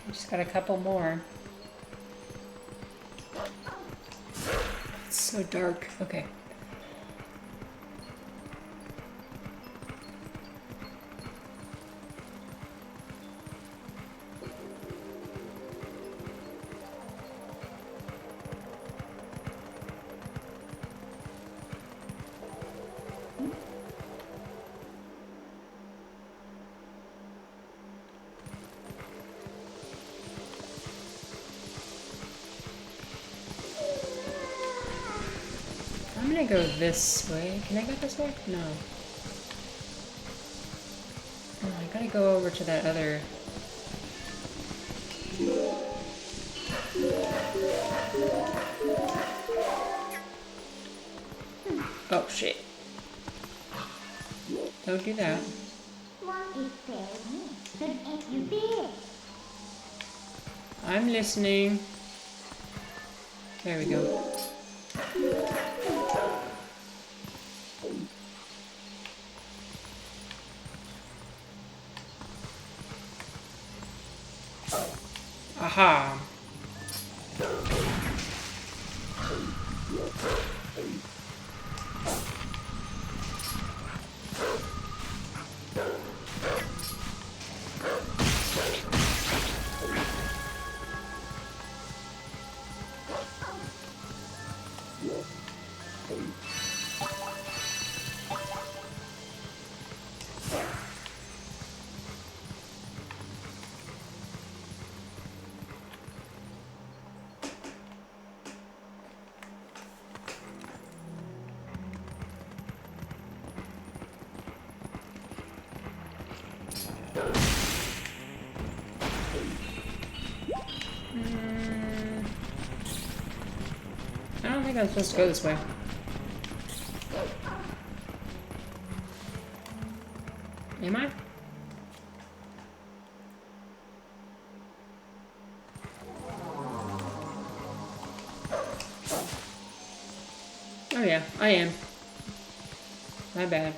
Just got a couple more. It's so dark. Okay. I'm gonna go this way. Can I go this way? No. Oh, I gotta go over to that other... Oh, shit. Don't do that. I'm listening. There we go. Aha. think I'm supposed to go this way. Am I? Oh yeah, I am. My bad.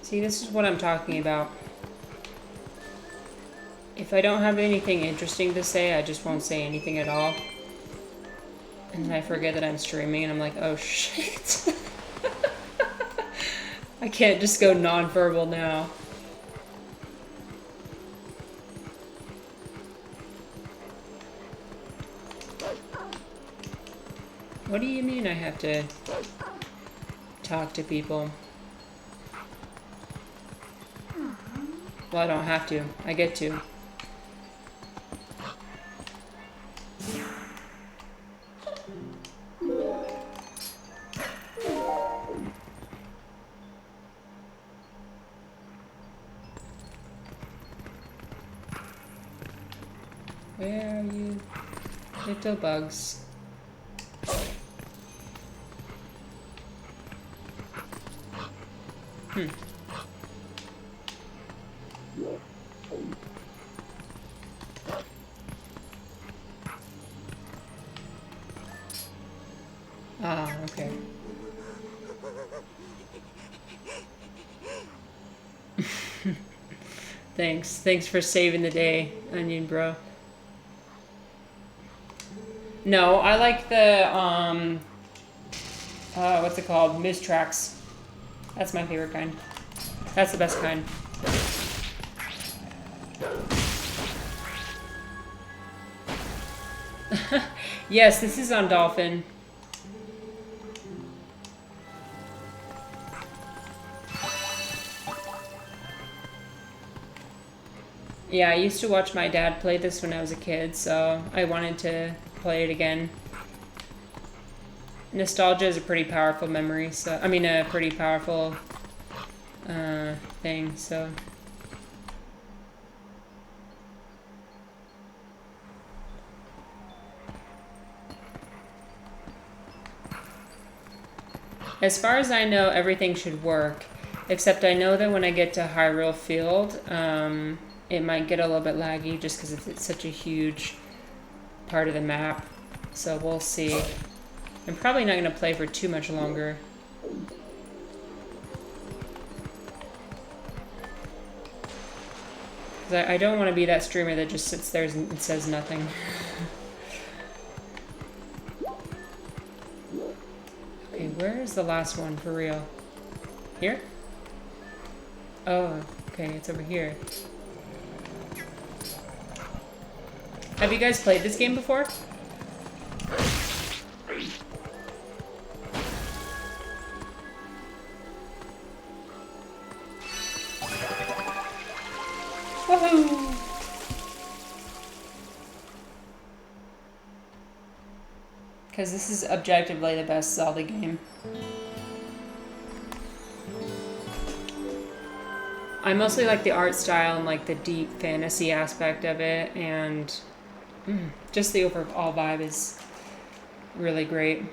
See, this is what I'm talking about. If I don't have anything interesting to say, I just won't say anything at all. And then I forget that I'm streaming and I'm like, oh shit. I can't just go non-verbal now. What do you mean I have to talk to people? Well, I don't have to. I get to. Where are you, little bugs? Ah, okay. Thanks for saving the day, Onion Bro. No, I like the, what's it called? Mistracks. That's my favorite kind. That's the best kind. Yes, this is on Dolphin. Yeah, I used to watch my dad play this when I was a kid, so I wanted to play it again. Nostalgia is a pretty powerful memory, so I mean a pretty powerful thing, so. As far as I know, everything should work, except I know that when I get to Hyrule Field, it might get a little bit laggy just because it's such a huge part of the map. So we'll see. I'm probably not going to play for too much longer. Because I don't want to be that streamer that just sits there and says nothing. Okay, where is the last one for real? Here? Oh, okay, it's over here. Have you guys played this game before? Woohoo! Because this is objectively the best Zelda game. I mostly like the art style and like the deep fantasy aspect of it, and just the overall vibe is really great.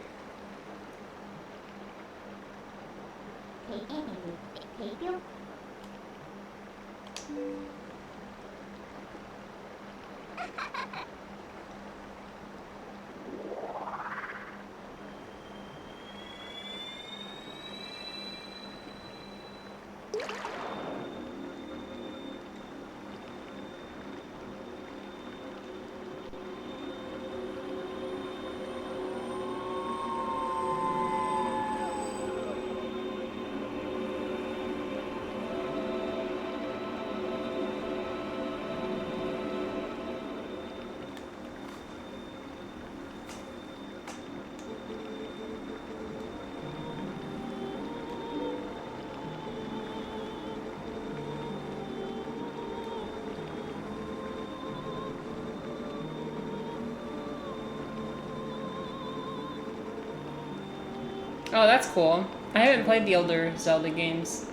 Oh, that's cool. I haven't played the older Zelda games.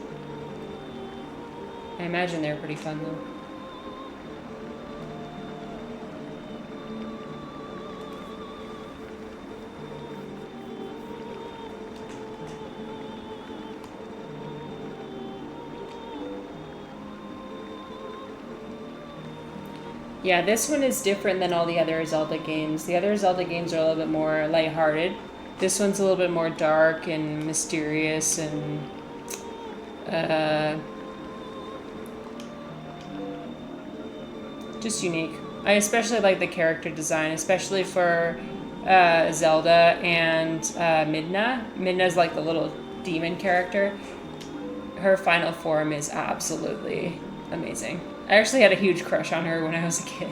I imagine they're pretty fun though. Yeah, this one is different than all the other Zelda games. The other Zelda games are a little bit more lighthearted. This one's a little bit more dark and mysterious and just unique. I especially like the character design, especially for Zelda and Midna. Midna's like the little demon character. Her final form is absolutely amazing. I actually had a huge crush on her when I was a kid.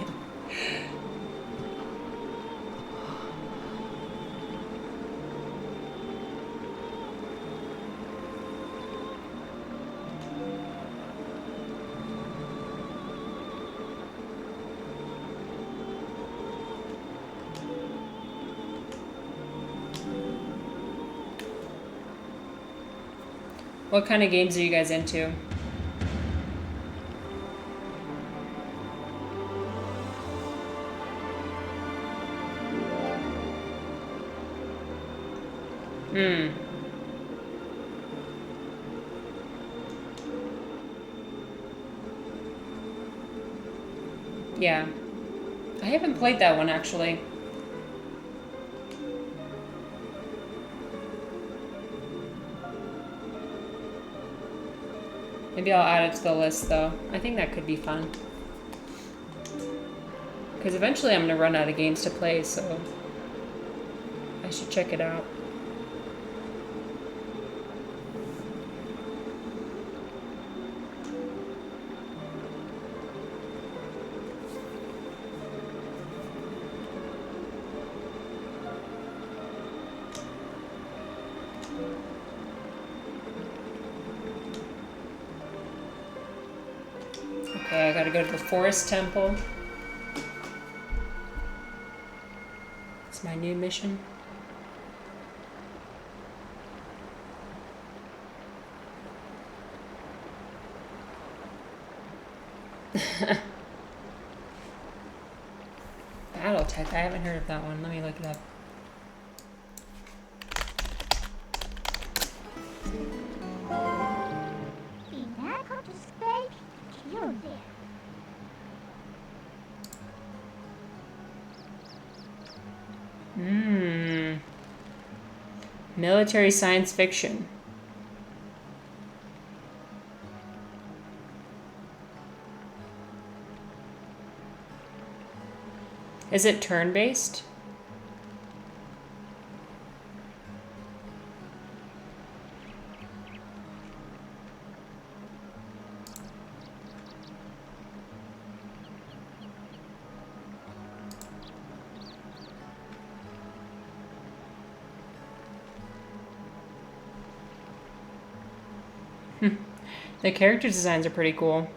What kind of games are you guys into? Yeah. I haven't played that one actually. Maybe I'll add it to the list though. I think that could be fun. Because eventually I'm going to run out of games to play, so I should check it out. Okay, I gotta go to the forest temple. It's my new mission. Battletech, I haven't heard of that one. Let me look it up. Military science fiction. Is it turn-based? The character designs are pretty cool.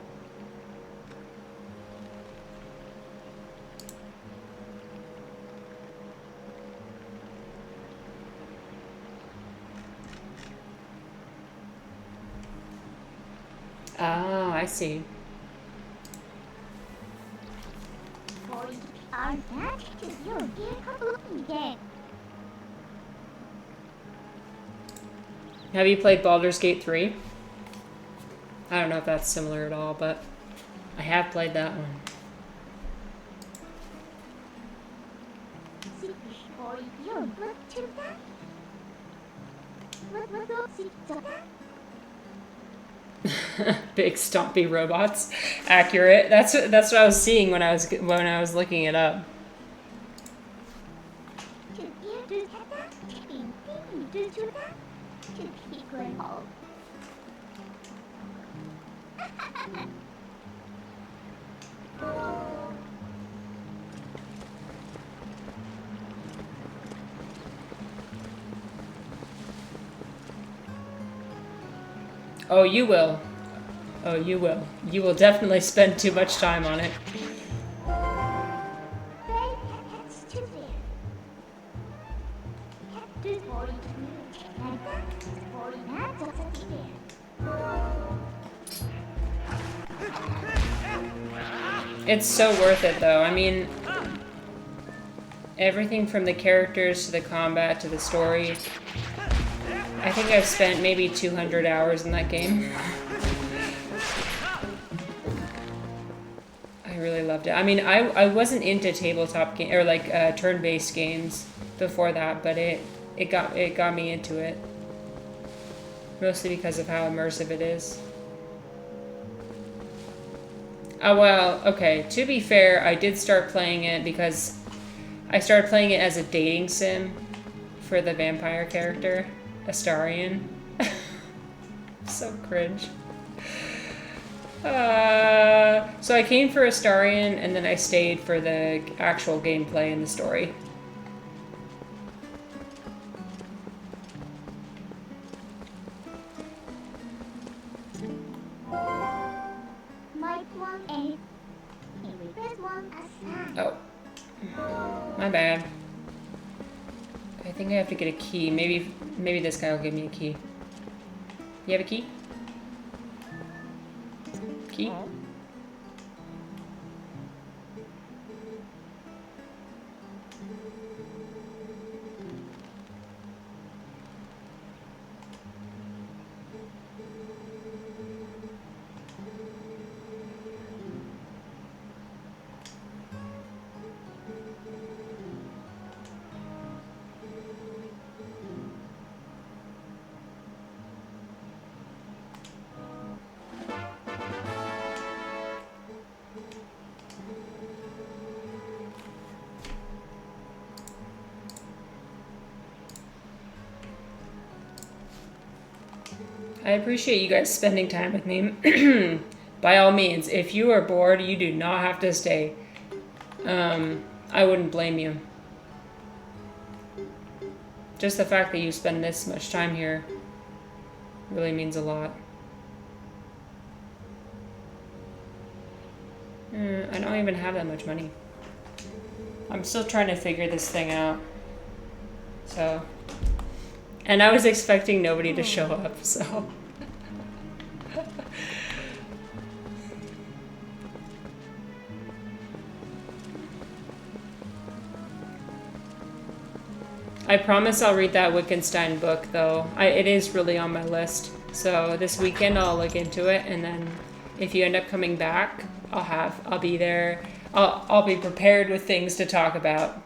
Oh, I see. Have you played Baldur's Gate 3? I don't know if that's similar at all, but I have played that one. Big stompy robots. Accurate. That's what I was seeing when I was looking it up. Oh, you will. Oh, you will. You will definitely spend too much time on it. It's so worth it, though. I mean, everything from the characters to the combat to the story. I think I've spent maybe 200 hours in that game. I really loved it. I mean, I wasn't into tabletop game or like turn-based games before that, but it got me into it. Mostly because of how immersive it is. Oh, well, okay. To be fair, I did start playing it because I started playing it as a dating sim for the vampire character, Astarion. So cringe. So I came for Astarion, and then I stayed for the actual gameplay and the story. Oh. My bad. I think I have to get a key. Maybe this guy will give me a key. You have a key? Key? I appreciate you guys spending time with me. By all means, if you are bored, you do not have to stay. I wouldn't blame you. Just the fact that you spend this much time here really means a lot. I don't even have that much money. I'm still trying to figure this thing out. So... And I was expecting nobody to show up, so... I promise I'll read that Wittgenstein book, though. It is really on my list. So this weekend I'll look into it, and then if you end up coming back, I'll be there. I'll be prepared with things to talk about.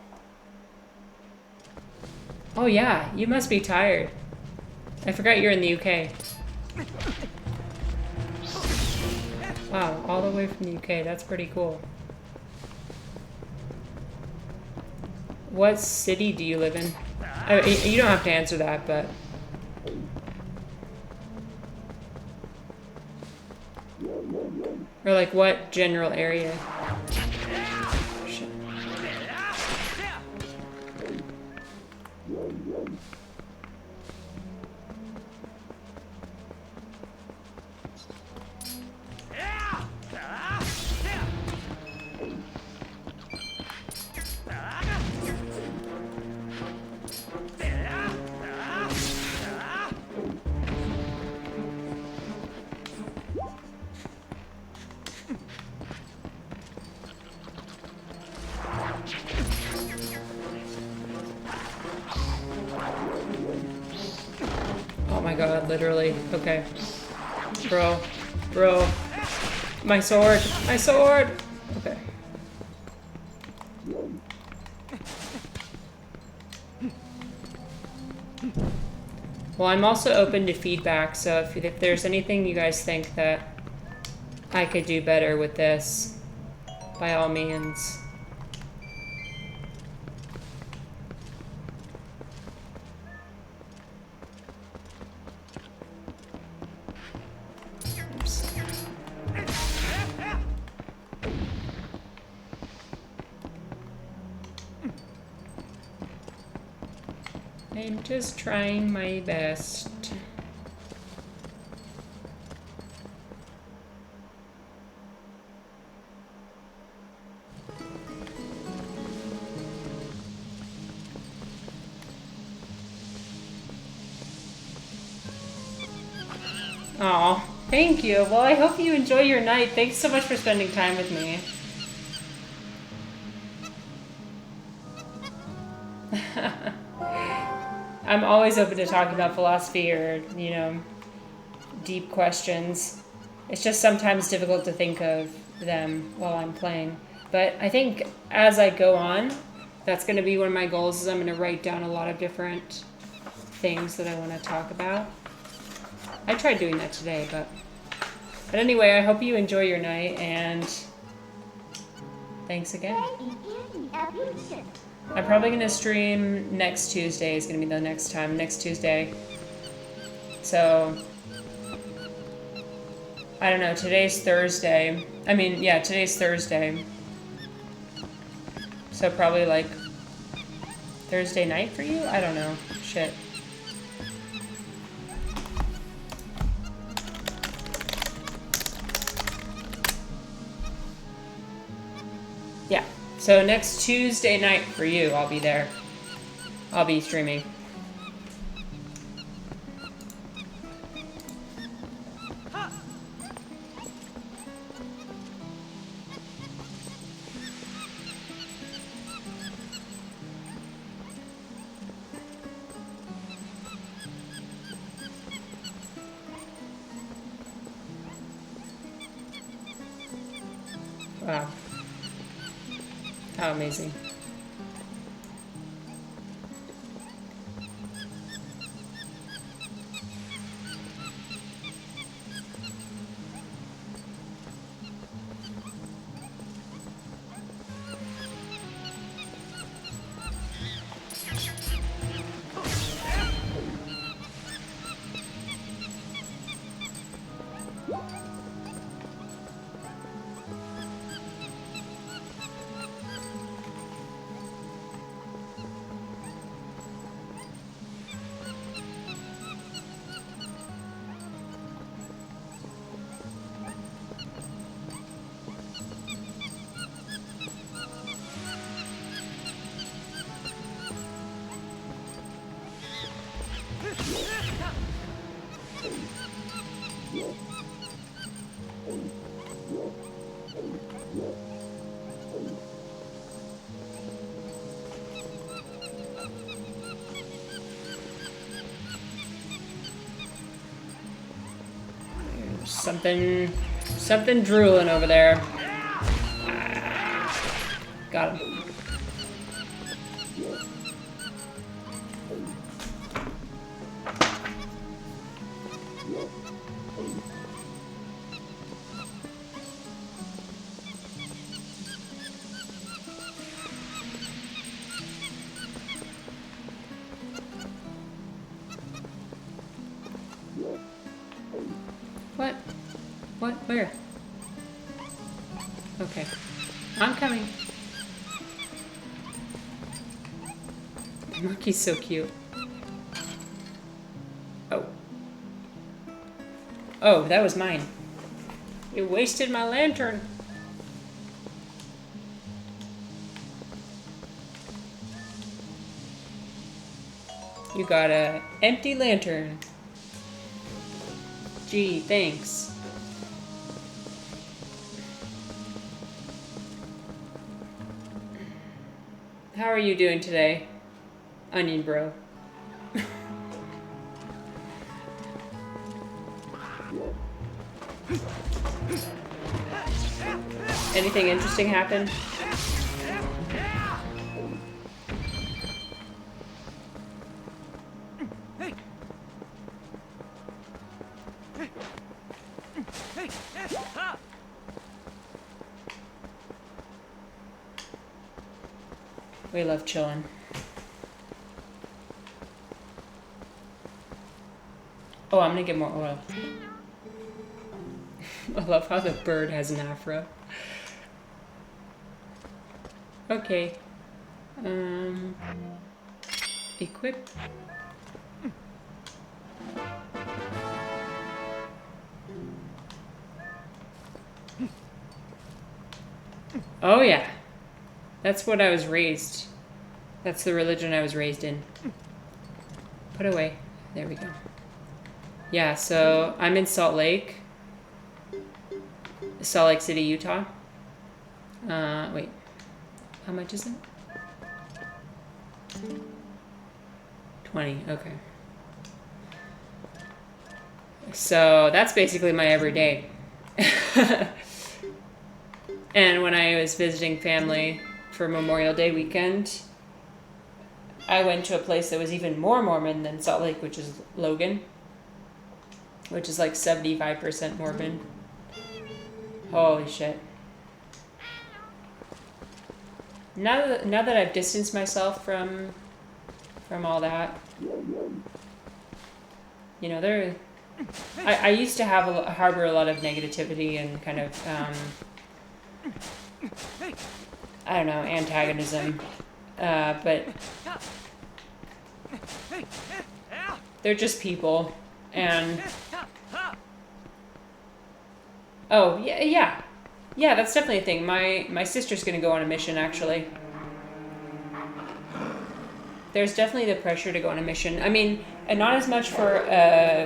Oh yeah, you must be tired. I forgot you're in the UK. Wow, all the way from the UK. That's pretty cool. What city do you live in? You don't have to answer that, but... Or like what general area? Literally. Okay. Bro. My sword. Okay. Well, I'm also open to feedback, so if there's anything you guys think that I could do better with this, by all means. I'm just trying my best. Aw, thank you. Well, I hope you enjoy your night. Thanks so much for spending time with me. I'm always open to talking about philosophy or, you know, deep questions. It's just sometimes difficult to think of them while I'm playing. But I think as I go on, that's going to be one of my goals is I'm going to write down a lot of different things that I want to talk about. I tried doing that today, but anyway, I hope you enjoy your night, and thanks again. I'm probably going to stream next Tuesday is going to be the next time, next Tuesday. So, I don't know, today's Thursday. I mean, yeah, today's Thursday. So probably like Thursday night for you? I don't know. Shit. Yeah. So next Tuesday night for you, I'll be there. I'll be streaming. Wow. How amazing. Something drooling over there. Got him. What? What? Where? Okay. I'm coming. The monkey's so cute. Oh. Oh, that was mine. You wasted my lantern. You got a empty lantern. Gee, thanks. How are you doing today, Onion Bro? Anything interesting happen? We love chilling. Oh, I'm gonna get more oil. I love how the bird has an afro. Okay. Equip. Oh yeah. That's what I was raised. That's the religion I was raised in. Put away. There we go. Yeah, so I'm in Salt Lake City, Utah. Wait. How much is it? 20, okay. So that's basically my everyday. And when I was visiting family for Memorial Day weekend, I went to a place that was even more Mormon than Salt Lake, which is Logan, which is like 75% Mormon. Holy shit. Now that I've distanced myself from all that, you know, I used to harbor a lot of negativity and kind of, I don't know, antagonism, but they're just people, and oh yeah, that's definitely a thing. My sister's gonna go on a mission, actually. There's definitely the pressure to go on a mission. I mean, and not as much for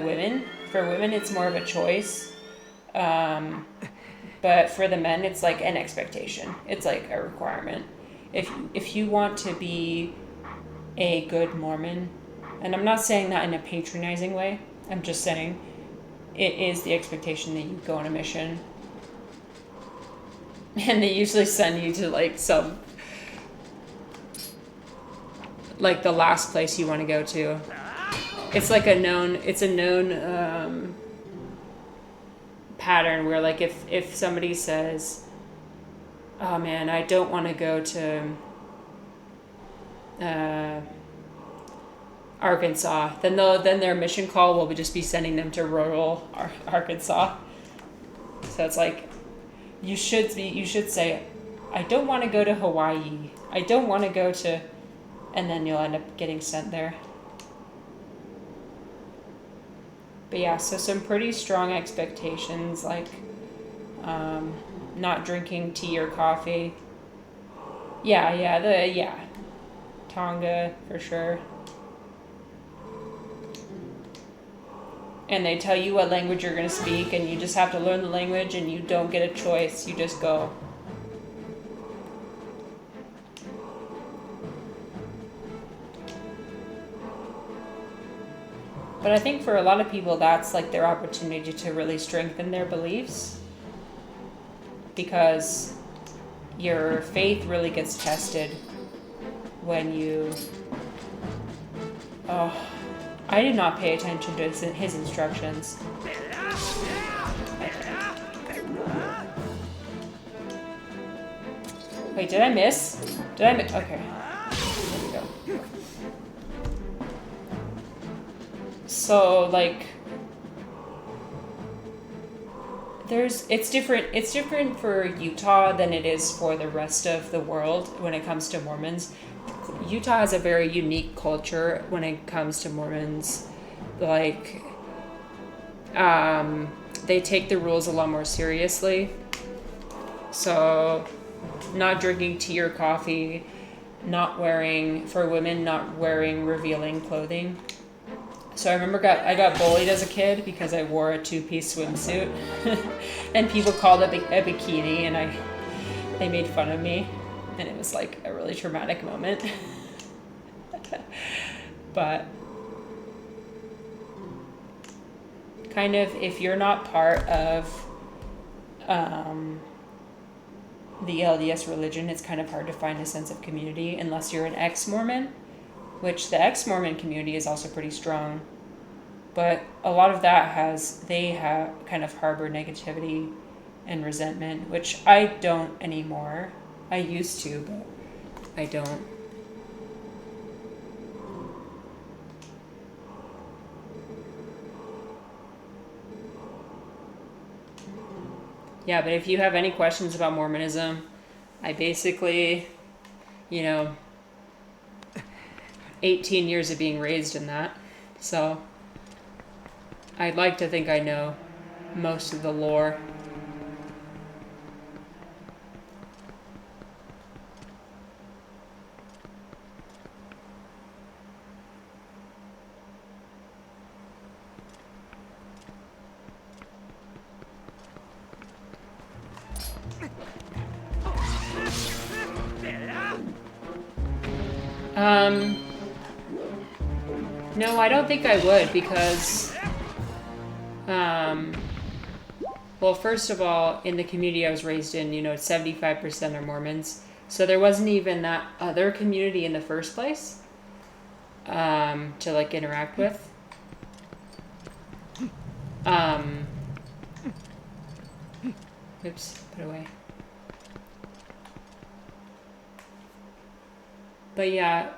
women. For women, it's more of a choice. But for the men, it's like an expectation. It's like a requirement. If you want to be a good Mormon, and I'm not saying that in a patronizing way, I'm just saying it is the expectation that you go on a mission. And they usually send you to like like the last place you want to go to. It's like a known pattern where, like, if somebody says, oh man, I don't want to go to Arkansas, then their mission call will just be sending them to rural Arkansas. So it's like, you should say, I don't want to go to Hawaii, I don't want to go to, and then you'll end up getting sent there. But yeah, so some pretty strong expectations, like not drinking tea or coffee. Tonga for sure. And they tell you what language you're going to speak, and you just have to learn the language, and you don't get a choice, you just go. But I think for a lot of people, that's like their opportunity to really strengthen their beliefs, because your faith really gets tested when you... Oh, I did not pay attention to his instructions. Wait, did I miss? Okay. There we go. So, like, it's different for Utah than it is for the rest of the world when it comes to Mormons. Utah has a very unique culture when it comes to Mormons. Like, they take the rules a lot more seriously. So, not drinking tea or coffee, for women, not wearing revealing clothing. So I remember I got bullied as a kid because I wore a 2-piece swimsuit, and people called it a bikini, and they made fun of me, and it was like a really traumatic moment. But kind of, if you're not part of the LDS religion, it's kind of hard to find a sense of community unless you're an ex-Mormon, which the ex-Mormon community is also pretty strong. But a lot of that they have kind of harbor negativity and resentment, which I don't anymore. I used to, but I don't. Yeah, but if you have any questions about Mormonism, I basically, 18 years of being raised in that. So I'd like to think I know most of the lore. No, I don't think I would because, well, first of all, in the community I was raised in, 75% are Mormons. So there wasn't even that other community in the first place to like interact with. Oops, put away. But yeah,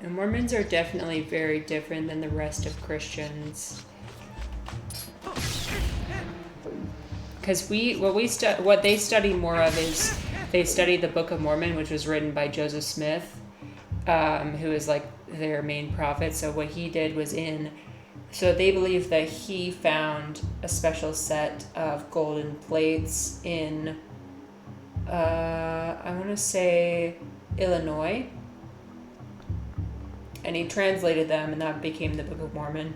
Mormons are definitely very different than the rest of Christians. Because what they study more of is they study the Book of Mormon, which was written by Joseph Smith, who is like their main prophet. So what he did was so they believe that he found a special set of golden plates in, I want to say Illinois, and he translated them, and that became the Book of Mormon.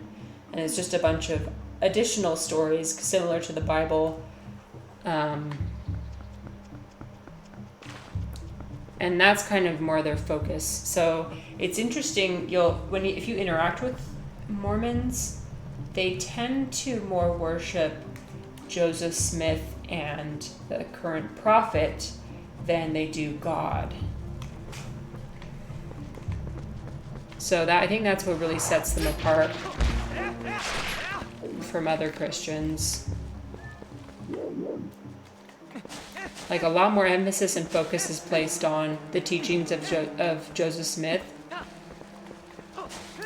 And it's just a bunch of additional stories similar to the Bible, and that's kind of more their focus. So it's interesting. If you interact with Mormons, they tend to more worship Joseph Smith and the current prophet than they do God. So I think that's what really sets them apart from other Christians. Like a lot more emphasis and focus is placed on the teachings of Joseph Smith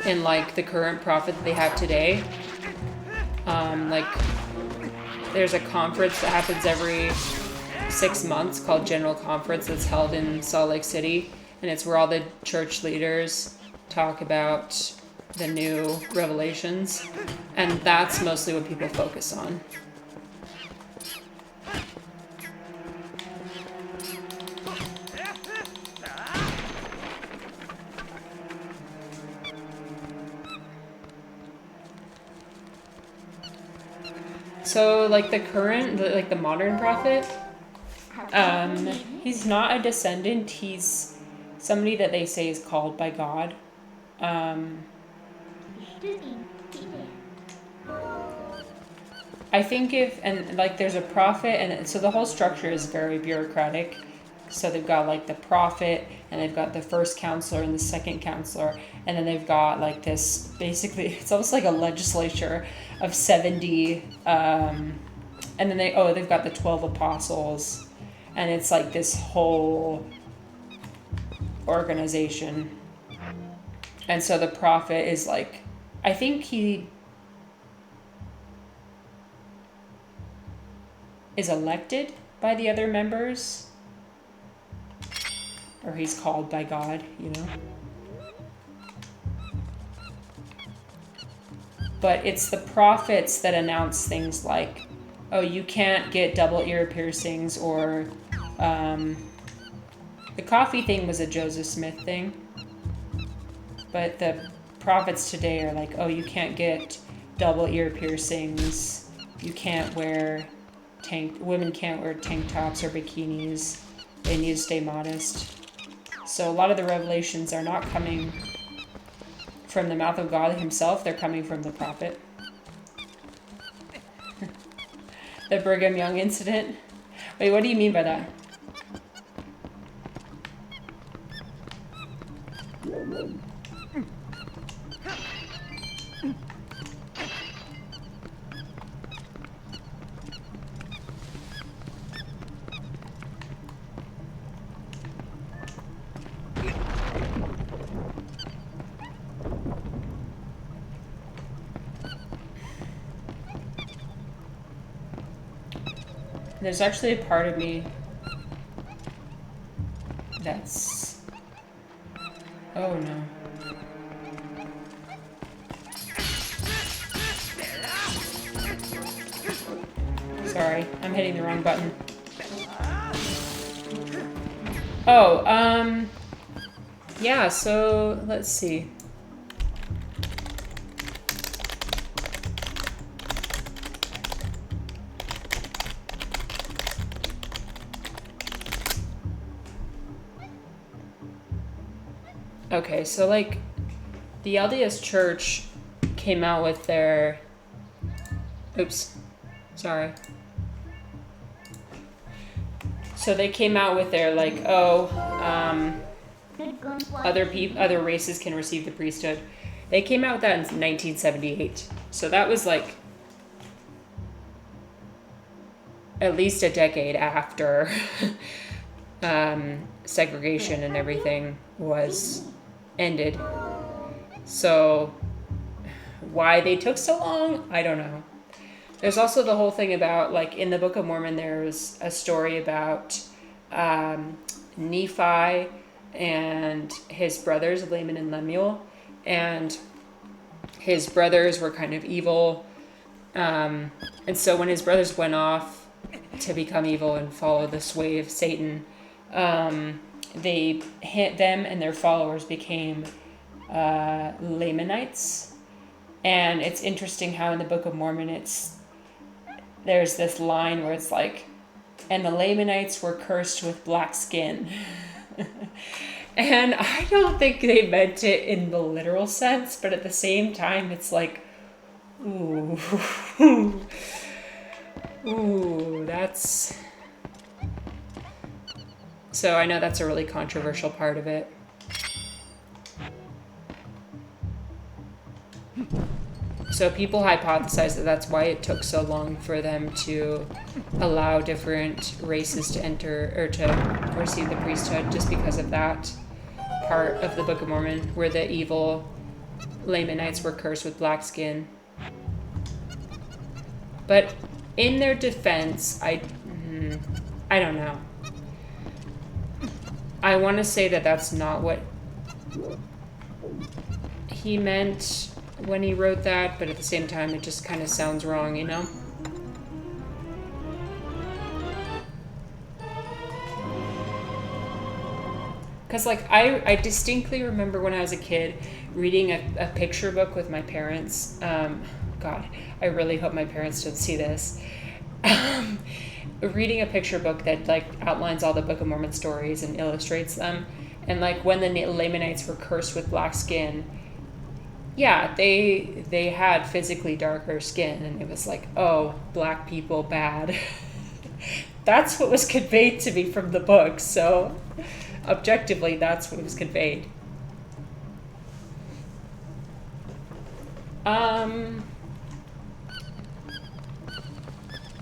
and like the current prophet that they have today. Like there's a conference that happens every 6 months called General Conference that's held in Salt Lake City, and it's where all the church leaders talk about the new revelations, and that's mostly what people focus on. So, like the modern prophet, he's not a descendant. He's somebody that they say is called by God. I think there's a prophet, and so the whole structure is very bureaucratic. So they've got like the prophet, and they've got the first counselor and the second counselor, and then they've got like this, basically it's almost like a legislature of 70, and then they've got the 12 apostles, and it's like this whole organization. And so the prophet is like, I think he is elected by the other members, or he's called by God, But it's the prophets that announce things like, oh, you can't get double ear piercings, or the coffee thing was a Joseph Smith thing. But the prophets today are like, oh, you can't get double ear piercings. You can't women can't wear tank tops or bikinis. They need to stay modest. So a lot of the revelations are not coming from the mouth of God himself. They're coming from the prophet. The Brigham Young incident. Wait, what do you mean by that? There's actually a part of me that's... Oh no. Sorry, I'm hitting the wrong button. Oh, yeah, so let's see. Okay, so like the LDS Church came out with their... Oops. Sorry. So they came out with their, like, other races can receive the priesthood. They came out with that in 1978. So that was, like, at least a decade after segregation and everything was ended. So why they took so long, I don't know. There's also the whole thing about, like, in the Book of Mormon, there's a story about Nephi and his brothers, Laman and Lemuel, and his brothers were kind of evil. And so when his brothers went off to become evil and follow the sway of Satan, them and their followers became Lamanites. And it's interesting how in the Book of Mormon there's this line where it's like, and the Lamanites were cursed with black skin. And I don't think they meant it in the literal sense, but at the same time, it's like, ooh, ooh, that's... So I know that's a really controversial part of it. So people hypothesize that that's why it took so long for them to allow different races to enter or to receive the priesthood, just because of that part of the Book of Mormon where the evil Lamanites were cursed with black skin. But in their defense, I don't know. I want to say that that's not what he meant when he wrote that, but at the same time it just kind of sounds wrong, you know? Because, like, I distinctly remember when I was a kid reading a picture book with my parents. God, I really hope my parents don't see this. Reading a picture book that, like, outlines all the Book of Mormon stories and illustrates them. And, like, when the Lamanites were cursed with black skin, yeah, they had physically darker skin, and it was like, oh, black people bad. That's what was conveyed to me from the book, so objectively, that's what was conveyed.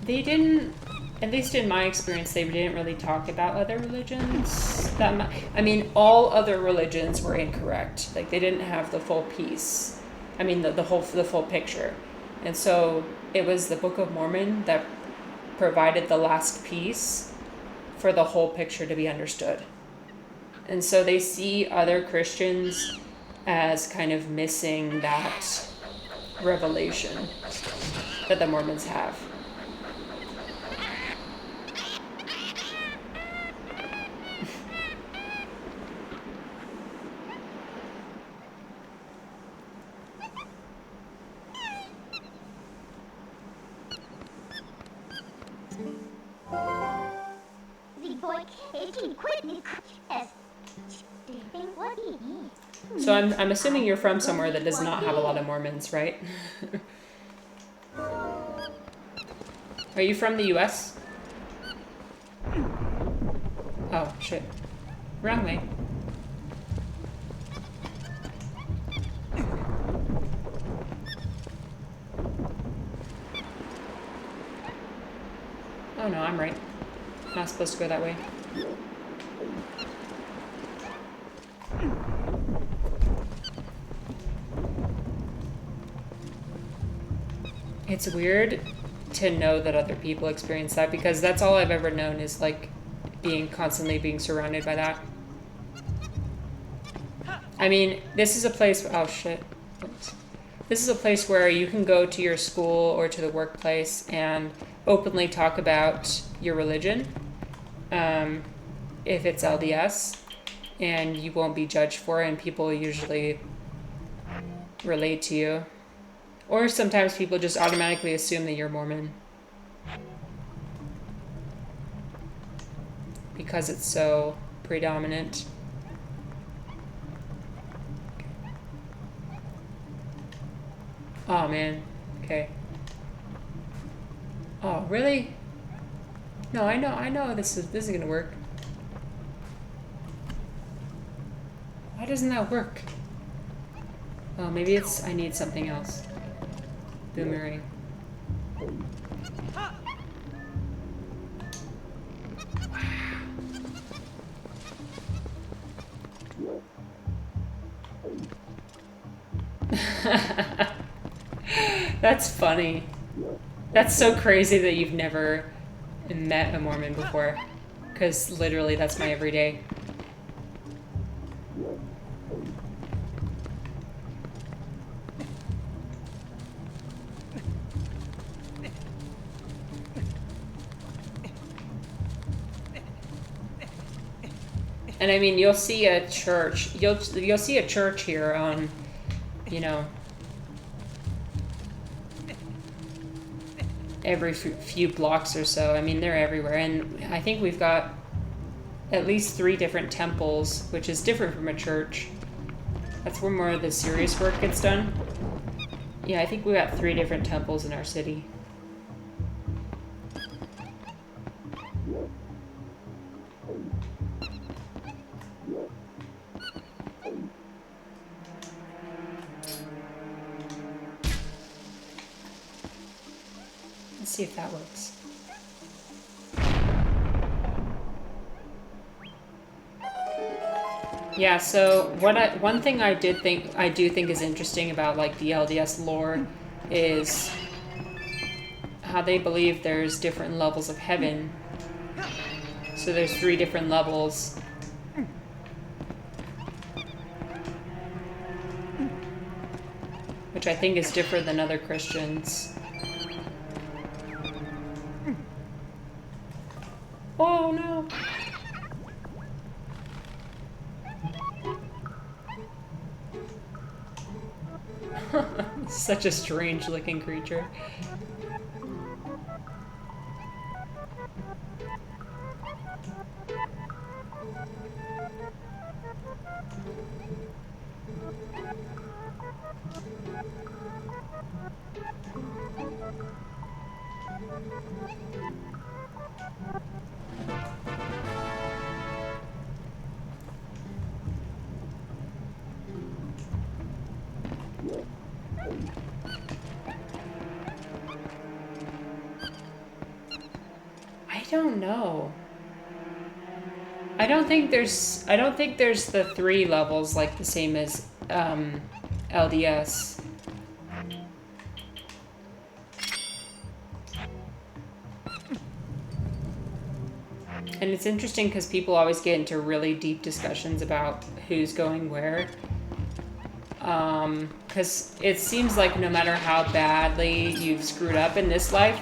They didn't, at least in my experience, they didn't really talk about other religions that much. I mean, all other religions were incorrect. Like, they didn't have the full piece. I mean, the full picture. And so it was the Book of Mormon that provided the last piece for the whole picture to be understood. And so they see other Christians as kind of missing that revelation that the Mormons have. So I'm assuming you're from somewhere that does not have a lot of Mormons, right? Are you from the US? Oh, shit. Wrong way. Oh no, I'm right. Not supposed to go that way. It's weird to know that other people experience that, because that's all I've ever known is, like, constantly being surrounded by that. I mean, this is a place, oh shit. This is a place where you can go to your school or to the workplace and openly talk about your religion, if it's LDS, and you won't be judged for it, and people usually relate to you. Or sometimes people just automatically assume that you're Mormon because it's so predominant. Oh, man. Okay. Oh, really? No, I know this is gonna work. Why doesn't that work? Oh, maybe it's, I need something else. Boomerang. That's funny. That's so crazy that you've never met a Mormon before. Because literally that's my everyday. And I mean, you'll see a church. You'll see a church here on, you know, every few blocks or so. I mean, they're everywhere. And I think we've got at least 3 different temples, which is different from a church. That's where more of the serious work gets done. Yeah, I think we got 3 different temples in our city. Let's see if that works. Yeah, so one thing I do think is interesting about like the LDS lore is how they believe there's different levels of heaven. So there's 3 different levels. Which I think is different than other Christians. Oh no! Such a strange looking creature. I don't know. I don't think there's the 3 levels like the same as LDS. And it's interesting because people always get into really deep discussions about who's going where. Because it seems like no matter how badly you've screwed up in this life,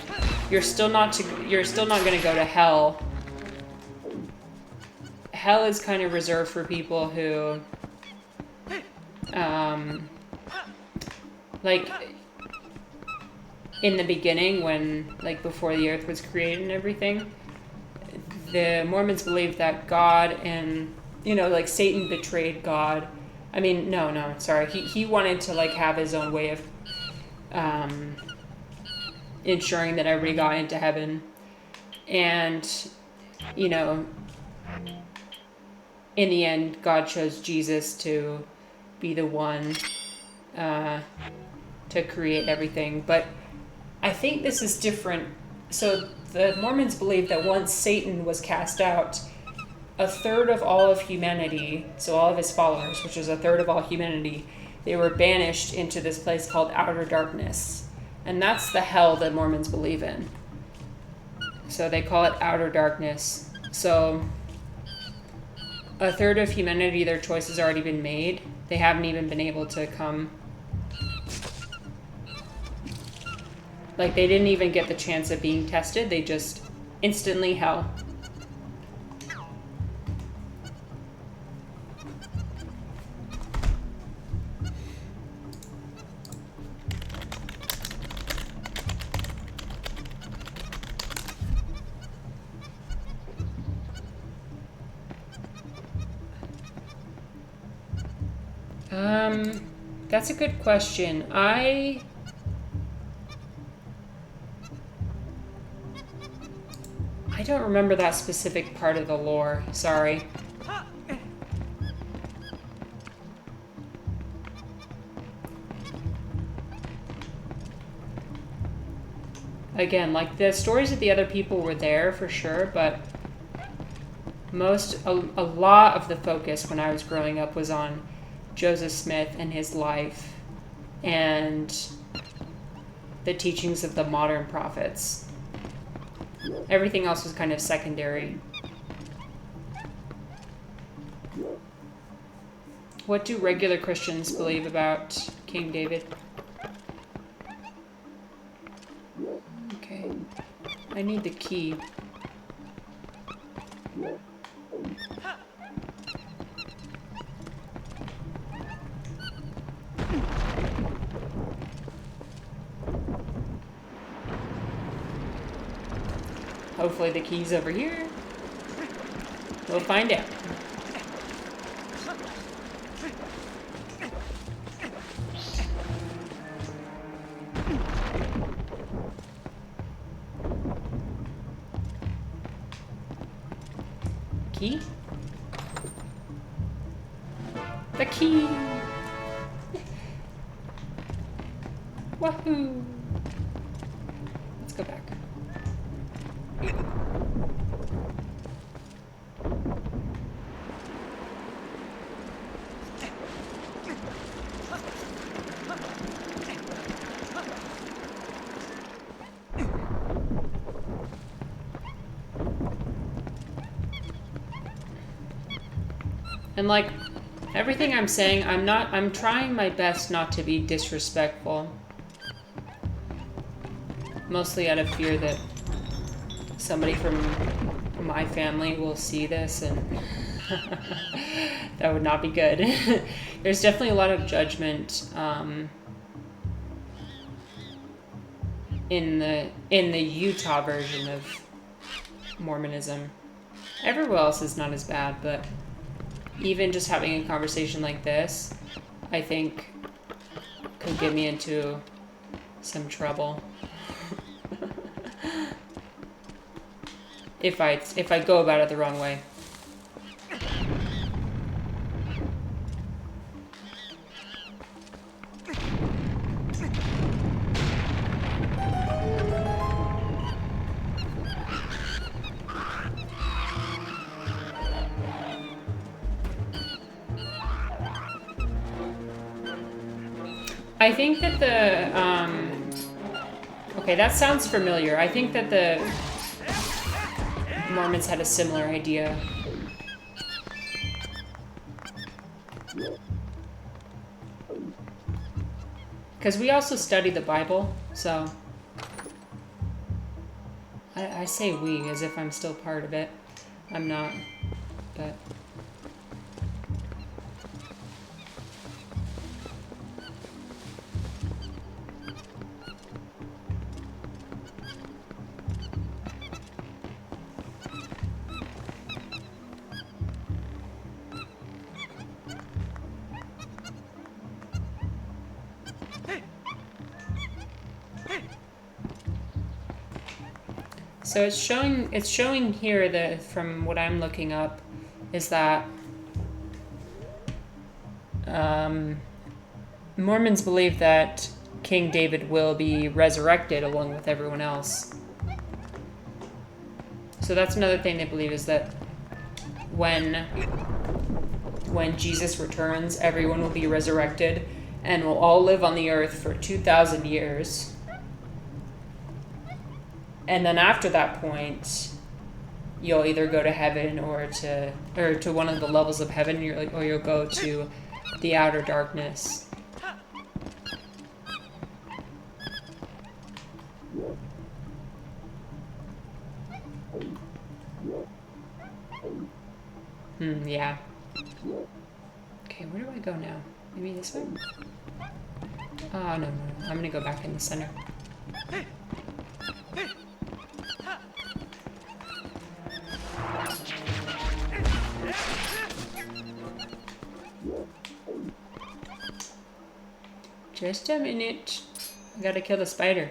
you're still not going to go to hell. Hell is kind of reserved for people who, like, in the beginning when, like, before the earth was created and everything, the Mormons believed that God and, you know, like, Satan betrayed God. I mean, no, sorry. He wanted to, like, have his own way of ensuring that everybody got into heaven. And, you know, in the end, God chose Jesus to be the one to create everything. But I think this is different. So the Mormons believe that once Satan was cast out, 1/3 of all of humanity, so all of his followers, which is 1/3 of all humanity, they were banished into this place called outer darkness. And that's the hell that Mormons believe in. So they call it outer darkness. So 1/3 of humanity, their choice has already been made. They haven't even been able to come. Like, they didn't even get the chance of being tested. They just instantly hell. That's a good question. I I don't remember that specific part of the lore. Sorry. Again, like, the stories of the other people were there for sure, but a lot of the focus when I was growing up was on Joseph Smith and his life and the teachings of the modern prophets. Everything else was kind of secondary. What do regular Christians believe about King David? Okay. I need the key. Hopefully the key's over here. We'll find out. Key? The key! Wahoo! Let's go back. And like everything I'm saying, I'm trying my best not to be disrespectful. Mostly out of fear that somebody from my family will see this and that would not be good. There's definitely a lot of judgment in the Utah version of Mormonism. Everywhere else is not as bad, but even just having a conversation like this, I think, could get me into some trouble. if I go about it the wrong way. I think that okay, that sounds familiar. I think that the Mormons had a similar idea. Because we also study the Bible, so I say we as if I'm still part of it. I'm not, but... So it's showing here that from what I'm looking up is that Mormons believe that King David will be resurrected along with everyone else. So that's another thing they believe, is that when Jesus returns, everyone will be resurrected and will all live on the earth for 2,000 years. And then after that point, you'll either go to heaven or to one of the levels of heaven, or you'll go to the outer darkness. Yeah. Okay, where do I go now? Maybe this way? Oh, no. I'm gonna go back in the center. Just a minute. I gotta kill the spider.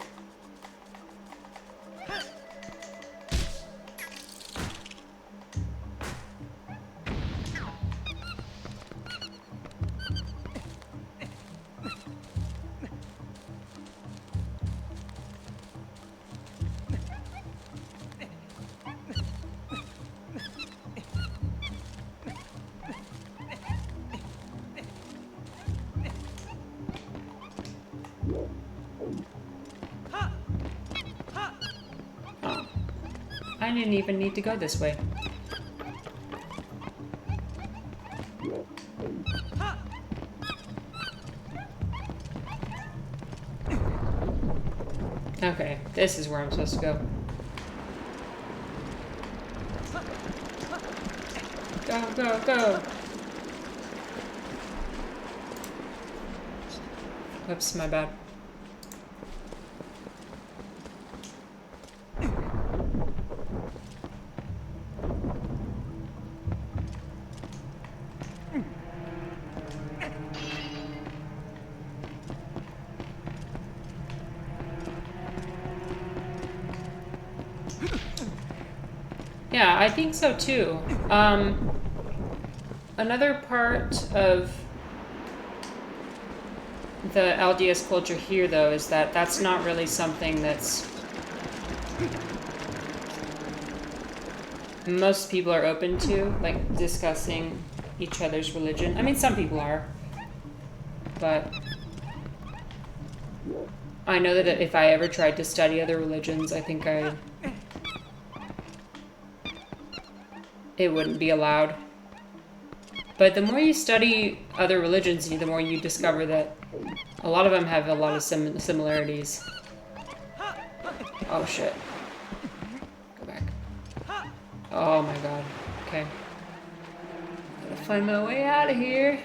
I didn't even need to go this way. Okay, this is where I'm supposed to go. Go, go, go! Oops, my bad. Yeah, I think so too. Another part of the LDS culture here, though, is that that's not really something that's most people are open to, like discussing each other's religion. I mean, some people are, but I know that if I ever tried to study other religions, I think it wouldn't be allowed. But the more you study other religions, the more you discover that a lot of them have a lot of similarities. Oh shit. Go back. Oh my god. Okay. Gotta find my way out of here.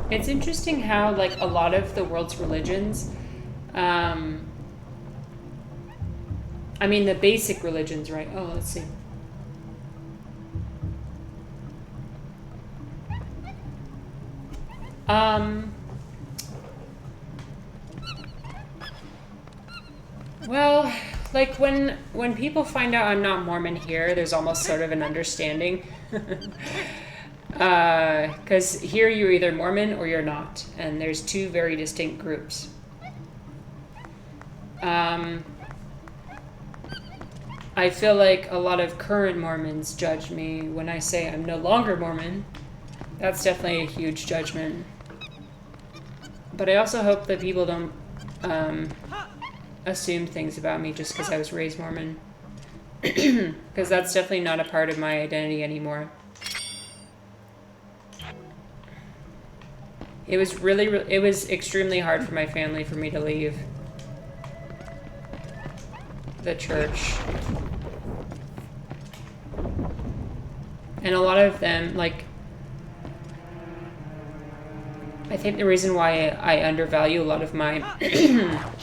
It's interesting how, like, a lot of the world's religions, I mean, the basic religions, right? Oh, let's see. Well, like, when people find out I'm not Mormon here, there's almost sort of an understanding. Because here you're either Mormon or you're not, and there's two very distinct groups. I feel like a lot of current Mormons judge me when I say I'm no longer Mormon. That's definitely a huge judgment. But I also hope that people don't assume things about me just because I was raised Mormon. Because that's definitely not a part of my identity anymore. It was extremely hard for my family for me to leave the church. And a lot of them, like, I think the reason why I undervalue a lot of my,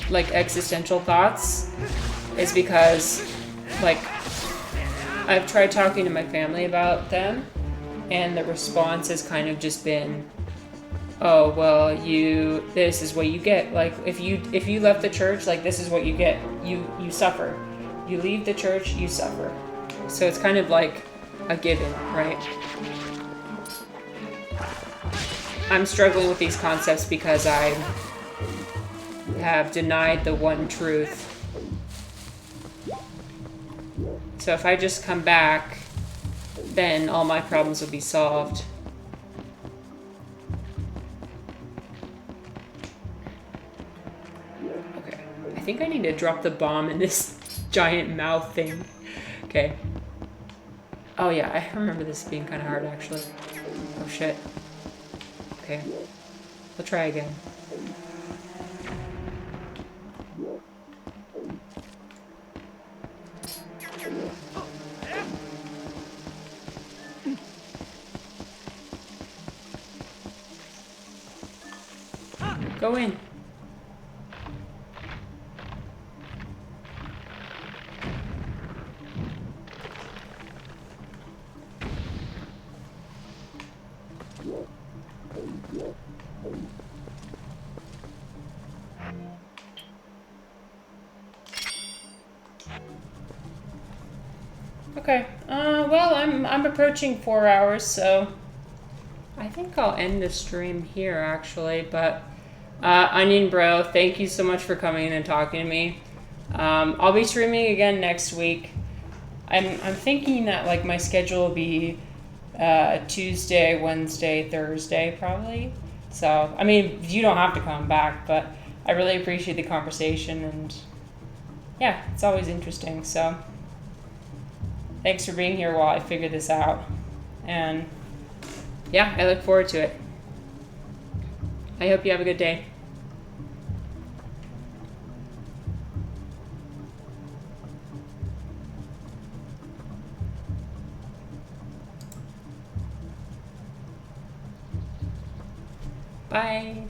like, existential thoughts is because, like, I've tried talking to my family about them, and the response has kind of just been, oh, well, this is what you get. Like, if you left the church, like, this is what you get. You suffer. You leave the church, you suffer. So it's kind of like a given, right? I'm struggling with these concepts because I have denied the one truth. So if I just come back, then all my problems will be solved. I think I need to drop the bomb in this giant mouth thing. Okay. Oh yeah, I remember this being kind of hard actually. Oh shit. Okay. We'll try again. Go in. Okay. Well, I'm approaching 4 hours, so I think I'll end the stream here actually. But Onion Bro, thank you so much for coming in and talking to me. I'll be streaming again next week. I'm thinking that like my schedule will be Tuesday, Wednesday, Thursday probably. So I mean, you don't have to come back, but I really appreciate the conversation, and yeah, it's always interesting. So thanks for being here while I figure this out, and yeah, I look forward to it. I hope you have a good day. Bye.